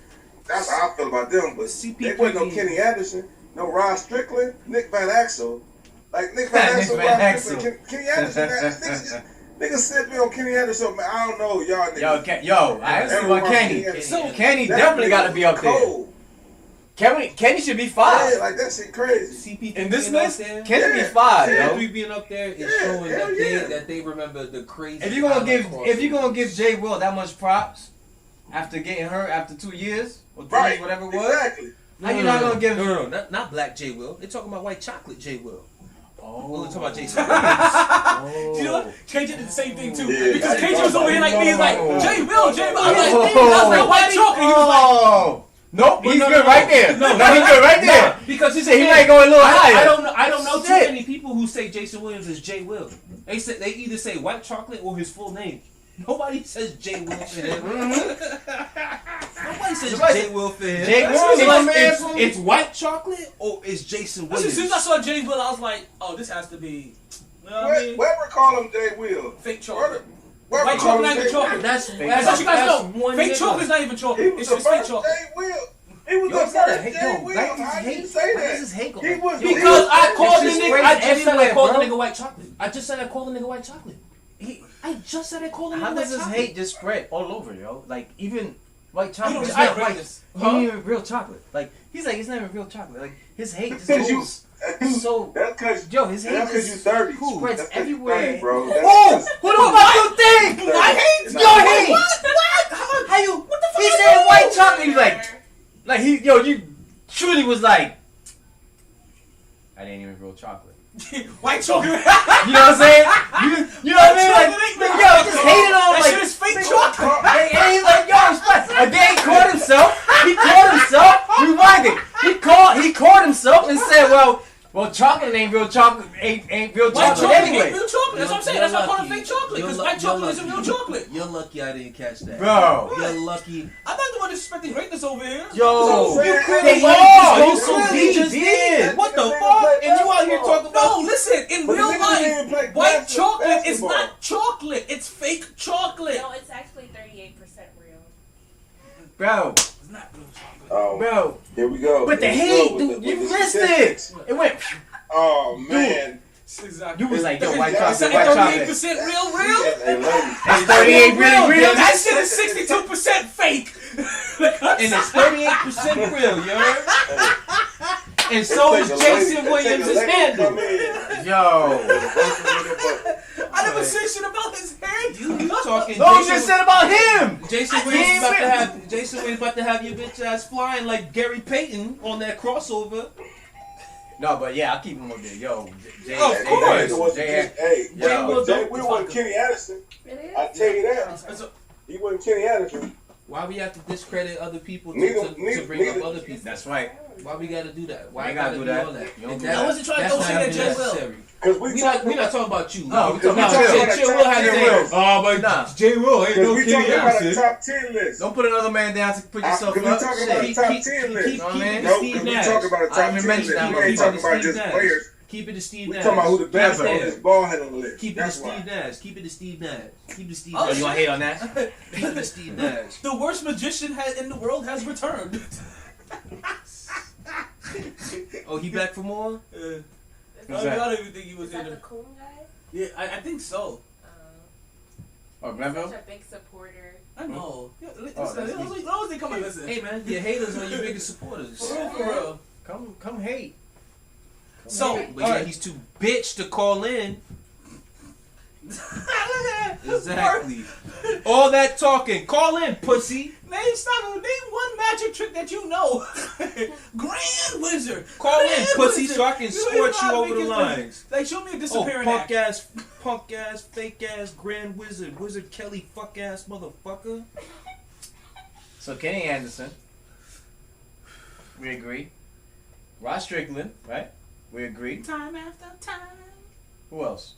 That's how I feel about them. But CP3 they wasn't no Kenny Anderson, no Rod Strickland, Nick Van Axel. Like Nick Van Nick Axel, Van Rod Axel. Strickland, Kenny Anderson, man, niggas sent me on Kenny Anderson, man. I don't know, y'all niggas. I see Everyone about Kenny. Anderson. Kenny That definitely nigga got to be up there. cold. Kenny should be 5. Yeah, like that shit crazy. CP3 In this being list, up there. Kenny be Yeah. 5, yo. CP3 being up there is Yeah, showing hell that yeah. they remember the crazy. If you're gonna highlight give Jay Will that much props after getting hurt after 2 years or 3 Right, years, whatever it was, exactly. how you not gonna give? No, not Black J Will. They're talking about white chocolate J Will. Oh, We're talking about Jason Williams. You know what? KJ did the same thing too. Yeah, Because that's KJ was over here like me. He's like, Oh. Jay Will. I'm like, Oh. that's like white chocolate. He was like, Oh, nope, he's no, good no, right there. no, No, he's good right there. Because He said he might go a little higher. I don't know too Shit. many people who say Jason Williams is J Will. They either say white chocolate or his full name. Nobody says J Will for him. Nobody says Right. J Will for him. Jay Will is my man from- It's white chocolate or it's Jason as Williams. soon as I saw Jay Will, I was like, oh, this has to be, you know what I mean? Weber call him Jay Will. Fake chocolate. Weber White call chocolate, him not even Jay Will. chocolate. That's As you guys know, one fake nigga. chocolate's not even He chocolate. was It's the just fake first chocolate. Jay Will. He was Yo, the it's not a first hate. Jay Yo, Will. why does How hate? you say Why that? does this hate go He back? was Because I called the It's just nigga. crazy I just said I everywhere, called the bro. nigga white chocolate. I just said I called the nigga white chocolate. I just said I called the nigga How white does this chocolate. hate just spread all over, yo? Like even white chocolate, don't it's just not rate white. this. It ain't even real chocolate. Like he's like, it's not even real chocolate. Like his hate just Because you, goes so. that's because Yo, his hate that's because you just 30. spreads That's 'cause you everywhere. 30, bro. Oh, what the fuck you think? My hate? Your hate? What? How you? What the fuck? He said white chocolate. He's like you truly was like, I didn't even real chocolate. White chocolate. You know what I'm saying? You know what I mean? Like, yo, just hated on That like. shit is fake chocolate. And he's like, yo, again, he caught himself. Rewinded. He caught himself and said, well, chocolate ain't real chocolate. Ain't real White chocolate chocolate anyway. ain't real chocolate. That's what I'm saying. That's why I call it fake chocolate. Because white chocolate isn't real chocolate. You're lucky I didn't catch that. Bro. You're lucky. I'm not the one disrespecting greatness over here. Yo, You they clearly all You he so clearly just did. What the Because fuck? they And you play out here talking about? No, listen. In But the real niggas didn't life, play white chocolate is basketball. not chocolate. It's fake chocolate. No, it's actually 38% real. Bro, It's not real chocolate. Oh, bro. here we go. But the Here we hate, go dude, with you the missed statistics. it. It went. Oh, man. Exactly. You was like, yo, Is white that chocolate, white chocolate. 38% real? Hey, lady. It's 38 really real. That shit is 62% fake. And it's 38% real, you heard? And so is Jason Williams' handle. Yo. I never said shit about his hair. You talking? No, you just said about him. Jason Williams about to have your bitch ass flying like Gary Payton on that crossover. No, but yeah, I'll keep him up there. Yo, Jay, of course. Jay Will wasn't Kenny Addison. I tell you that. He wasn't Kenny Addison. Why we have to discredit other people to bring up other people? That's right. Why we gotta do that? Why you you gotta gotta do that? all that? I wasn't trying to throw shit at Jay Will. Because we're not talking about you. No, we talking about Jay Will. But Jay Will ain't no Kenny Addison. We talking about a top 10 list. Don't put another man down to put yourself up. We talking about a top 10 list. Keep it No, Steve we Nash. talking about a top 10 list. We ain't talking about just players. Keep it to Steve We Nash. talking about who the best on this ball handling list. Keep it to Steve Nash. Keep it to Steve Nash. Keep it to Steve Oh, Nash. you want to hate on that? Keep it to Steve Nash. The worst magician in the world has returned. Oh, he back for more? I don't even think he was Is that in the it. coon guy? Yeah, I think so. Oh, Grenville? Such a big supporter. I know. Yeah, Oh, that's as long as they come and listen. Hey man, your haters are your biggest supporters. For real. Come hate. So, But yeah, he's too bitch to call in. Exactly. All that talking. Call in, pussy. Name one magic trick that you know. Grand Wizard. Call in, Grand pussy, Wizard. so I can escort you over the lines. Like, show me a disappearing Oh, act. punk ass, fake ass, Grand Wizard, Wizard Kelly, fuck ass motherfucker. So Kenny Anderson. We agree. Ross Strickland, right? We agree. Time after time. Who else?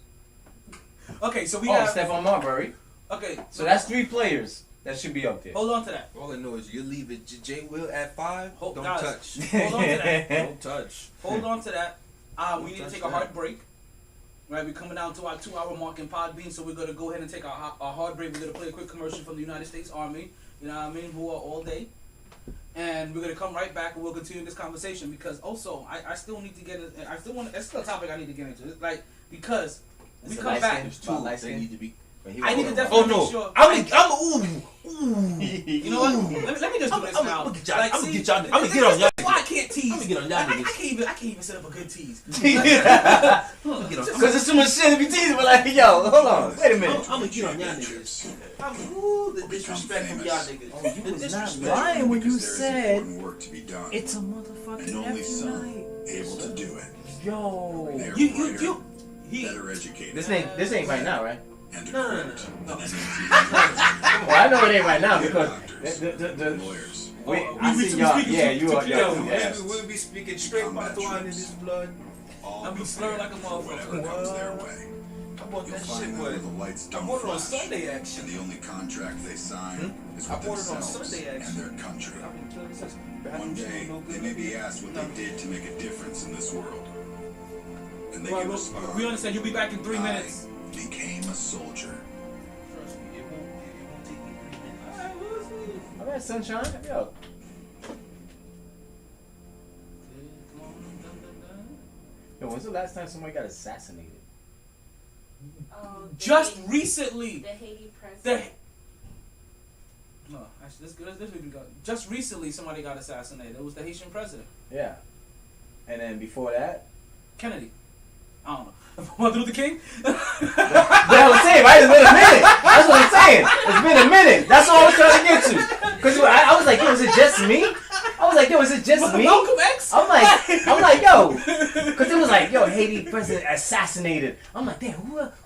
Okay, so we have Stephon Marbury. Okay, So that's 3 players that should be up there. hold on to that. All I know is you leave it J Will at 5. Don't guys, touch. Hold on to that. Don't touch. Hold on to that. We need to touch take a that. hard break. Right, we're coming down to our 2-hour mark in Podbean, so we're gonna go ahead and take our hard break. We're gonna play a quick commercial from the United States Army. You know what I mean? Who are all day. And we're gonna come right back and we'll continue this conversation because also I still need to get it. It's still a topic I need to get into. It's like because we come back. They need to be. I need to definitely make sure. You know what? Let me just do this now. I'm gonna get on y'all. Why I can't tease? I'm gonna get on y'all niggas. I can't even set up a good tease. Because there's too much shit to be teasing. But like, yo, hold on. Wait a minute. I'm gonna get on y'all niggas. The disrespect from y'all niggas. You was not lying when you said it's a motherfucking and only every some night. able to do it. Yo. They're You better educated. This ain't right now, right? And No. Well, I know it ain't right now because the lawyers. I see y'all. Yeah, you are. Yeah. We'll be speaking straight about the wine in this blood. I'll be slurring like a Whatever motherfucker. comes their way. I bought You'll that find shit, them but where the lights I don't bought it on flash. Sunday And action. the only contract they sign is I with bought it on themselves Sunday and action. their country. I've been killing since One day, they may be asked what they did to make a difference in this world. And they can respond, We understand. You'll be back in 3 minutes. I became a soldier. Trust me, it won't take me 3 minutes. Alright, we'll see. All right, sunshine. Yo. Yo, when's the last time somebody got assassinated? Just recently. The Haiti president. No, actually, this week we got. Just recently, somebody got assassinated. It was the Haitian president, Yeah. And then before that, Kennedy. I don't know. Martin Luther King. that's what I'm saying, right? It's been a minute. That's what I'm saying. It's been a minute. That's all I was trying to get to. Because I was like, yo, is it just me? I was like, yo, is it just me? Malcolm X. I'm like, yo, because it was like, yo, Haiti president assassinated. I'm like, damn,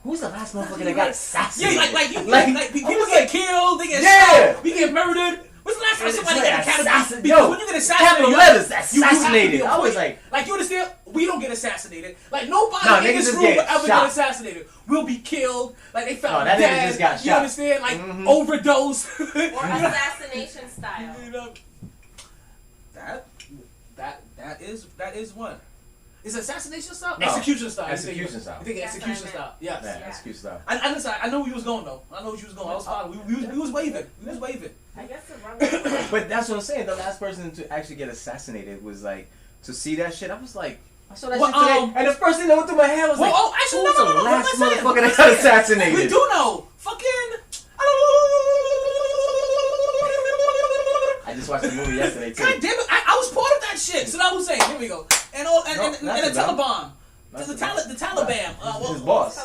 who's the last motherfucker that got assassinated? Yeah, like people get killed, they get Yeah. shot, we get murdered. When's the last time somebody got assassinated? Yo, Because when you get assassinated, capital you letters, have to be assassinated. I was appointed. like, you understand? We don't get assassinated. Like nobody No, in niggas this just room get will ever shot. get assassinated. We'll be killed. Like they found No, that nigga dead. just got You shot. understand? Like overdose. Or assassination style. You know, that is one. Is it assassination style? No. Execution style. Execution style. You think That's execution what I meant. style? Yes. yeah, execution style. I know where you was going though. I know where you was going. I was following. We was waving. We was waving. I guess the wrong But that's what I'm saying. The last person to actually get assassinated was like, to see that shit, I was like, I saw that Well, shit today, and the first thing that went through my head was like, actually, who's no, the last I'm not saying. motherfucker that got assassinated? We do know. Fucking. I just watched the movie yesterday too. God damn it! I was part of that shit. Saddam Hussein. Here we go. And the Taliban. The Taliban. His boss.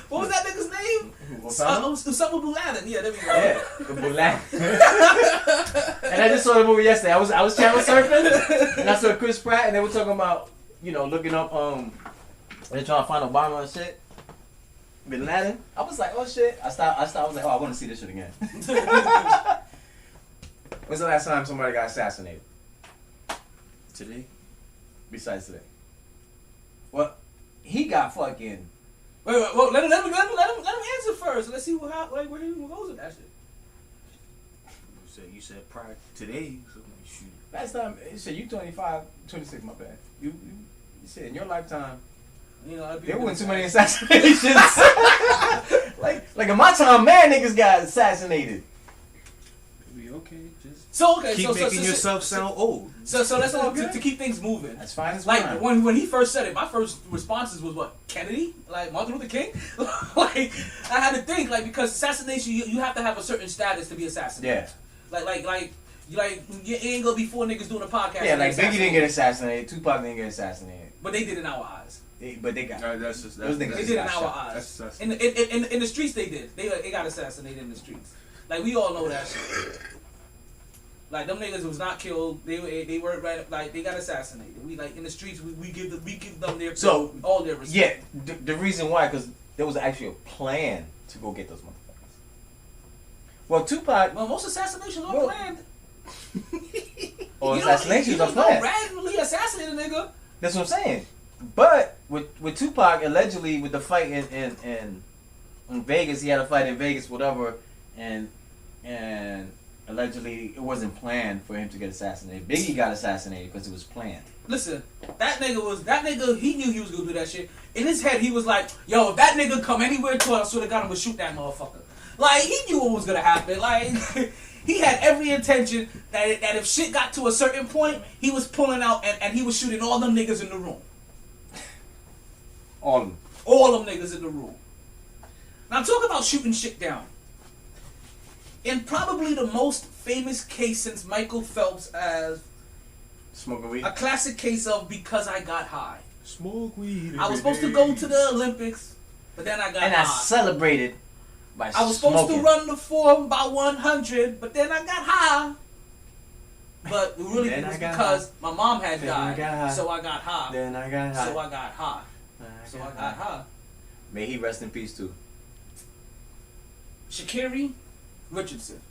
What was that nigga's name? Osama bin Laden. Yeah, there we go. Yeah, bin Laden. And I just saw the movie yesterday. I was channel surfing, and I saw Chris Pratt, and they were talking about, looking up, they're trying to find Obama and shit. Bin Laden. I was like, oh shit. I stopped. I was like, oh, I want to see this shit again. When's the last time somebody got assassinated? Today. Besides today. Well, he got fucking. Wait, let him answer first. Let's see where he goes with that shit. You said prior today. So shoot. Last time you said you 25, 26. My bad. You said in your lifetime. There wasn't too many assassinations. like in my time, mad niggas got assassinated. Okay, just keep making yourself sound old. So that's all to keep things moving. That's fine as well. Like when he first said it, my first responses was what? Kennedy? Like Martin Luther King? Like I had to think because assassination you have to have a certain status to be assassinated. Yeah. Like you ain't gonna be 4 niggas doing a podcast. Yeah, like Biggie didn't get assassinated, Tupac didn't get assassinated. But they did in our eyes. But they got. They did in our eyes. In the streets they did. They got assassinated in the streets. Like we all know that shit. Like them niggas was not killed. They weren't right. Like they got assassinated. We in the streets. We give them their all their respect. Yeah, the reason why because there was actually a plan to go get those motherfuckers. Well, Tupac. Well, most assassinations are planned. Assassinations are planned. You don't randomly assassinate a nigga. That's what I'm saying. But with Tupac allegedly with the fight in Vegas, he had a fight in Vegas, whatever, and allegedly it wasn't planned for him to get assassinated. Biggie got assassinated because it was planned. Listen, that nigga, he knew he was gonna do that shit. In his head, he was like, yo, if that nigga come anywhere to us, I swear to God, I'm gonna shoot that motherfucker. Like, he knew what was gonna happen. Like, he had every intention that if shit got to a certain point, he was pulling out and he was shooting all them niggas in the room. All of them. All them niggas in the room. Now, talk about shooting shit down. In probably the most famous case since Michael Phelps as smoking weed. A classic case of because I got high. Smoke weed. I was supposed to go to the Olympics, but then I got high. And I celebrated by I was supposed to run the 4x100, but then I got high. But really it was because my mom had died, so I got high. Then I got high. So I got high. So I got high. May he rest in peace too. Sha'Carri Richardson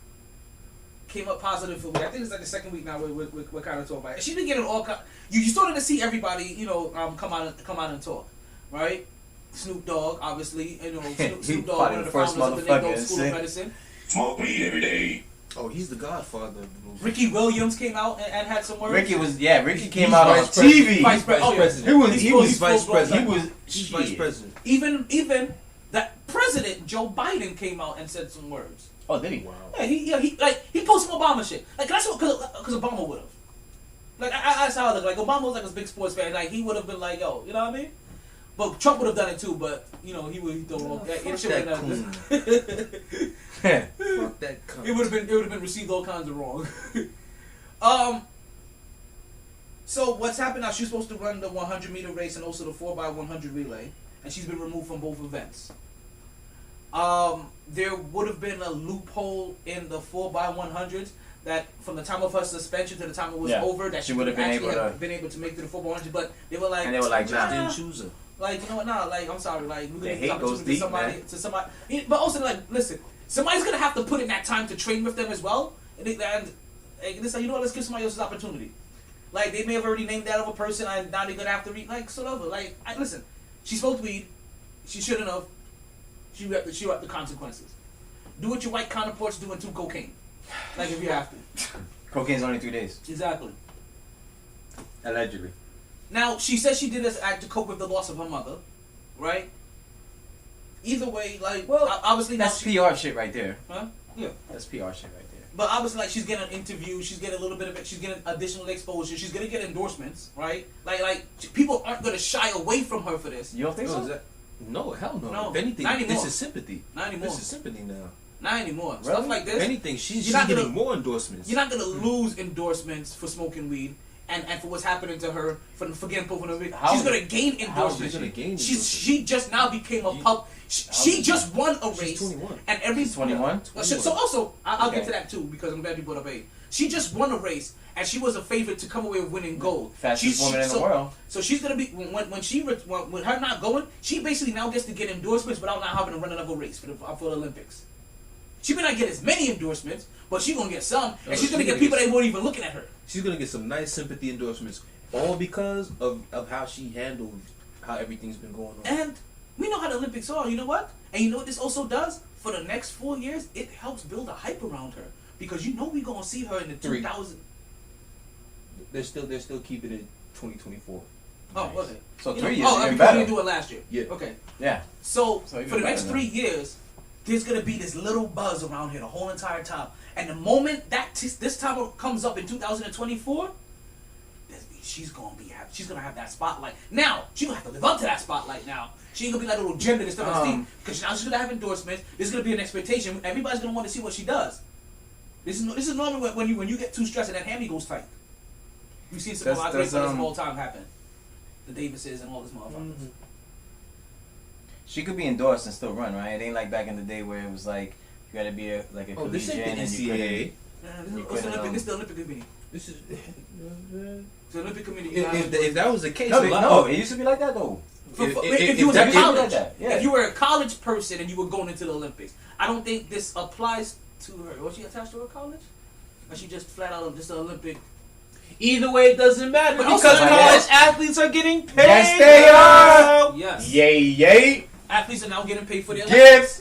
came up positive for me. I think it's like the second week now. We're kind of talking about it. She's been getting all kind. You started to see everybody, come out and talk, right? Snoop Dogg, obviously, Snoop Dogg, one of the founders of the Negro School of Medicine. Smoke weed every day. Oh, he's the godfather of the movie. Ricky Williams came out and had some words. Ricky came out on TV. Vice president. He was vice president. He's vice president. Even that President Joe Biden came out and said some words. Oh, did he? Wow. Yeah, he posted some Obama shit. Like that's what because Obama would have. Like that's how I look. Like Obama was like a big sports fan. Like he would have been like, yo, you know what I mean? But Trump would have done it too. But he don't. Fuck that cunt. It would have been received all kinds of wrong. So what's happened now? She's supposed to run the 100-meter race and also the 4x100 relay, and she's been removed from both events. There would have been a loophole in the 4x100s that from the time of her suspension to the time it was over, that she would have been able to make it to the 4x100, but they were like, just didn't choose her. Like, you know what? Nah, like I'm sorry, like we're gonna give opportunity to somebody. But also, like, listen, somebody's gonna have to put in that time to train with them as well, and listen, you know what? Let's give somebody else this opportunity. Like they may have already named that other person, and now they're gonna have to listen, she smoked weed, she shouldn't have. She reaped the consequences. Do what your white counterparts do and do cocaine. Like if you have to. Cocaine's only 3 days. Exactly. Allegedly. Now, she says she did this act to cope with the loss of her mother, right? Either way, like, obviously that's PR shit right there. Huh? Yeah. That's PR shit right there. But obviously, like, she's getting an interview, she's getting a little bit of it, she's getting additional exposure, she's gonna get endorsements, right? Like people aren't gonna shy away from her for this. You don't think so? No, hell no. No, if anything, not anymore. this is sympathy. Not anymore. This is sympathy now. Not anymore. Really? Stuff like this. If anything, she's not getting gonna- more endorsements. You're not gonna lose endorsements for smoking weed and for what's happening to her for getting pulled from the weed. She's gonna gain endorsements. She just now became a pup. She just won a race. She's 21. And every 21. So also, I'll get to that too because I'm glad you brought up age. She just won a race and she was a favorite to come away with winning gold. Fastest woman in the world. So she's gonna be when her not going, she basically now gets to get endorsements without not having to run another race for the Olympics. She may not get as many endorsements, but she's gonna get some, and she's gonna get people that weren't even looking at her. She's gonna get some nice sympathy endorsements, all because of how she handled how everything's been going on. And we know how the Olympics are. You know what? And you know what this also does for the next 4 years? It helps build a hype around her because you know we're gonna see her in the 2000. They're still keeping it 2024. Oh, was it? So You 3 know- years. Oh, even because we better. didn't do it last year. Yeah. Okay. Yeah. So even for the next better 3 years, there's gonna be this little buzz around here the whole entire time. And the moment that this time comes up in 2024, she's gonna have that spotlight. Now she's gonna have to live up to that spotlight. Now she ain't gonna be like a little gem that's still on the team because now she's gonna have endorsements. There's gonna be an expectation. Everybody's gonna want to see what she does. This is normally when you get too stressed and that hammy goes tight. You've seen some of our great players of all time happen. The Davises and all this motherfuckers. Mm-hmm. She could be endorsed and still run, right? It ain't like back in the day where it was like you gotta be a collegian this ain't the and you NCAA. This is the Olympic committee. This is the Olympic committee. if that was the case, no, it used to be like that though. If you were a college person and you were going into the Olympics, I don't think this applies to her. Was she attached to her college? Or she just flat out just an Olympic? Either way, it doesn't matter But because also- college athletes are getting paid. Yes, they are. Yes. Yay. Athletes are now getting paid for their Olympics.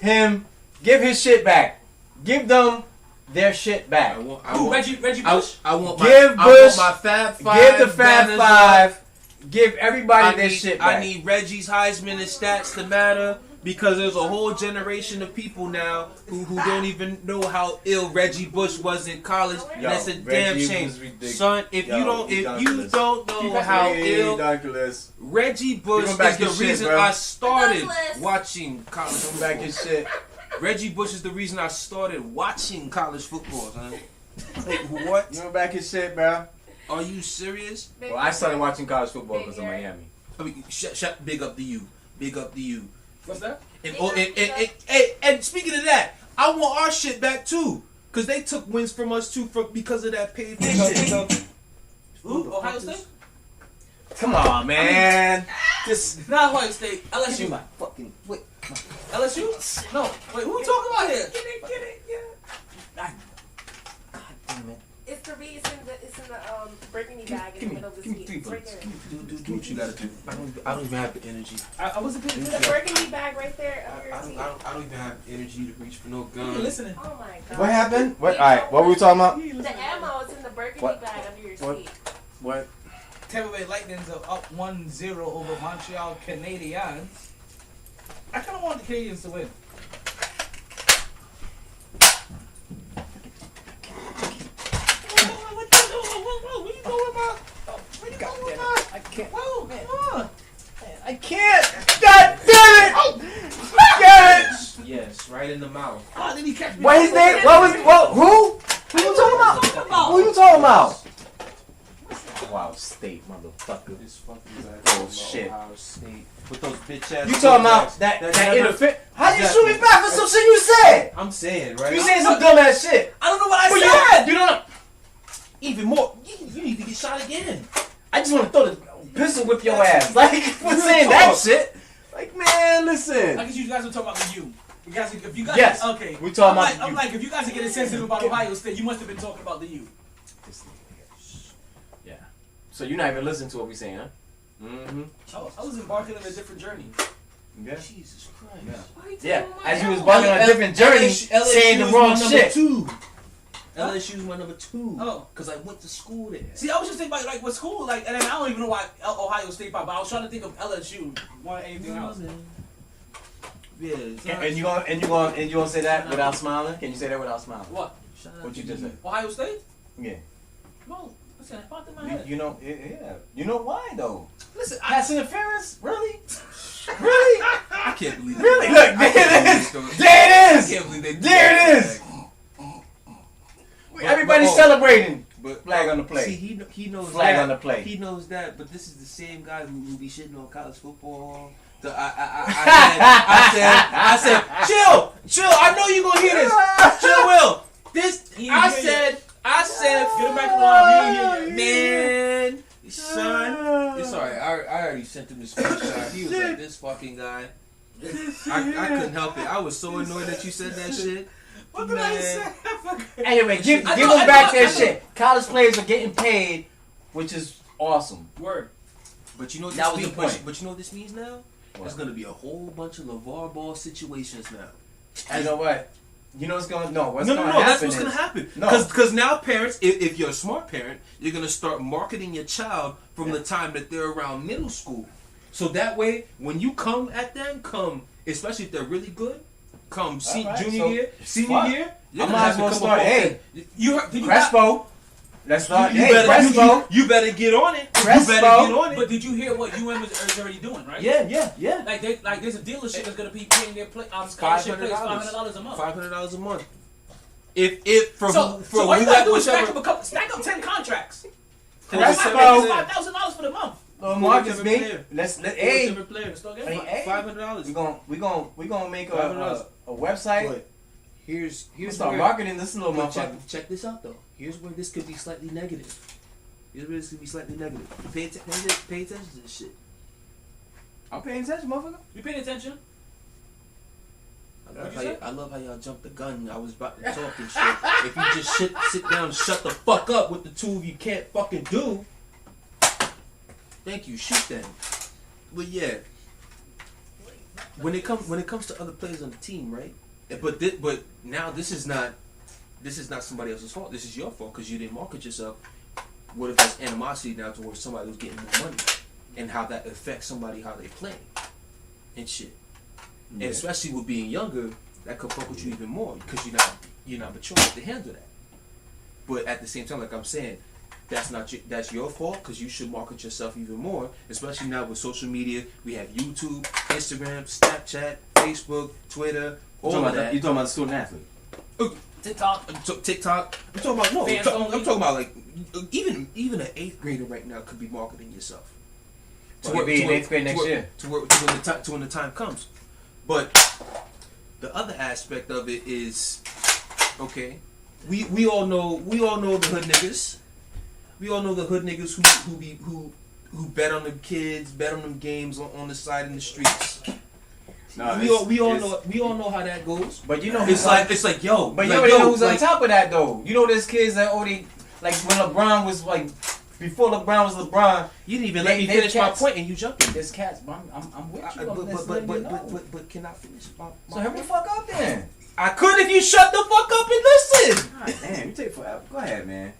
Give his shit back. Give them their shit back. Reggie Bush? I want my Fab Five. Give the Fab banners Five. up. Give everybody their shit back. I need Reggie's Heisman and stats to matter because there's a whole generation of people now who don't even know how ill Reggie Bush was in college. And that's a damn shame, son. If you don't know how ill Reggie Bush is the reason I started watching college football. Back his shit. Reggie Bush is the reason I started watching college football, son. What? You know back his shit, bro. Are you serious? Well, I started watching college football because of Miami. I mean, big up to you. Big up to you. What's that? And speaking of that, I want our shit back too. Because they took wins from us too because of that paid shit. Who? Ohio State? Come on, man. Not Ohio State. LSU. My fucking wait. LSU? No. Wait, who we talking about here? Get it, yeah. God damn it. It's the it's in the burgundy bag in the middle of the seat. Right there. Do what you gotta do. I don't even have the energy. I wasn't good. The burgundy bag right there under your seat. I don't even have energy to reach for no gun. You're listening. Oh my god. What happened? What? All right. What were we talking about? The ammo is in the burgundy bag under your seat. What? Tampa Bay Lightnings are up 1-0 over Montreal Canadiens. I kind of want the Canadiens to win. I can't. Whoa, come on. I can't. God damn it! Get it! Yes, right in the mouth. Oh, did he catch me? What his name? Who? Who you talking about? Who you talking about? Ohio State, motherfucker. This fucking Oh shit. Ohio State. With those bitch ass. You talking about that interference? How you shoot me back for some shit you said? I'm saying, right? You saying some dumbass shit. I don't know what I said. You don't know. Even more. You need to get shot again. I just want to throw the pistol whip your ass. Like, for saying that shit. Like, man, listen. I guess you guys are talking about the U. You guys, if you guys, Yes. Okay. We talking about the I'm U. like, if you guys are getting sensitive about Ohio State, you must have been talking about the U. Yeah. So you're not even listening to what we saying, huh? Mm-hmm. I was embarking on a different journey. Yeah. Jesus Christ. Yeah. As you was embarking on a different journey, saying the wrong shit. LSU's my number 2. Oh. Because I went to school there. See, I was just thinking about like what school, like, and then I don't even know why Ohio State popped, but I was trying to think of LSU more than anything else. Yeah. And you gonna say that without smiling? Can you say that without smiling? What? What you just said? Ohio State? Yeah. No, listen, it popped in my head. You know, yeah. You know why though? Listen, Pass interference? Really? Really? can't believe Really? Look, there it is. There it is. I can't believe they did There it is. Everybody's celebrating. But flag on the play. See, he knows flag that. on the play. He knows that, but this is the same guy who be shitting on college football. I said, chill. I know you gonna hear this. Chill, Will. I said, get him back to the line. Man, son, it's alright. I already sent him this screenshot. He was like, this fucking guy. I couldn't help it. I was so annoyed that you said that shit. What did I say? Anyway, give them back their shit. College players are getting paid, which is awesome. Word. But you know what that this was means? the point. But you know what this means now? What? There's gonna be a whole bunch of LeVar Ball situations now. You know what? You know what's going no. What's No, going to happen? That's what's gonna happen. Because now parents, if you're a smart parent, you're gonna start marketing your child from the time that they're around middle school. So that way, when you come at them, especially if they're really good, junior year, senior year, I might as well start. Hey, Crespo. Let's start. You better get on it. But did you hear what UM is already doing, right? Yeah. Like there's a dealership that's gonna be paying their scholarship players $500 a month. $500 a month. If all you gotta do is stack up 10 contracts. $5,000 for the month. Marcus, me. Let's hey. $500. We gonna make a website. But here's start marketing this little motherfucker. Check this out though. Here's where this could be slightly negative. Pay attention to this shit. I'm paying attention, motherfucker. You paying attention? I love how y'all jumped the gun. I was about to talk and shit. If you just sit down and shut the fuck up with the two of you can't fucking do. Thank you. Shoot them. But yeah, when it comes to other players on the team, right? But now this is not somebody else's fault. This is your fault because you didn't market yourself. What if there's animosity now towards somebody who's getting more money, and how that affects somebody how they play and shit. And especially with being younger, that could fuck with you even more because you're not mature enough to handle that. But at the same time, like I'm saying, that's your fault because you should market yourself even more, especially now with social media. We have YouTube, Instagram, Snapchat, Facebook, Twitter, all of that. You talking about the student athlete? TikTok. I'm talking about I'm talking about like even an 8th grader right now could be marketing yourself. To be in 8th grade next year. To when the time comes. But the other aspect of it is, okay, we all know the hood niggas. We all know the hood niggas who bet on them kids, bet on them games on the side in the streets. We all know how that goes. But you know, it's like yo. But you know who's on top of that though. You know, there's kids that already like when LeBron was like before LeBron was LeBron. You didn't even let me finish my point, and you jumped in. There's cats, but I'm with you. But can I finish? So hurry the fuck up then. I could if you shut the fuck up and listen. God damn, you take forever. Go ahead, man.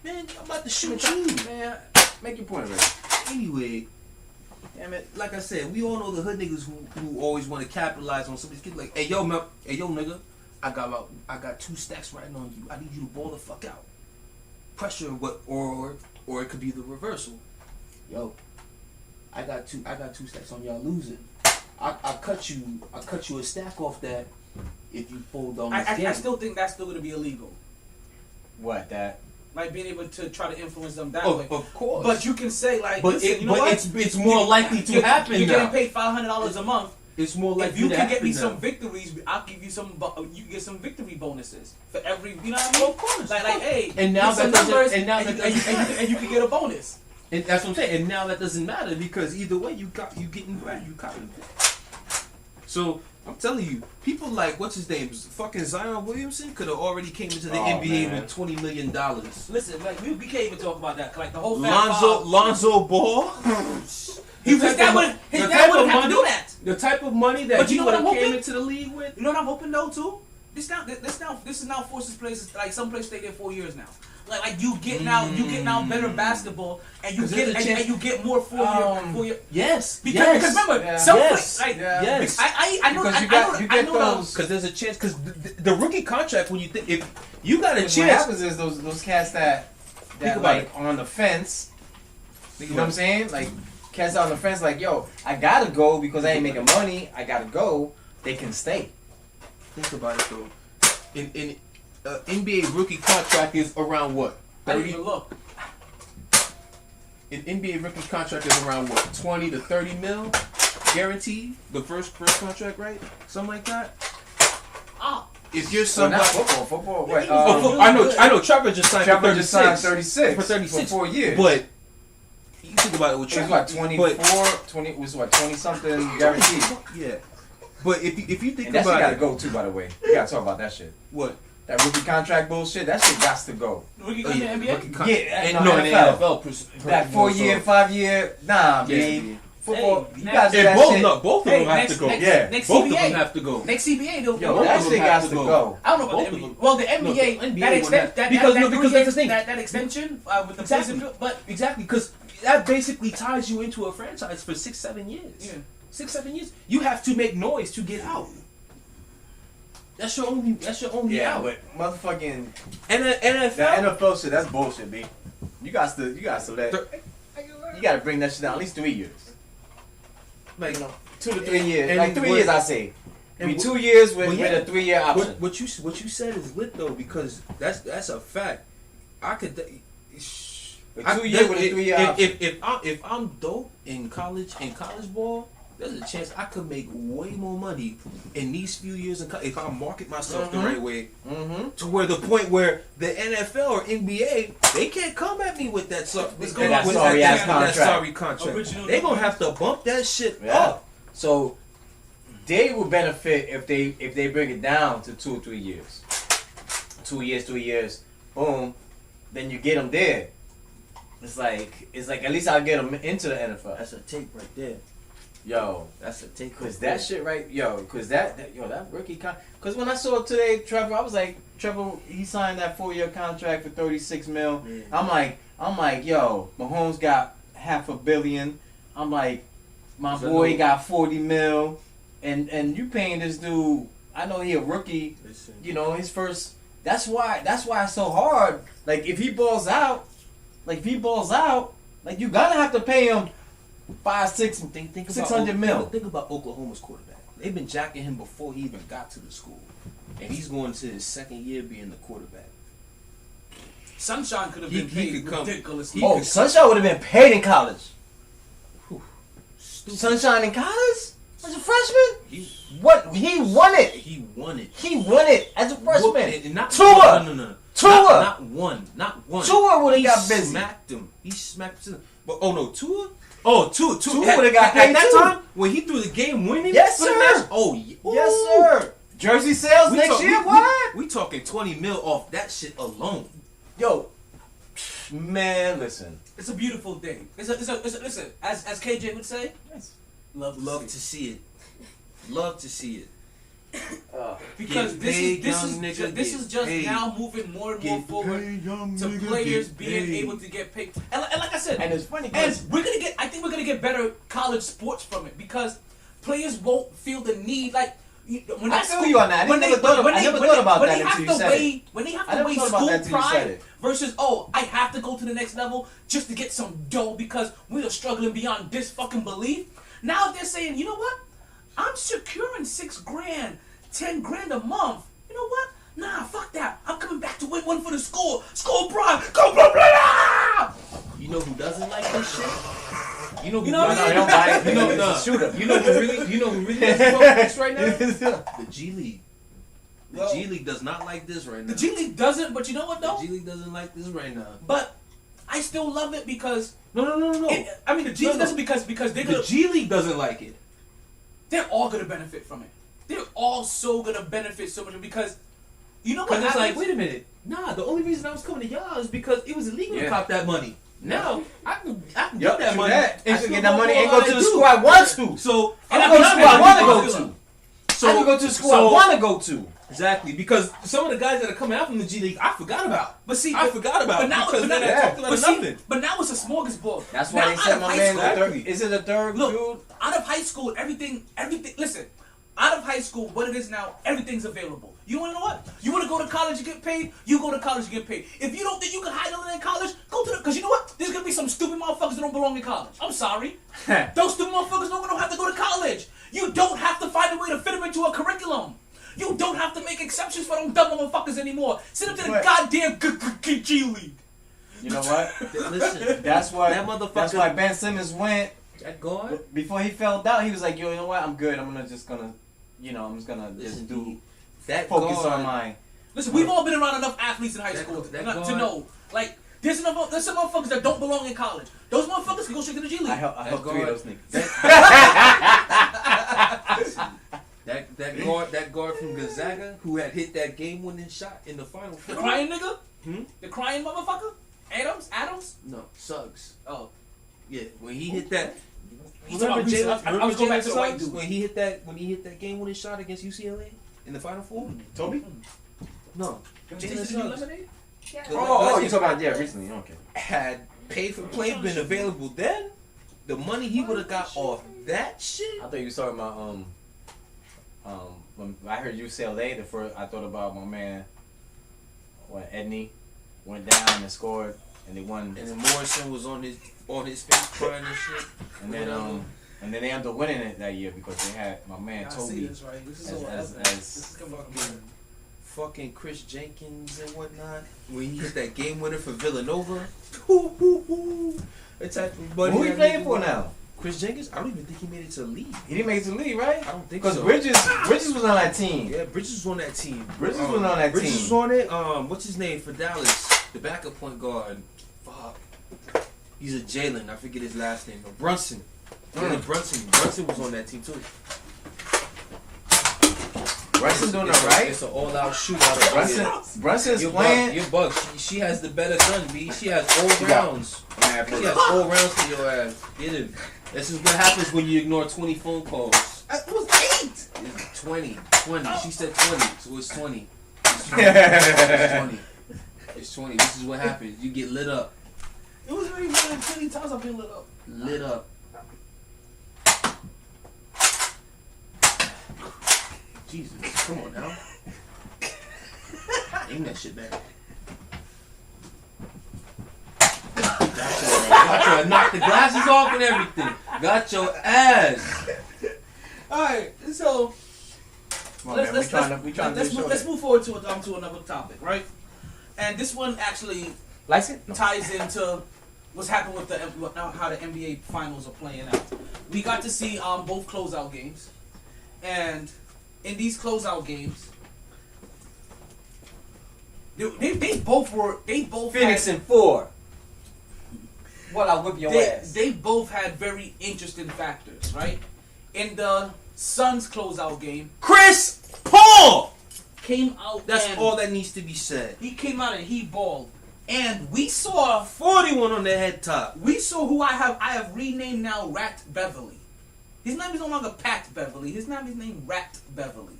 Man, I'm about to shoot you. Man, make your point already. Anyway, damn it. Like I said, we all know the hood niggas who always want to capitalize on somebody's kid. Like, hey yo, nigga, I got 2 stacks riding on you. I need you to ball the fuck out. Pressure or it could be the reversal. Yo, I got two stacks on y'all losing. I cut you a stack off that if you fold on this game. I still think that's still gonna be illegal. What that? Like being able to try to influence them that way. Of course. But you can say like, it's more likely to happen. You're getting paid $500 a month. It's more likely if you to can happen get me now. some victories, I'll give you some. You get some victory bonuses for every. You know what I mean? Of course. Like hey. And now that doesn't. And you can get a bonus. And that's what I'm saying. And now that doesn't matter because either way, you getting bread. You cotton. So I'm telling you, people like what's his name, fucking Zion Williamson could have already came into the NBA with $20 million. Listen, like we can't even talk about that. Like the whole Lonzo Ball. His dad wouldn't have to do that. The type of money that he would have came into the league with. You know what I'm hoping though too? This is now forces places like some places stay there 4 years now. Like you get now better basketball and you get more for your yes because remember some places like yes I know those because there's a chance because the rookie contract when you think if you got a chance what happens is those cats that like on the fence. You know what I'm saying? Like cats on the fence like, yo, I gotta go because I ain't making money. I gotta go. They can stay. Think about it though. In NBA rookie contract is around what? 30? I didn't even look. An NBA rookie contract is around what? 20 to 30 mil guaranteed. The first contract, right? Something like that. Oh. If you're somebody, football. Wait, I know. Trevor just signed. Trevor just signed 36 for 36 for 4 years. But you think about it with It Trevor. was what 20 something guaranteed. Yeah. But if you think and that about shit gotta it, go too. By the way, we gotta talk about that shit. What? That rookie contract bullshit. That shit got to go. Rookie contract in the NBA? Yeah, no, in the NFL. That 4 year, 5 year. Nah, man. Football. Hey, you guys do that shit. Both of them have to go. Next both CBA. of them have to go. Next CBA, though. Yo, that shit got to go. I don't know about the NBA. Well, the NBA, because that's the thing. That extension with the Exactly. but Exactly, because that basically ties you into a franchise for 6-7 years. Yeah. 6-7 years. You have to make noise to get out. That's your only out. But motherfucking NFL. that NFL shit, that's bullshit, B. You got to let. You got to bring that shit down at least 3 years. Like 2 to 3 years. and Like 3 what- years, I say. Be 2 years with a 3 year option. What you said is lit though, because that's a fact. I could. But 2 years with a 3 year option. If I'm dope in college ball, there's a chance I could make way more money in these few years if I market myself the right way. To where the point where the NFL or NBA, they can't come at me with that sorry contract. They gonna have to bump that shit up. So they will benefit if they bring it down to 2 or 3 years. 2 years, 3 years, boom. Then you get them there. It's like at least I'll get them into the NFL. That's a take right there. Yo, that's a take. Cause that shit right, cause that rookie cause when I saw today Trevor, I was like, Trevor, he signed that 4 year contract for 36 mil. Yeah. I'm like, yo, Mahomes got $500 million. I'm like, my boy got 40 mil, and you paying this dude. I know he a rookie. Listen. You know his first. That's why it's so hard. Like if he balls out, like you gotta have to pay him 600 mil. Think about Oklahoma's quarterback. They've been jacking him before he even got to the school, and he's going to his second year being the quarterback. Sunshine could have been paid ridiculously. Sunshine would have been paid in college. Sunshine in college? As a freshman? He won it. He won it as a freshman. Tua. No. Not one. Tua would have got busy. He smacked him. But Tua? Oh, Tua would have got paid at that too. time when he threw the game winning. Yes, for the sir. match. Oh, yeah. Yes, sir. Jersey sales next year. What? We talking 20 mil off that shit alone. Yo, man, listen. It's a beautiful thing. Listen, as KJ would say, love to see it. Love to see it. Because this is just now moving more and more forward to players being able to get paid. And like I said, and it's funny because I think we're gonna get better college sports from it, because players won't feel the need like. When I feel you on that. I never thought about that until you said it. When they have to weigh school pride versus, I have to go to the next level just to get some dough because we are struggling beyond this fucking belief. Now they're saying, you know what? I'm securing $6,000, $10,000 a month. You know what? Nah, fuck that. I'm coming back to win one for the school. School pride. Go blah blah blah. You know who doesn't like this shit? You know who don't buy it. You know who really doesn't like this right now? The G League. The G League does not like this right now. The G League doesn't, but you know what though? The G League doesn't like this right now. But I still love it because No. the G League doesn't because they're gonna. The G League doesn't like it. They're all gonna benefit from it. They're all so gonna benefit so much because you know what? Because it's like, wait a minute. Nah, the only reason I was coming to y'all is because it was illegal to cop that money. Now I can get that money. I can get that money and go to the school I want to. So I can go to the school I want to go to. So I can go to the school I want to go to. Exactly, because some of the guys that are coming out from the G League, I forgot about. But see, I forgot about. But now, because then I talked about nothing. But now it's a smorgasbord. That's why they said my man. Is it a third? Look, dude? out of high school, everything. Listen, out of high school, what it is now, everything's available. You want to know what? You want to go to college and get paid? You go to college and get paid. If you don't think you can handle it in college, go to because you know what? There's gonna be be some stupid motherfuckers that don't belong in college. I'm sorry. Those stupid motherfuckers don't have to go to college. You don't have to find a way to fit them into a curriculum. You don't have to make exceptions for them dumb motherfuckers anymore. Send them to the goddamn G League. You know what? Listen, that's why that motherfucker. That's why Ben Simmons went. That guard. Before he fell down, he was like, "Yo, you know what? I'm good. I'm just gonna focus on mine." Listen, we've all been around enough athletes in high school to know, like, there's some motherfuckers that don't belong in college. Those motherfuckers can go straight to the G League. I helped 3 of those niggas. That guard from Gonzaga who had hit that game-winning shot in the final. The crying nigga? The crying motherfucker? Adams? No, Suggs. Oh. Yeah, when he hit that. Remember Jalen? I was going back to the white dude. When he hit that game-winning shot against UCLA in the Final Four. Toby? No. Jalen Suggs. Yeah. Oh, you talking about recently? Okay. Had paid for play been available then, the money he would have got off that shit. I thought you were talking about when I heard UCLA, I thought about my man, Edney went down and scored, and they won. And then Morrison was on his face crying and shit. And then they ended up winning it that year because they had my man Toby as fucking Chris Jenkins and whatnot. When he hit that game winner for Villanova. Who he playing for now? Chris Jenkins? I don't even think he made it to the league. He didn't make it to the league, right? I don't think so. Because Bridges was on that team. Yeah, Bridges was on that team. Bridges was on that Bridges team. was on it. What's his name for Dallas? The backup point guard. Fuck. He's a Jalen. I forget his last name. Brunson. Jalen Brunson. Brunson was on that team too. Brunson doing it right. It's an all-out shootout. Brunson's playing. You're bugged. She has the better gun, B. She has all rounds. She has all rounds to your ass. Get him. This is what happens when you ignore 20 phone calls. It was 8. It's 20. She said 20, so it's 20. It's 20. This is what happens. You get lit up. It was already more than 20 times I've been lit up. Lit up. Jesus, come on now. Aim that shit back. Got your knock the glasses off and everything. Got your ass. Alright, so let's move forward to another topic, right? And this one actually ties into what's happened with how the NBA finals are playing out. We got to see both closeout games, and in these closeout games, they both Phoenix in 4. Well, I'll whip your ass. They both had very interesting factors, right? In the Suns closeout game, Chris Paul came out. That's all that needs to be said. He came out and he balled, and we saw 41 on the head top. We saw who I have renamed now Rat Beverly. His name is no longer Pat Beverly. His name is named Rat Beverly.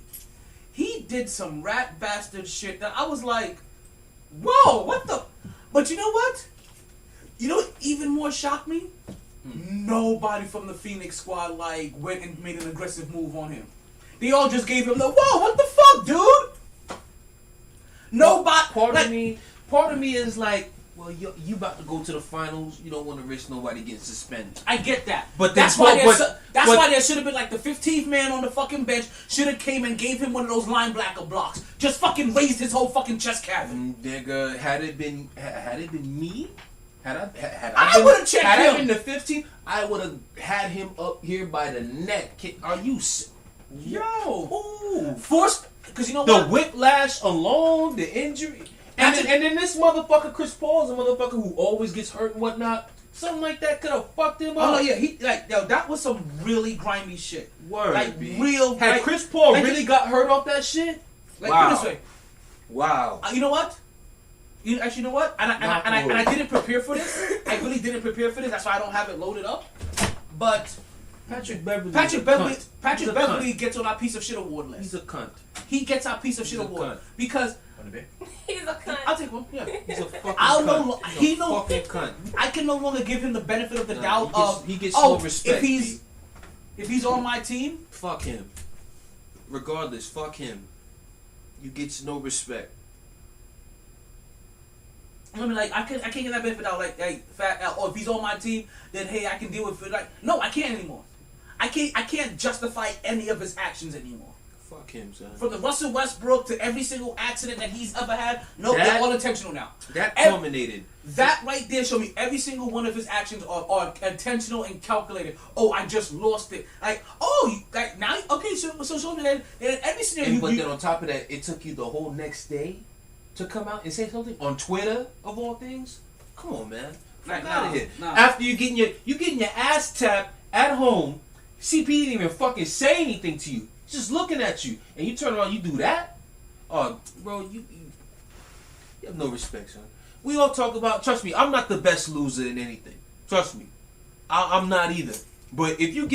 He did some rat bastard shit that I was like, whoa, what the? But you know what? You know what even more shocked me? Nobody from the Phoenix squad went and made an aggressive move on him. They all just gave him the whoa, what the fuck, dude? Nobody. Part of me is like, well, you about to go to the finals. You don't want to risk nobody getting suspended. I get that, but that's why there should have been like the 15th man on the fucking bench. Should have came and gave him one of those linebacker blocks. Just fucking raised his whole fucking chest cavity. Nigga, had it been me. I would have checked him. Had I been the 15th, I would have had him up here by the neck. Are you... Yo. Forced... Because you know the what? The whiplash alone, the injury... And then this motherfucker, Chris Paul, is a motherfucker who always gets hurt and whatnot. Something like that could have fucked him up. Oh, no, yeah. That was some really grimy shit. Word. Real... Had Chris Paul really got hurt off that shit? Wow. Put it this way. Wow. You know what? You know what? And I didn't prepare for this. I really didn't prepare for this. That's why I don't have it loaded up. But Patrick Beverly gets on our piece of shit award list. He's a cunt. He gets our piece of shit award because he's a cunt. I'll take one. Yeah, he's a fucking cunt. He's a fucking cunt. I can no longer give him the benefit of the doubt he gets no respect. If he's on my team, fuck him. Regardless, fuck him. You get no respect. I mean, like, I can't get that benefit out. Like, or if he's on my team, then hey, I can deal with it. Like, no, I can't anymore. I can't justify any of his actions anymore. Fuck him, son. From the Russell Westbrook to every single accident that he's ever had, they're all intentional now. That culminated. That right there showed me every single one of his actions are intentional and calculated. Oh, I just lost it. Like, like now, okay, so show me that every scenario. But then on top of that, it took you the whole next day to come out and say something on Twitter of all things. Come on, man. Fuck out of here. After you getting your ass tapped at home, CP didn't even fucking say anything to you. Just looking at you, and you turn around, you do that? Oh, bro, you have no respect, son. We all talk about. Trust me, I'm not the best loser in anything. Trust me, I'm not either. But if you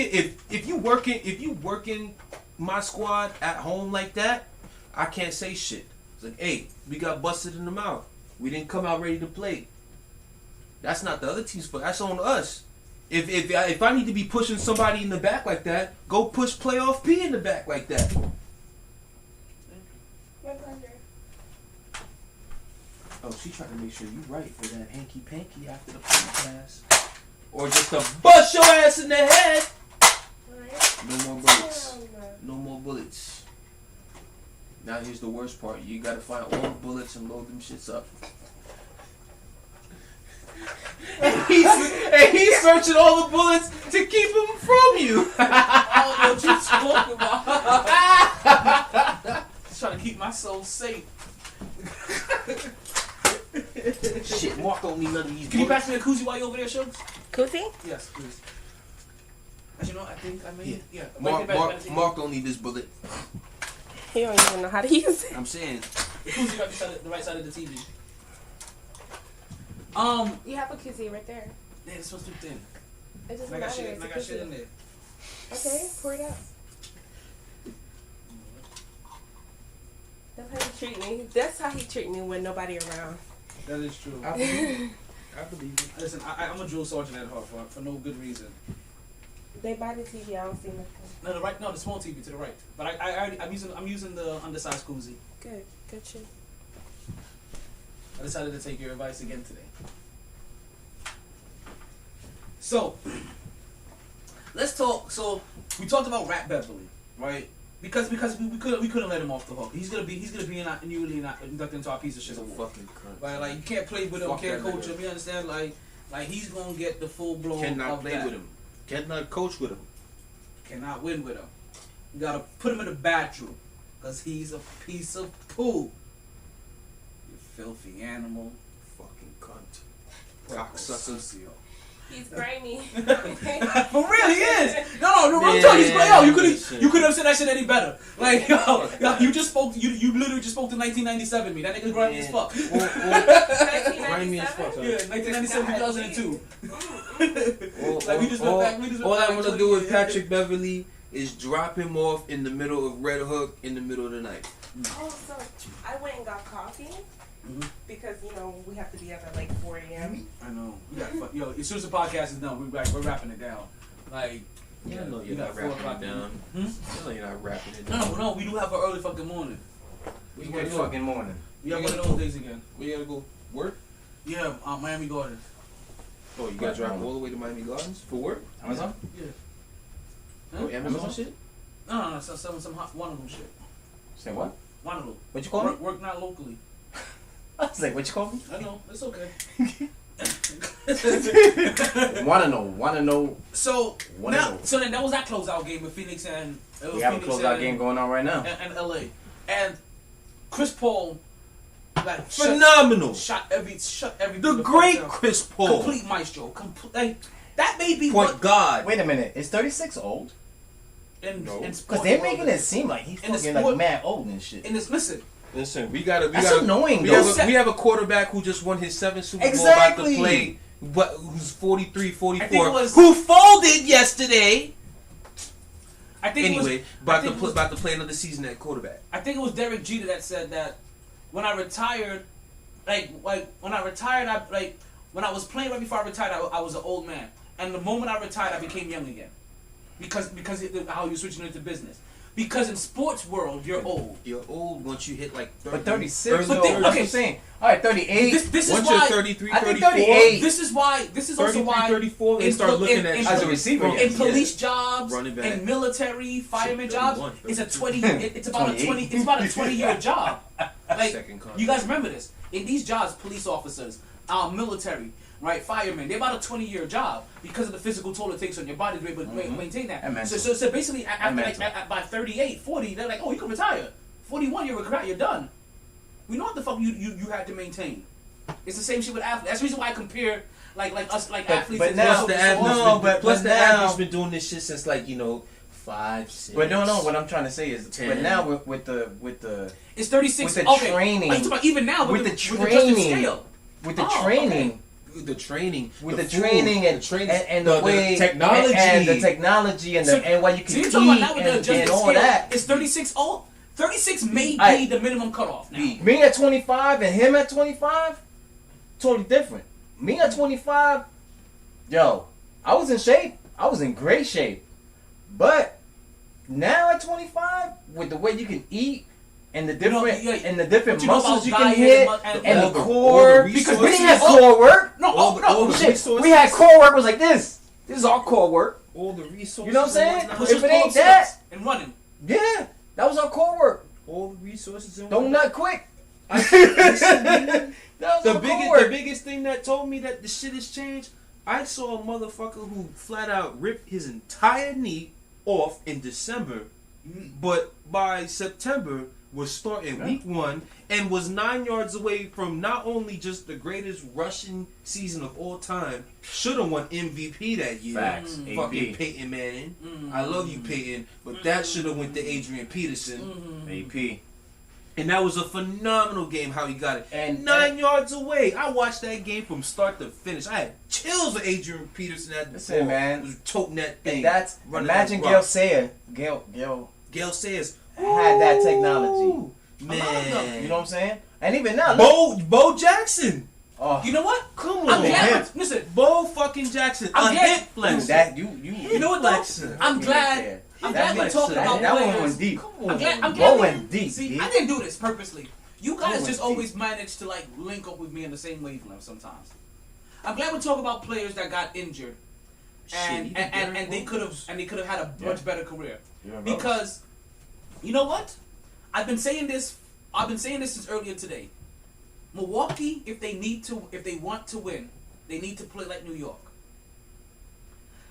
working my squad at home like that, I can't say shit. It's like, hey, we got busted in the mouth. We didn't come out ready to play. That's not the other team's fault. That's on us. If I need to be pushing somebody in the back like that, go push playoff P in the back like that. Oh, she trying to make sure you right for that hanky panky after the podcast, or just to bust your ass in the head. No more bullets. No more bullets. Now here's the worst part. You gotta find all the bullets and load them shits up. And he's searching all the bullets to keep them from you. Oh, what you talking about? Just trying to keep my soul safe. Shit, Mark don't need none of these. Can you pass me a koozie while you over there, Shugs? Koozie? Yes, please. As you know, I think I made it. Yeah. Mark don't need this bullet. He don't even know how to use it. I'm saying. The koozie right beside the right side of the TV. You have a koozie right there. Yeah, it's supposed to be thin. It doesn't I got matter. shit. I got shit in there. Okay, pour it out. That's how he treat me. That's how he treat me when nobody around. That is true. I believe you. Listen, I'm a drill sergeant at heart for no good reason. They buy the TV. I don't see nothing. No, the small TV to the right. But I'm using the undersized koozie. Good shit. I decided to take your advice again today. So, let's talk. So, we talked about Rat Beverly, right? Because we couldn't let him off the hook. He's gonna be newly inducted into our piece of shit award. Fucking cunt. Right? Like, you can't play with him, can't coach him. You understand? Like he's gonna get the full blown. Cannot play with him. Cannot coach with him. Cannot win with him. You gotta put him in the bathroom, cause he's a piece of poo. You filthy animal. Fucking cunt. Cocksucker. He's grimy. For real, he is. No, I'm telling you, he's great. Yo, you couldn't have said that shit any better. Like, yo, you just spoke. You literally just spoke to 1997 me. That nigga's grimy as fuck. Grimy as fuck. Yeah, 1997, 2002. All I want to do with Patrick Beverly is drop him off in the middle of Red Hook in the middle of the night. Oh, so I went and got coffee. Because, we have to be up at like 4 a.m. I know. Yo, as soon as the podcast is done, we're wrapping it down. Like, yeah, no, you're not wrapping it down. No, you're not wrapping it down. No, we do have an early fucking morning. We got fucking morning. We got one of those days again. We gotta go work? Yeah, Miami Gardens. Oh, you gotta drive all the way to Miami Gardens for work? Amazon? Yeah. Huh? Oh, Amazon shit? No, some hot Wanaloo shit. Say what? Wanaloo. What you call me? Work not locally. I was like, what you call me? I know, it's okay. Wanna know. So then that was that closeout game with Phoenix and we have a closeout game going on right now. And LA. And Chris Paul phenomenal. Shut every the great Chris Paul. Complete maestro. That may be point guard. Wait a minute, is 36 old? No. Because they're making it seem like he's fucking like mad old and shit. And Listen, that's annoying. We have a quarterback who just won his 7th Super Bowl about to play, but who's 43, 44, who folded yesterday. About to play another season at quarterback. I think it was Derek Jeter that said that when I retired, when I was playing right before I retired, I was an old man, and the moment I retired, I became young again, because how you switching into business. Because in sports world, you're old. You're old once you hit like 30. But 36, But though, what I'm saying. All right, 38. This is Once why. you're 33, I think 34. 38. This is why. This is also why. 34, they start looking at as a receiver. In police jobs, Running back. in military, fireman jobs, 31, it's a 20. It's about a 20. It's about a 20-year job. Like you guys remember this? In these jobs, police officers, military, right, firemen, they're about a 20-year job because of the physical toll it takes on your body to be able to maintain that. So basically, by 38, 40, they're like, oh, you can retire. 41, you're done. We know what the fuck you had to maintain. It's the same shit with athletes. That's the reason why I compare athletes. But now the athlete's been doing this shit since 5, 6. But no. What I'm trying to say is, 10. but now with the it's 36. With the training. Even now with the training. With the training. The training, with the training and the way technology and the technology and what you can eat and all that. It's 36 old. 36 may be the minimum cutoff now. Me at 25 and him at 25, totally different. Me at 25, yo, I was in shape. I was in great shape. But now at 25, with the way you can eat and the different muscles you can hit and the core, because we didn't have core work. We had core work was like this. This is our core work. All the resources. You know what I'm saying? If it ain't that and running, yeah, that was our core work. All the resources. Don't nut quick. The biggest thing that told me that the shit has changed, I saw a motherfucker who flat out ripped his entire knee off in December, but by September was starting week 1 and was 9 yards away from not only just the greatest rushing season of all time, should have won MVP that year. Facts. Fucking Peyton Manning. I love you, Peyton, but that should have went to Adrian Peterson. AP. And that was a phenomenal game how he got it. And 9 yards away. I watched that game from start to finish. I had chills with Adrian Peterson at the Listen, ball. man. Was toting that thing. And that's imagine Gail Sayers. Gail Sayers had that technology. Man. You know what I'm saying? And even now, Bo Jackson. Oh. You know what? Come on, listen, Bo fucking Jackson. I'm glad. Hip flex. That you know what though? I'm glad we're talking about that players. one went deep. I'm glad went deep. See, I didn't do this purposely. You guys just always manage to link up with me in the same wavelength sometimes. I'm glad we talk about players that got injured, and they could have had a much better career. Because you know what? I've been saying this since earlier today. Milwaukee, if they want to win, they need to play like New York.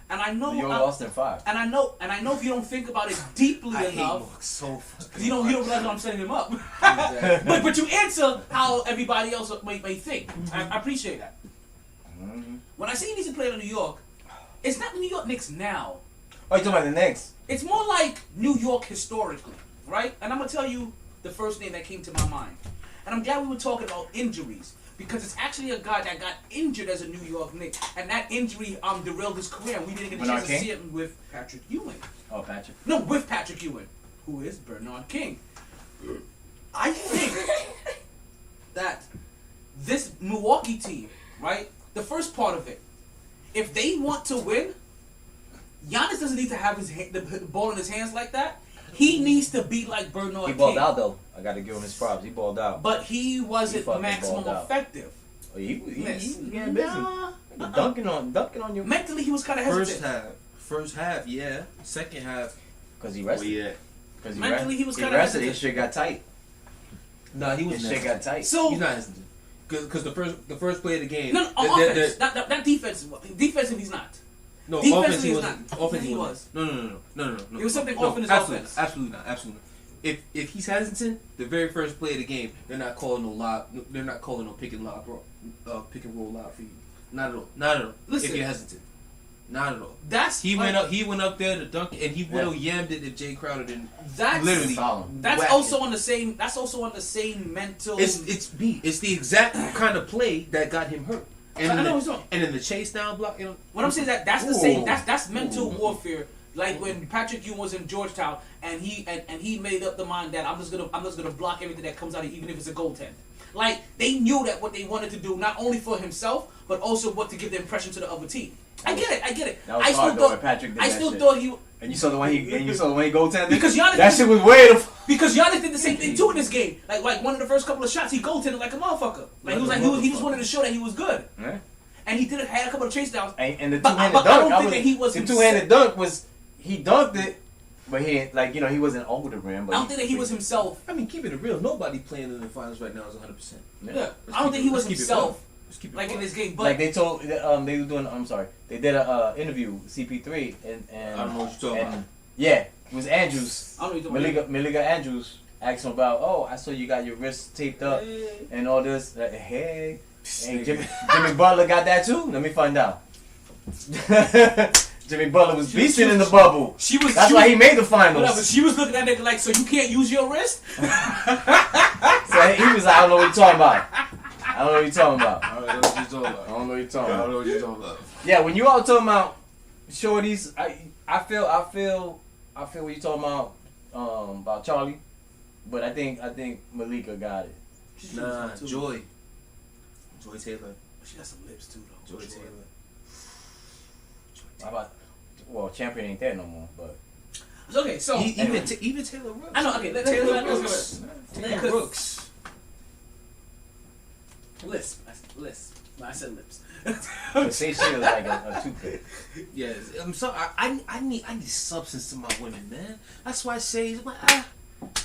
And I know New York lost in 5. And I know if you don't think about it deeply I enough, so you don't realize I'm setting them up. but you answer how everybody else may think. I appreciate that. When I say he needs to play in New York, it's not the New York Knicks now. Oh, you're talking about the Knicks? It's more like New York historically, right? And I'm gonna tell you the first name that came to my mind. And I'm glad we were talking about injuries, because it's actually a guy that got injured as a New York Knick, and that injury derailed his career, and we didn't get a chance to see it with Patrick Ewing. Oh, Patrick. No, with Patrick Ewing, who is Bernard King. I think that this Milwaukee team, right, the first part of it, if they want to win, Giannis doesn't need to have the ball in his hands like that. He needs to be like Bernard King. He balled out, though. I got to give him his props. He balled out. But he wasn't maximum effective. Oh, he getting busy. Dunking on you. Mentally, he was kind of hesitant. First half, yeah. Second half, because he rested. Well, yeah. Because mentally, he was kind of hesitant. His shit got tight. Nah, he was. His shit got tight. So he's not hesitant. Because the first play of the game. No, offense. Not defensive. Defensive, he's not. No, defensive, he wasn't. Offensive, he was. No. It was something off in his offense. Absolutely not. If he's hesitant, the very first play of the game, they're not calling no lob. They're not calling no pick and roll lob for you. Not at all. Listen, if you're hesitant, not at all. He went up there to dunk, and he would have yammed it if Jay Crowder didn't. That's literally. That's also on the same. That's also on the same mental. It's the exact kind of play that got him hurt. And I know and in the chase down block, what I'm saying is that's the same. That's mental warfare. Like when Patrick Ewing was in Georgetown, and he made up the mind that I'm just gonna block everything that comes out of, even if it's a goaltend. Like they knew that what they wanted to do, not only for himself, but also what to give the impression to the other team. I get it. That was hard though when Patrick did I that still shit. thought he. And you saw the way he goaltended? Because Giannis that shit was way the Because Giannis did the same thing too in this game. Like one of the first couple of shots, he goaltended like a motherfucker. Like he just wanted to show that he was good. Yeah. And he had a couple of chase downs. And the two-handed dunk, I don't think that he was the two-handed dunk was he dunked it, but he he wasn't over the rim. But I don't think that he was himself. I mean, keep it real. Nobody playing in the finals right now is 100%. Yeah. I don't think he was himself. Like in this game, but like they told they were doing. I'm sorry, they did a interview with CP3 and I don't know what you're talking about. Yeah, it was Andrews. I don't know what you're talking about. Miliga Andrews asked him about. Oh, I saw you got your wrist taped up and all this. Hey, and Jimmy Butler got that too. Let me find out. Jimmy Butler was beasting in the bubble. That's why he made the finals. Whatever. She was looking at that nigga like, so you can't use your wrist? So he was like, I don't know what you're talking about. I don't know what you're talking about. I don't know what you're talking about. I don't know what you're talking I about. don't know what you're talking about. Yeah, when you all talking about shorties, I feel what you're talking about Charlie, but I think Malika got it. Nah, Joy Taylor. She got some lips too though. Joy Taylor. How about Champion ain't there no more, but okay. So even Taylor Rooks. I know. Okay, Taylor Rooks. Lisp. I said lips. but say she was like a toothpick. Yes, I'm sorry. I need substance to my women, man. That's why I say,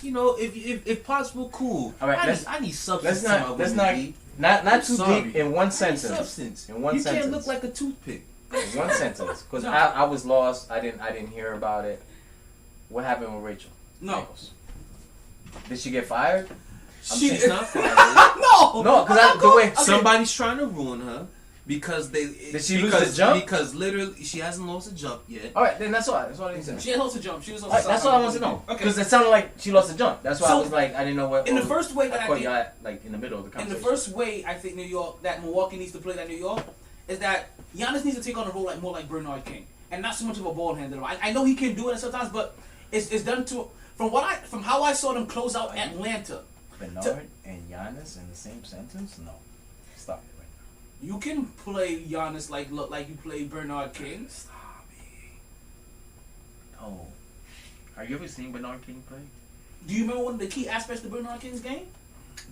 if possible, cool. All right, I need substance to my women. Not too sorry. deep in one sentence. Substance. In one you sentence. can't look like a toothpick. In one sentence, because I was lost. I didn't hear about it. What happened with Rachel? No. Did she get fired? She's not fired. No, because the way somebody's trying to ruin her because did she lose the jump? Because literally she hasn't lost a jump yet. All right, then that's all. That's all I need to know. She had lost a jump. She was. That's all I want to know. Because it sounded like she lost a jump. That's why I was like, I didn't know what. In the first way that I I caught think, you at, like in the middle of the conversation. In the first way, I think Milwaukee needs to play that New York, is that Giannis needs to take on a role more like Bernard King, and not so much of a ball handler. I know he can do it sometimes, but it's done to from how I saw them close out Atlanta. Bernard and Giannis in the same sentence? No, stop it right now. You can play Giannis like you play Bernard King. Stop it. No. Have you ever seen Bernard King play? Do you remember one of the key aspects of Bernard King's game?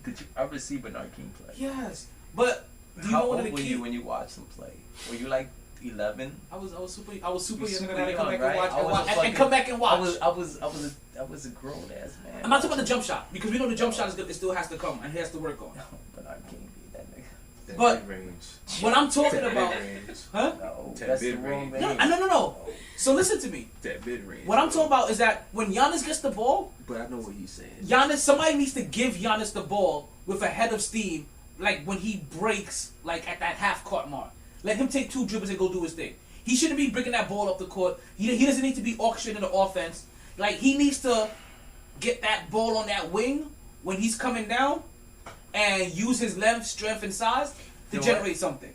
Did you ever see Bernard King play? Yes, but do you how know one old of the were key? you when you watched him play? Were you like 11? I was super young. Super And I had to come young, back right? and watch and come back and watch. I was a grown ass man. I'm not talking about the jump shot because we know the jump shot is good. It still has to come and he has to work on. Bernard King be that nigga. But what I'm talking about, huh? No, that's the wrong man. No. So listen to me. That mid range. What I'm talking about is that when Giannis gets the ball, but I know what he's saying. Somebody needs to give Giannis the ball with a head of steam, like when he breaks, like at that half court mark. Let him take 2 dribbles and go do his thing. He shouldn't be bringing that ball up the court. He doesn't need to be orchestrating the offense. Like he needs to get that ball on that wing when he's coming down and use his length, strength, and size to generate something.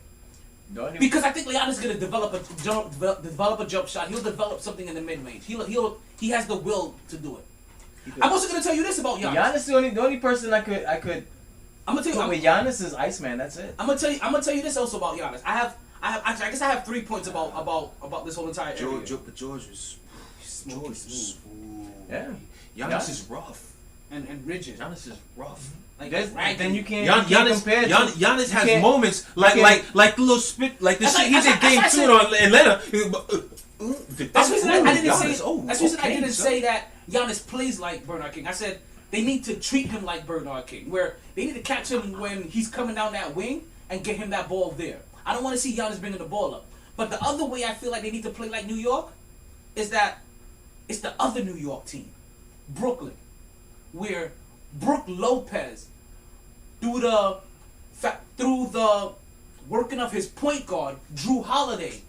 Because I think Giannis is gonna develop a jump shot. He'll develop something in the mid range. He has the will to do it. I'm also gonna tell you this about Giannis. Giannis the only person I could. I'm gonna tell you. With Giannis is Iceman. That's it. I'm gonna tell you this also about Giannis. I guess I have 3 points about this whole entire area. George was smooth. Yeah. Giannis is rough and rigid. Giannis is rough. Like then you can't. Giannis has moments like the little spit, like the shit he did game 2 on Atlanta. That's the reason I didn't say that Giannis plays like Bernard King. I said they need to treat him like Bernard King, where they need to catch him when he's coming down that wing and get him that ball there. I don't want to see Giannis bringing the ball up. But the other way I feel like they need to play like New York is that it's the other New York team, Brooklyn, where Brook Lopez, through the working of his point guard, Drew Holiday,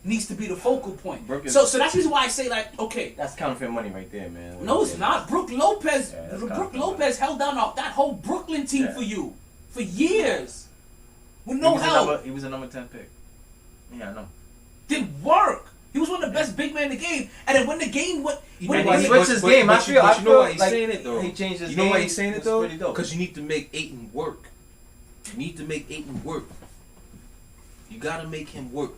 needs to be the focal point. So that's the reason why I say, like, okay. That's counterfeit money right there, man. No, it's not. Brook Lopez held down that whole Brooklyn team for you for years. With no help. He was a number 10 pick. Yeah, I know. Didn't work. He was one of the best big men in the game. And then when the game went... He switched his game. I feel you know why he's like saying it, though? He changed his game. You know why he's saying it, though? Pretty dope. Because you need to make Ayton work. You need to make Ayton work. You got to make him work.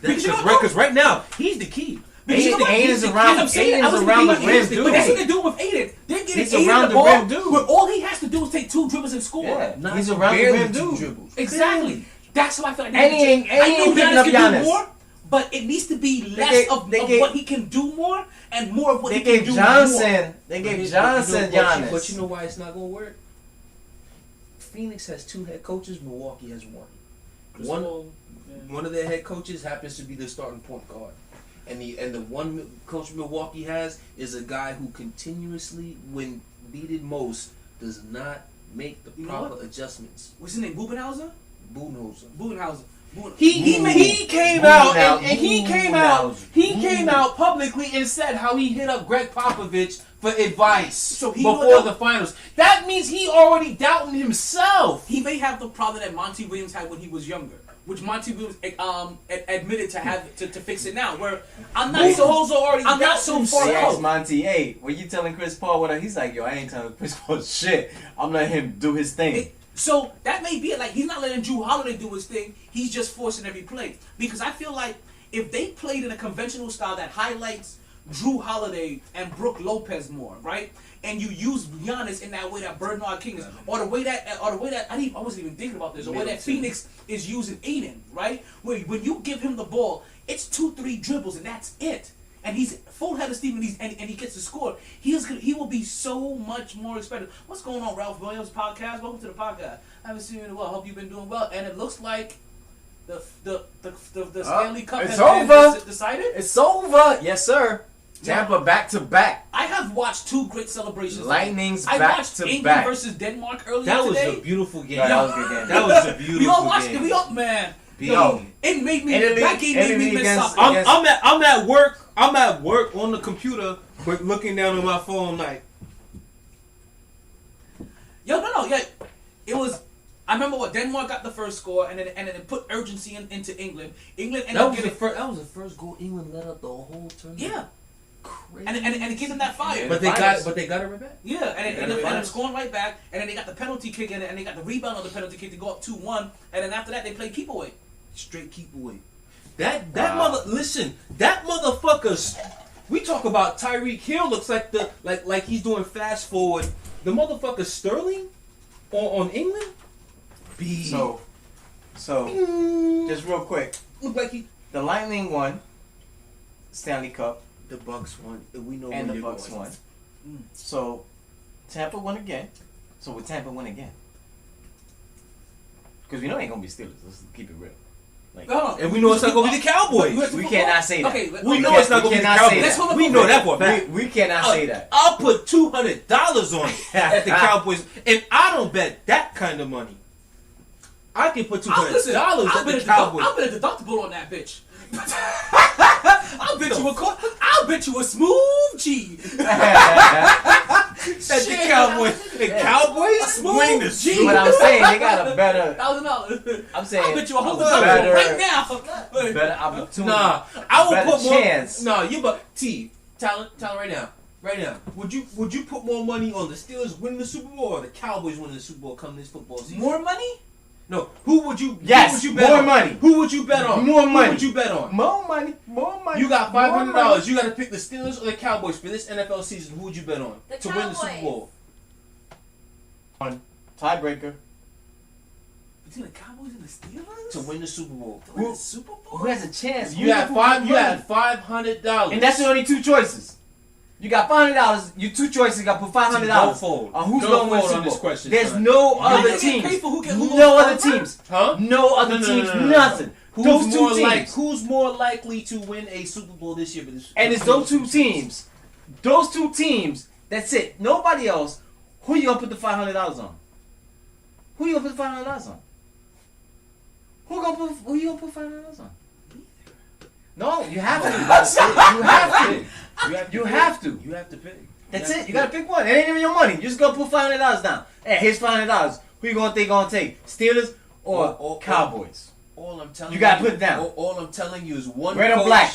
Because right now he's the key. Aiden's around the rim, dude. But that's what they're doing with Aiden. They're getting He's Aiden around the the ball, rim, dude. but all he has to do is take 2 dribbles and score. Yeah, he's around the rim, dude. Exactly. That's why I feel like I know Giannis can do more, but it needs to be less of what he can do more and more of what he can do more. They gave Johnson Giannis. But you know why it's not going to work? Phoenix has 2 head coaches. Milwaukee has 1. One of their head coaches happens to be the starting point guard. And the one coach Milwaukee has is a guy who continuously, when needed most, does not make the proper adjustments. What's his name? Budenholzer. He came out and he came out publicly and said how he hit up Greg Popovich for advice before the finals. That means he already doubting himself. He may have the problem that Monty Williams had when he was younger, which Monty Williams admitted to have to fix it now. Where I'm not so far out. Monty, hey, when you telling Chris Paul what he's like, yo, I ain't telling Chris Paul shit. I'm letting him do his thing. So that may be it. Like, he's not letting Drew Holiday do his thing. He's just forcing every play. Because I feel like if they played in a conventional style that highlights Drew Holiday and Brook Lopez more, right? And you use Giannis in that way that Bernard King is, or the way that I wasn't even thinking about this, the way that Phoenix is using Aiden, right? Where when you give him the ball, it's 2-3 dribbles and that's it. And he's full head of steam and he gets to score. He will be so much more expected. What's going on, Ralph Williams podcast? Welcome to the podcast. I haven't seen you in a while. Hope you've been doing well. And it looks like the Stanley Cup has been decided. It's over. Yes, sir. Tampa back to back. I have watched 2 great celebrations. Lightning's I back watched to England back versus Denmark earlier That was today. a beautiful game. That was a good game. That was a beautiful game. We all watched it. We all, man. It made me. That game made me miss something. I'm at work. I'm at work on the computer, but looking down on my phone like. Yeah. It was. I remember what Denmark got the first score, and then it put urgency into England. England ended up getting that was the first goal England let up the whole tournament. Yeah. Crazy. And it gave them that fire. But they got it right back. Yeah, and it ended up scoring right back, and then they got the penalty kick, and they got the rebound on the penalty kick to go up 2-1, and then after that they played keep away. Straight keep away. That motherfucker. We talk about Tyreek Hill looks like like he's doing fast forward. The motherfucker Sterling on England. So just real quick. Look like the Lightning won Stanley Cup. The Bucks won. We know and where the you're Bucks going. won. So Tampa won again. So will Tampa win again? Because we know it ain't gonna be Steelers. Let's keep it real. And we know it's not gonna be the Cowboys. We cannot say that. Okay, we know it's not gonna be the Cowboys. We know that for a fact. We cannot say that. I'll put $200 on it at the Cowboys, and I don't bet that kind of money. I can put $200 at the Cowboys. I'll bet a deductible on that bitch. I'll bet you a smooth G. At the Cowboys. The Cowboys winning the G. But I'm saying they got a better. $1,000. I'm saying I'll bet you $100 right now. Better opportunity. Nah, I would put more. Chance. Nah, talent right now. Right now, would you put more money on the Steelers winning the Super Bowl or the Cowboys winning the Super Bowl come this football season? More money? No. Who would you? Yes. Who would you bet more on? money. Who would you bet on? More money. Who would you bet on? More money. More money. You got $500. You got to pick the Steelers or the Cowboys for this NFL season. Who would you bet on to win the Super Bowl? One tiebreaker. Between the Cowboys and the Steelers? To win the Super Bowl. Who has a chance? You had $500. And that's the only 2 choices. You got $500. You 2 choices. You got to put $500 on who's going to win Super Bowl. There's no other teams. No other teams. Huh? No other teams. Nothing. Who's more likely to win a Super Bowl this year? And it's those 2 teams. Those 2 teams. That's it. Nobody else. Who you gonna put the $500 on? Who you gonna put $500 on? Who you gonna put $500 on? No, you have to. You have to. You have to pick. That's it. You gotta pick one. It ain't even your money. You just gotta put $500 down. Hey, here's $500. Who you gonna think gonna take? Steelers or Cowboys? All I'm telling you gotta put it down. All I'm telling you is one red coach. Or black.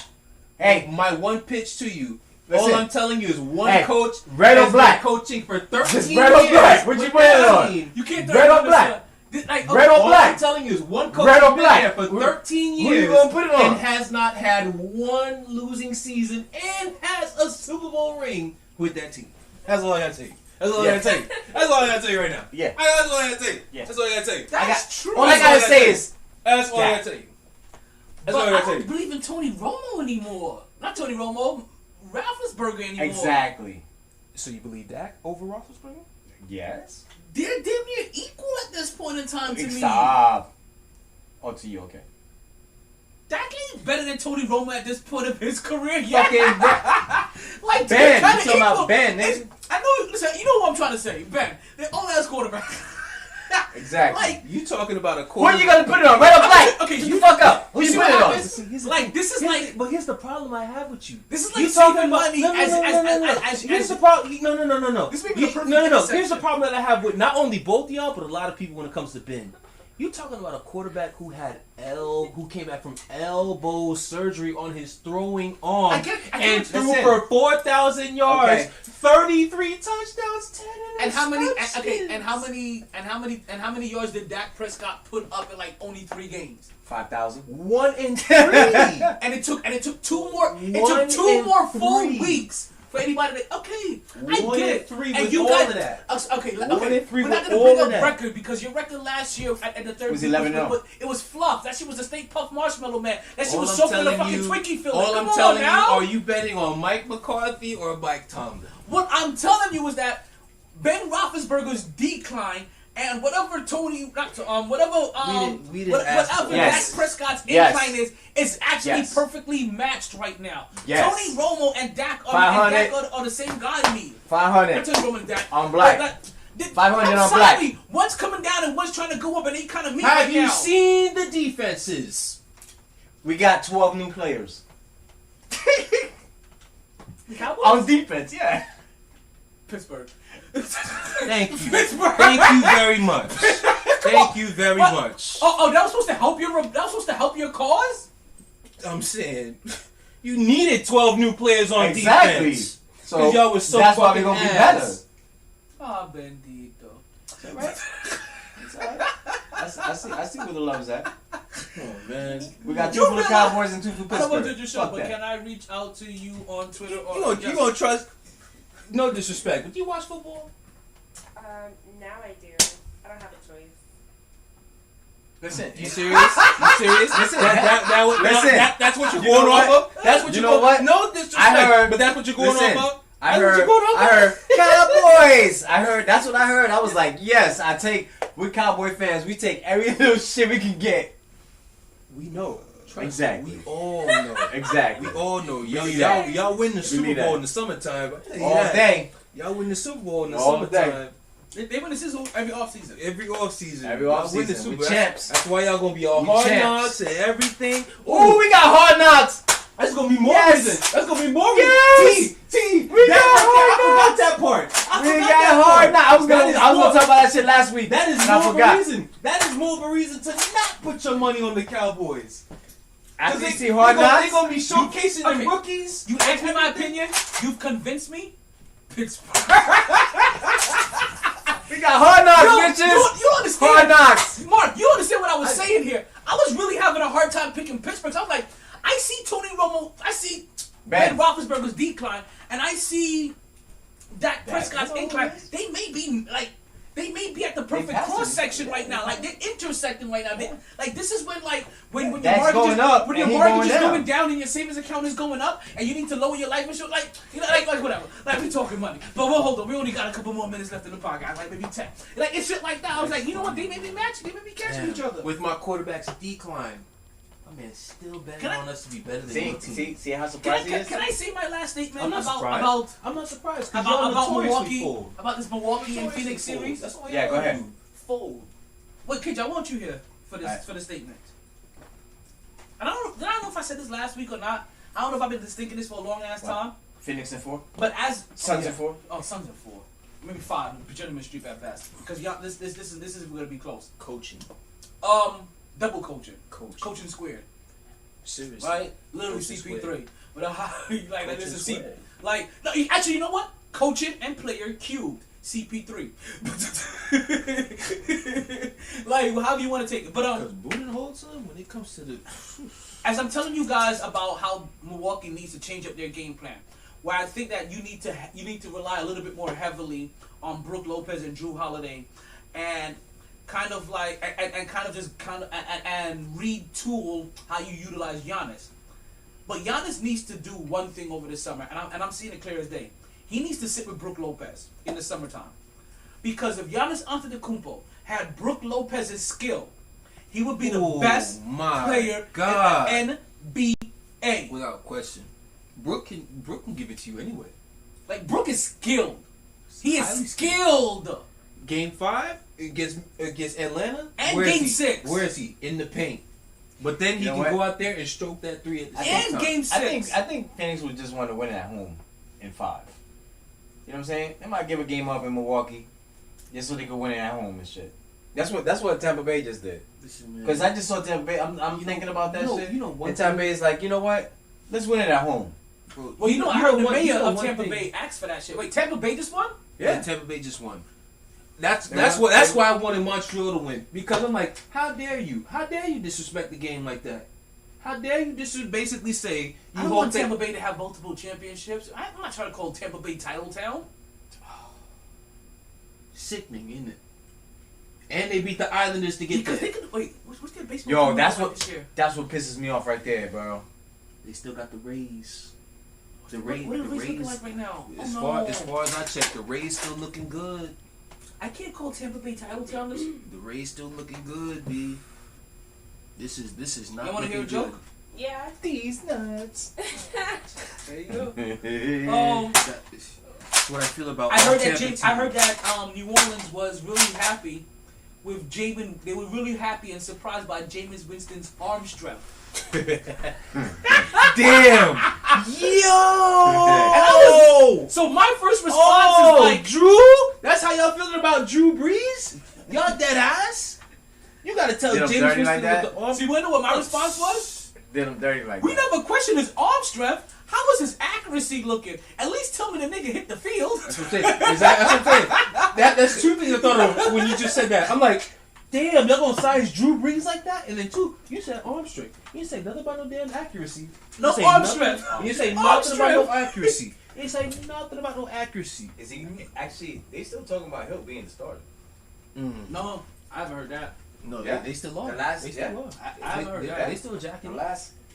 Hey, my one pitch to you. Listen. All I'm telling you is one coach. Red or black. Coaching for 13 years. Red or black. What you put it on? You can't red or black. Red or all black? I'm telling you is one coach Red or has been black? there for 13 Who you years gonna put it on? and has not had one losing season and has a Super Bowl ring with that team. That's all I gotta tell you. That's all I gotta tell you. That's all I gotta tell you right now. Yeah. That's all I gotta tell you. Yeah. That's all I gotta tell you. That's true. All I gotta say is that's all I gotta tell you. That's all I But I gotta tell don't you. believe in Tony Romo anymore. Not Tony Romo, Roethlisberger anymore. exactly. So you believe Dak over Roethlisberger? Yes. They're damn near equal at this point in time to me. Stop. Oh, to you, okay. Dak ain't better than Tony Romo at this point of his career yet. Fucking like Ben, they're you kinda talking about equal. Ben, It's- nigga? I know. Listen, you know what I'm trying to say. Ben, they're all ass quarterback. Exactly. Like You talking about a Who quarterback? you gonna put it on? Red or black? Okay, Shut you the fuck up. Who you you see put what it on? happens? Like this is like But here's the problem I have with you. this is You like talking saving about money no. Here's the problem. No. This may be You- the perfect no. intersection. Here's the problem that I have with not only both of y'all, but a lot of people when it comes to Ben. You talking about a quarterback who came back from elbow surgery on his throwing arm I get and what threw you're saying. for 4,000 yards, Okay. 33 touchdowns, 10 And how many? interceptions. Okay, and how many yards did Dak Prescott put up in like only 3 games? 5,000. 1 in 3. And it took 2 more. It One took 2 in more full 3. weeks for anybody to. Okay, I 1 get in it. 3 and with you all got of that. Okay, 1 okay. in 3 We're not with gonna all bring of up that. record because your record last year at the third Was week 11-0. it was fluff. That shit was a Stay Puft Marshmallow Man. That shit All was I'm soaked in the telling fucking you- Twinkie filling. All Come I'm on telling now. you, are you betting on Mike McCarthy or Mike Tomlin? What I'm telling you is that Ben Roethlisberger's decline and whatever we didn't ask for whatever Yes. Dak Prescott's Yes. incline is actually Yes. perfectly matched right now. Yes. Tony Romo and Dak are 500. are the same guy to me. 500. Tony Romo and Dak On black. But 500 I'm on sorry, black. one's coming down and one's trying to go up, and they kind of meet Have right you now. seen the defenses? We got 12 new players. The Cowboys? On defense, yeah. Pittsburgh. Thank you. Pittsburgh. Thank you very much. Thank you very What? much. Oh, that was supposed to help your cause? I'm saying you needed 12 new players on Exactly. defense. So 'Cause y'all was so that's why fucking we're gonna be ass. better. Ah, bendito. Is that right? It's all right. I see where the love is at. Oh man, We got 2 You for the realize- Cowboys and 2 for I don't want to Pittsburgh. do your show, Fuck but that. can I reach out to you on Twitter or you gonna trust? No disrespect, but do you watch football? Now I do. I don't have a choice. Listen, You serious? You serious? Listen, Listen, that's what you're You know going what? off of. That's what You you're know going. what? No disrespect, I heard- but that's what you're going listen, off of. I That's what you're going off I of. heard Cowboys. I heard that's what I heard. I was like, yes, we're Cowboy fans. We take every little shit we can get. We know. Trust me, Exactly. We all know. Exactly. We all know. need that. Y'all win the We Super need Bowl that. in the summertime. I tell you All that. day. Y'all win the Super Bowl in the All day. summertime. They win the season every offseason. Every offseason. Every Y'all win the offseason. Super We Bowl. champs. That's why y'all gonna be all We hard champs. knocks and everything. Ooh, we got hard knocks. That's gonna be more Yes. reason. That's gonna be more Yes. reason. T. We got hard I forgot knocks. that part. We got hard knocks. I was gonna talk about that shit last week. That is and I more of a forgot. reason. That is more of a reason to not put your money on the Cowboys. After you see hard They're knocks, gonna be showcasing Okay. the rookies. You asked me my opinion. You've convinced me. Pittsburgh. we got hard knocks, Yo, bitches. you understand? Hard knocks. Mark, you understand what I was saying here? I was really having a hard time picking Pittsburgh. So I was like, I see Tony Romo, I see Ben Roethlisberger's decline, and I see Dak Prescott's incline. They may be at the perfect cross section right now. Like they're intersecting right now. Like this is when when your That's mortgage going is, up, when and your he mortgage is going going down and your savings account is going up, and you need to lower your life insurance. Like whatever. Like we talking money. But well, hold on. We only got a couple more minutes left in the podcast. Like maybe 10. Like it's shit like that. I was like, you know what? They may be matching. They may be catching each other. With my quarterback's decline, my man's still betting on us to be better than your team. See how surprised he is? Can I say my last statement I'm not surprised. about I'm not surprised because y'all about notoriously Milwaukee, fold. about this Milwaukee and Notoriously Phoenix fold. series? That's all Yeah, y'all go ahead. do. Fold. Wait, KJ, I want you here for this Alright. for the statement. I don't know if I said this last week or not. I don't know if I've been just thinking this for a long ass time. Phoenix in 4. But as Suns in 4. Oh, Suns in 4. Maybe 5. Gentleman street at best. Because y'all, this is gonna be close. Coaching. Double coaching. Coaching. Coaching squared. Seriously. Right? Literally Coaching CP3. But like Coaching this is C. squared. Like no, actually, you know what? Coaching and player cubed. CP3. Like, however you want to take it. But Because Budenholzer, when it comes to the... as I'm telling you guys about how Milwaukee needs to change up their game plan, where I think that you need to rely a little bit more heavily on Brook Lopez and Drew Holiday, and kind of like and retool how you utilize Giannis. But Giannis needs to do one thing over the summer, and I'm seeing it clear as day. He needs to sit with Brook Lopez in the summertime, because if Giannis Antetokounmpo had Brook Lopez's skill, he would be the best player in the NBA. Without question. Brook can give it to you anyway. Like, Brook is skilled. He is skilled. Game 5 against Atlanta, and Game 6. Where is he? In the paint. But then he can go out there and stroke that 3 at the same time. Game 6. I think Phoenix would just want to win it at home in 5. You know what I'm saying? They might give a game up in Milwaukee just so they could win it at home and shit. That's what Tampa Bay just did. Because I just saw Tampa Bay. I'm thinking about that shit. And Tampa Bay is like, you know what? Let's win it at home. Well, I heard the mayor of Tampa Bay asked for that shit. Wait, Tampa Bay just won? Yeah, Tampa Bay just won. That's why I wanted Montreal to win, because I'm like, how dare you disrespect the game like that? How dare you just basically say you I don't want Tampa Bay to have multiple championships. I'm not trying to call Tampa Bay Title Town. Sickening, isn't it? And they beat the Islanders to get there. Wait, what's their baseball? Yo, that's what pisses me off right there, bro. They still got the Rays. What are the Rays looking like right now? As far as I check, the Rays still looking good. I can't call Tampa Bay Title Town this. The Rays still looking good, B. This is not. You want to hear a joke? Good. Yeah. These nuts. There you go. That's what I feel about. I heard that New Orleans was really happy with Jamin. They were really happy and surprised by Jameis Winston's arm strength. Damn! Yo! So my first response is like, Drew? That's how y'all feeling about Drew Brees? Y'all dead ass? You gotta tell James Winston like that? with the arm. See, you know what my response was? Did him dirty like We that. never questioned his arm strength. How was his accuracy looking? At least tell me the nigga hit the field. That's what I'm saying. That's what I'm saying. That's two things I thought of when you just said that. I'm like, damn, y'all gonna size Drew Brees like that? And then 2, you said arm strength. You didn't say nothing about no damn accuracy. No arm strength. You didn't say Arm nothing about no strength. accuracy. You didn't say nothing about no accuracy. Is he actually? They still talking about Hill being the starter. No, I haven't heard that. No, Yeah. they still are. The last- they still yeah. are. I haven't heard that. They still jacking. The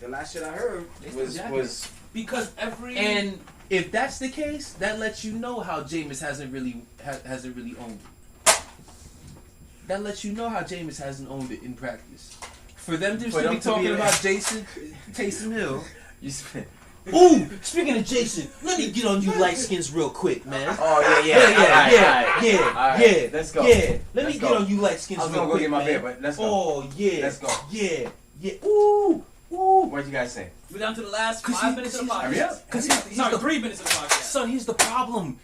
last shit I heard was Because every And if that's the case, that lets you know how Jameis hasn't really owned it. That lets you know how Jameis hasn't owned it in practice. For them to be talking about Taysom Hill. Ooh, speaking of Jason, let me get on you light skins real quick, man. Oh yeah. Let's go. Yeah, let me get on you light skins real quick, I was gonna go get my man. beer, but let's go. Oh yeah. Let's go. Yeah. Ooh. What'd you guys say? we're down to the last 5 minutes of the podcast. Sorry, 3 minutes of the podcast. Son, here's the problem.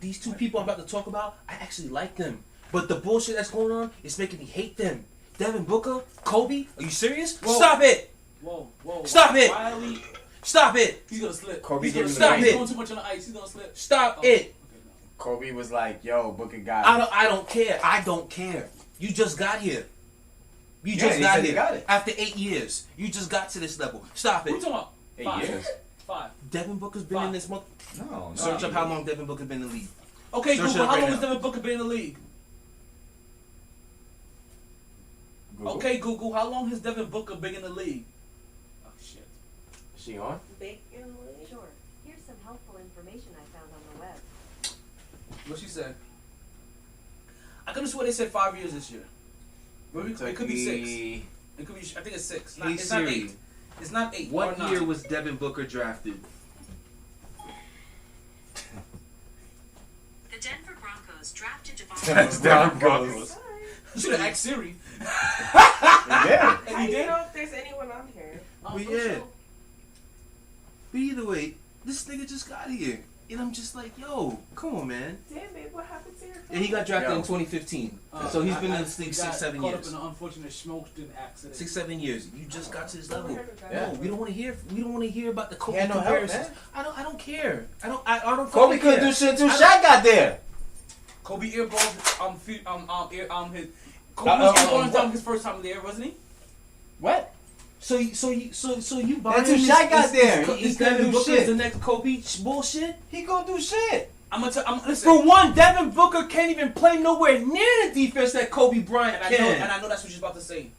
These 2 people I'm about to talk about, I actually like them. But the bullshit that's going on is making me hate them. Devin Booker, Kobe, are you serious? Whoa. Stop it! Whoa. Stop it! Why are we... Stop it! He's gonna slip. Kobe He's gonna gave him slip. the He's ring. going too much on the ice. He's gonna slip. Stop it! Okay, no. Kobe was like, "Yo, Booker got it." I don't care. I don't care. You just got here. You Yeah, just he got said he here. got it. After 8 years. You just got to this level. Stop Who you it. talking about? 8 5. years. 5. Devin Booker's been in this month. No. Search up how long Devin Booker's been in the league. Okay, Search it Google, up how right long now. has Devin Booker been in the league? Google. Okay, Google, how long has Devin Booker been in the league? Oh, shit. Is she on? Big in the league. Sure. Here's some helpful information I found on the web. What she said? I could have sworn they said 5 years this year. Maybe it could be 6. It could be. I think it's 6. Hey, It's not Siri. 8. It's not 8. What or 9. year was Devin Booker drafted? The Denver Broncos drafted Broncos. You should have asked Siri. Yeah. And I he don't did. know if there's anyone on here. But yeah. But either way, this nigga just got here. And I'm just like, yo, come on, man. Damn, babe, what happened to your phone? And he got drafted in 2015. So he's been in the league 6-7 Caught up years. in an unfortunate Schmolston accident. 6-7 years. You just got to this level. Yeah. No, we don't want to hear. We don't want to hear about the Kobe He had no help, comparisons. man. I don't care. I don't. Kobe fucking couldn't care. do shit until Shaq got there. Kobe airballed his. Kobe was airballing his first time there, wasn't he? What? So you buying That's who Shaq got there. He's Devin Devin Booker Booker is the next Kobe bullshit? He gonna do shit. Listen. For one, Devin Booker can't even play nowhere near the defense that Kobe Bryant and can. I know that's what you're about to say.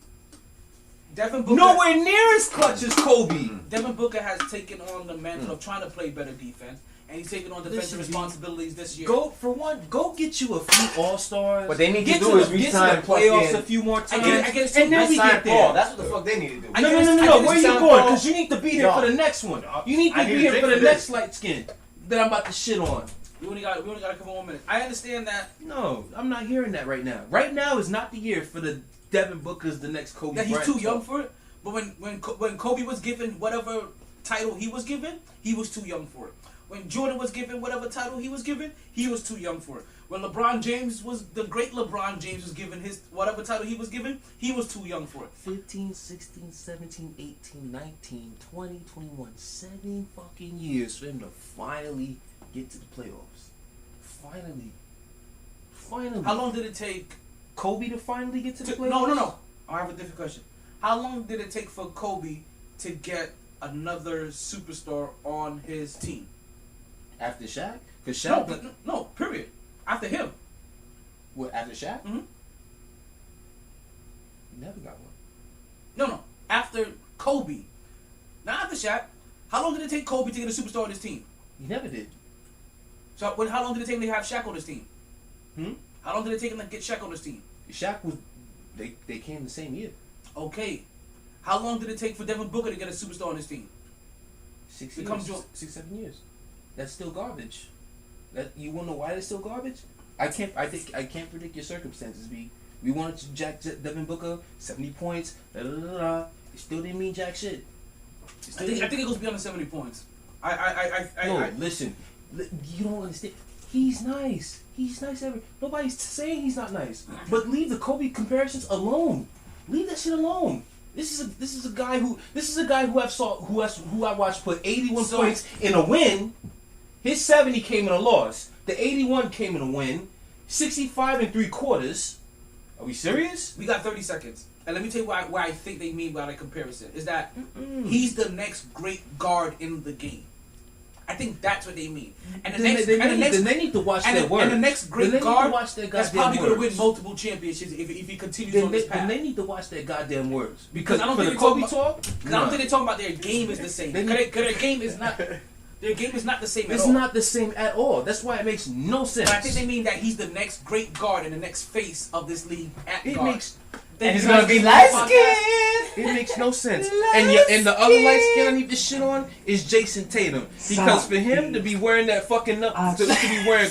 Devin Booker nowhere near as clutch as Kobe. Devin Booker has taken on the mantle of trying to play better defense, and he's taking on defensive responsibilities this year. Go get you a few All-Stars. What they need to do is re-sign playoffs a few more times. And then we get there. That's what the fuck they need to do. No. Where you going? Because you need to be here for the next one. You need to be here for the next light skin that I'm about to shit on. We only got a couple more minutes. I understand that. No, I'm not hearing that right now. Right now is not the year for the Devin Booker's the next Kobe. That he's too young for it. But when Kobe was given whatever title he was given, he was too young for it. When Jordan was given whatever title he was given, he was too young for it. When LeBron James was the great LeBron James was given his whatever title he was given, he was too young for it. 15, 16, 17, 18, 19, 20, 21, 7 fucking years for him to finally get to the playoffs. Finally. How long did it take Kobe to finally get to the playoffs? No. I have a different question. How long did it take for Kobe to get another superstar on his team? After Shaq? Because Shaq... No, period. After him. What, after Shaq? Mm-hmm. He never got one. No. After Kobe. Not after Shaq. How long did it take Kobe to get a superstar on his team? He never did. So how long did it take him to have Shaq on his team? How long did it take him to get Shaq on his team? Shaq was... They came the same year. Okay. How long did it take for Devin Booker to get a superstar on his team? 6 years. 6-7 years. That's still garbage. You wanna know why that's still garbage? I can't predict your circumstances, B. We wanted to jack Devin Booker 70 points. It still didn't mean jack shit. I think it goes beyond the 70 points. Listen. You don't understand. He's nice. He's nice. Nobody's saying he's not nice. But leave the Kobe comparisons alone. Leave that shit alone. This is a guy who I watched put 81 points in a win. His 70 came in a loss. The 81 came in a win. 65 3/4. Are we serious? We got 30 seconds. And let me tell you why I think they mean by the comparison. Is that he's the next great guard in the game. I think that's what they mean. And they need to watch their words. And the next great guard that's probably going to win multiple championships if he continues on this path. And they need to watch their goddamn words. Because I don't think I don't think they're talking about their game is the same. Because their game is not... Their game is not the same at all. It's not the same at all. That's why it makes no sense. But I think they mean that he's the next great guard and the next face of this league at guard. And he's gonna be light skinned. It makes no sense. And the other light skin I need to shit on is Jason Tatum. Because for him to be wearing that fucking to be wearing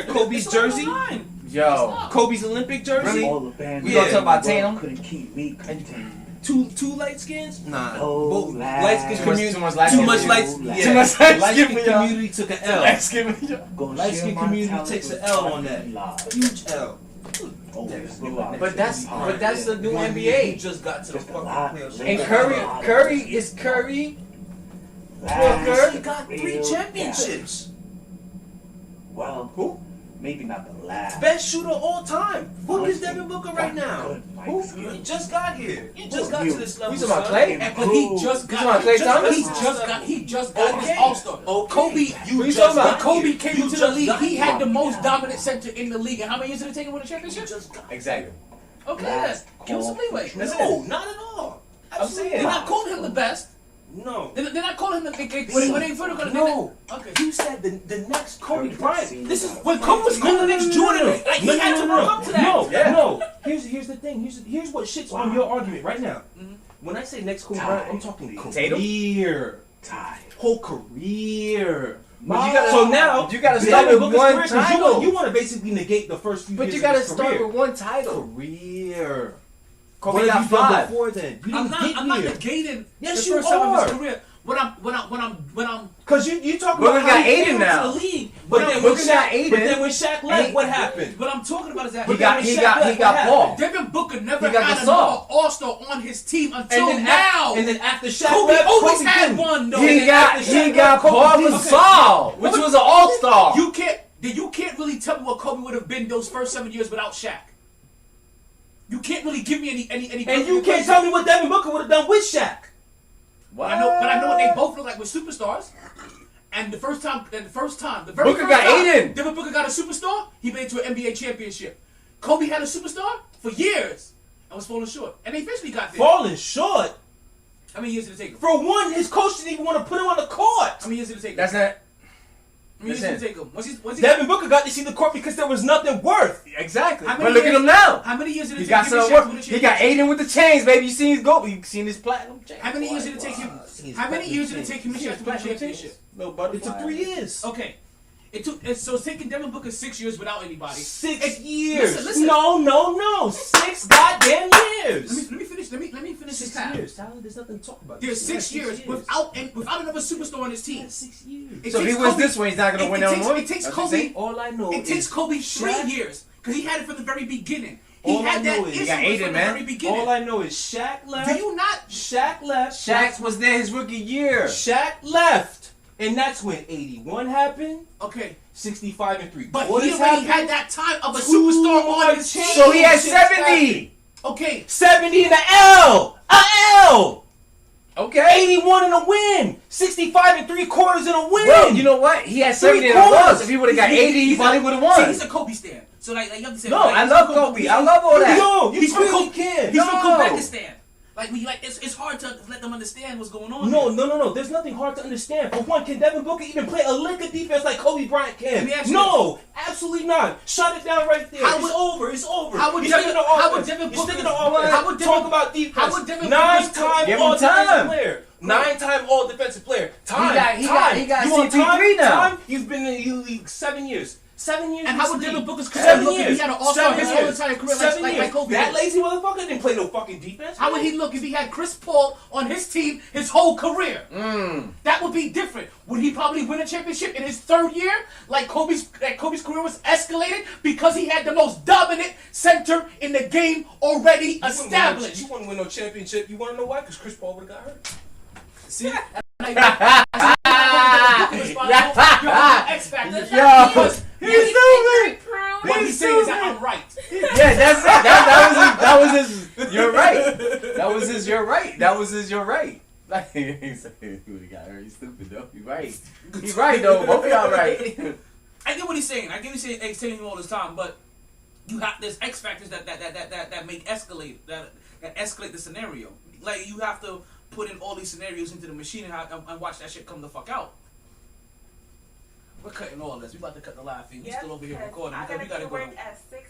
Kobe's jersey. Yo. Kobe's Olympic jersey. We gonna talk about Tatum. Couldn't keep me contained. Two light skins? Nah. Both light skin community. Too much light skin. Light skin community took an L. Light skin community takes an L on that. Huge L. But that's the new NBA. Just got to the fucking playoffs. And Curry. Curry got 3 championships. Well, who? Maybe not the last. Best shooter all time. Who is Devin Booker right now? Who? You just got here. You just got to this level. We talking about Clay? But he just got his All-Star. Kobe, Kobe came into the league. He had the most dominant center in the league. And how many years did it take him to win a championship? Exactly. Okay, give him some leeway. No, not at all. I'm saying. They're not calling him the best. No. They're not calling him the big. No. Okay. You said the next Kobe Bryant. This is when Kobe was calling the next Jordan. Like he had to work up to that. No. Here's the thing. Here's what shits on your argument right now. When I say next Kobe Bryant, I'm talking career. Whole career. So now you gotta start with one title. You want to basically negate the first few years. But you gotta start with one title. Career. Kobe got 5 before then. I'm not negating yes, the first time of his career. When I'm because you talking Booker about got how he Aiden came now. into the league, Booker got Aiden. But then when Shaq left, what happened? What I'm talking about is that he got Paul. Devin Booker never He got had Gasol. another All-Star on his team until now. And then after Shaq Kobe left, always Kobe had didn't. one though. He got Paul Gasol, which was an All-Star. You can't. then you can't really tell me what Kobe would have been those first 7 years without Shaq. You can't really give me any. And you can't tell me what Devin Booker would have done with Shaq. But I know what they both look like with superstars. And the very Booker first got time Aiden. Devin Booker got a superstar, he made it to an NBA championship. Kobe had a superstar for years and was falling short. And they eventually got there. Falling short? How many years did it take him? For one, his coach didn't even want to put him on the court. How many years did it take him? That's not... How many years did it take him? Once he Devin Booker got to see the court because there was nothing worth. Exactly. But look at him now. How many years did it He take got him? some work. He got Aiden with the chains, baby. You seen his gold? You seen his platinum chain? How many years did it take him? How many years did it take him to win a championship? No, but it took 3 years. Okay. So it's taking Devin Booker 6 years without anybody. 6 years. Listen. No. 6 goddamn years. Let me finish. Let me finish this 6 time. years. Tyler, there's nothing to talk about. There's 6 years without another superstar on his team. 6 years. So if he wins this one, he's not gonna win no more. It takes Kobe. All I know. It takes Kobe 3 years because he had it from the very beginning. He All had I that know is issue got from Aiden, the man. very beginning. All I know is Shaq left. Do you not? Shaq left. Shaq was there his rookie year. Shaq left. And that's when 81 happened. Okay. 65 and 3. But he already had that time of a superstar on his team. So he had 70. Okay. 70 in the L. A L. Okay. 81 in a win. 65 and 3/4 in a win. Well, you know what? He had 70 in a loss. If he would have got 80, he probably would have won. See, he's a Kobe stan. So like you have to say. No, like, I love Kobe. I love all that. Yo, He's from really can. He's from Kazakhstan. It's hard to let them understand what's going on. No. There's nothing hard to understand. For one, can Devin Booker even play a lick of defense like Kobe Bryant can? Let me ask you No, absolutely not. Shut it down right there. It's over. How would Devin Booker talk about defense? How would Devin Nine-time Give him all defensive time. player. 9-time all defensive player. Time. He got You want CP3 now. Time? You've been in the league 7 years. 7 years. And how would Devin Booker's career 7 look if years. he had an all-star 7 his years. whole entire career 7 like years. Kobe? That lazy motherfucker didn't play no fucking defense. How would he look if he had Chris Paul on his team his whole career? That would be different. Would he probably win a championship in his 3rd year? Like Kobe's career was escalated because he had the most dominant center in the game already established. You wouldn't win no championship. You want to know why? Because Chris Paul would have got hurt. See? X Factor. Because what he's saying is that I'm right. Yeah, that's it. That was his. You're right. That was his. You're right. That was his. You're right. Like he said, he would have got hurt. He's stupid though. You're right. He's right though. Both of y'all right. I get what he's saying. I get what he's saying. He's telling you all this time, but you have there's X factors that make escalate that escalate the scenario. Like you have to put in all these scenarios into the machine and watch that shit come the fuck out. We're cutting all this. We about to cut the live feed. We still over here recording because we gotta go. Work at 6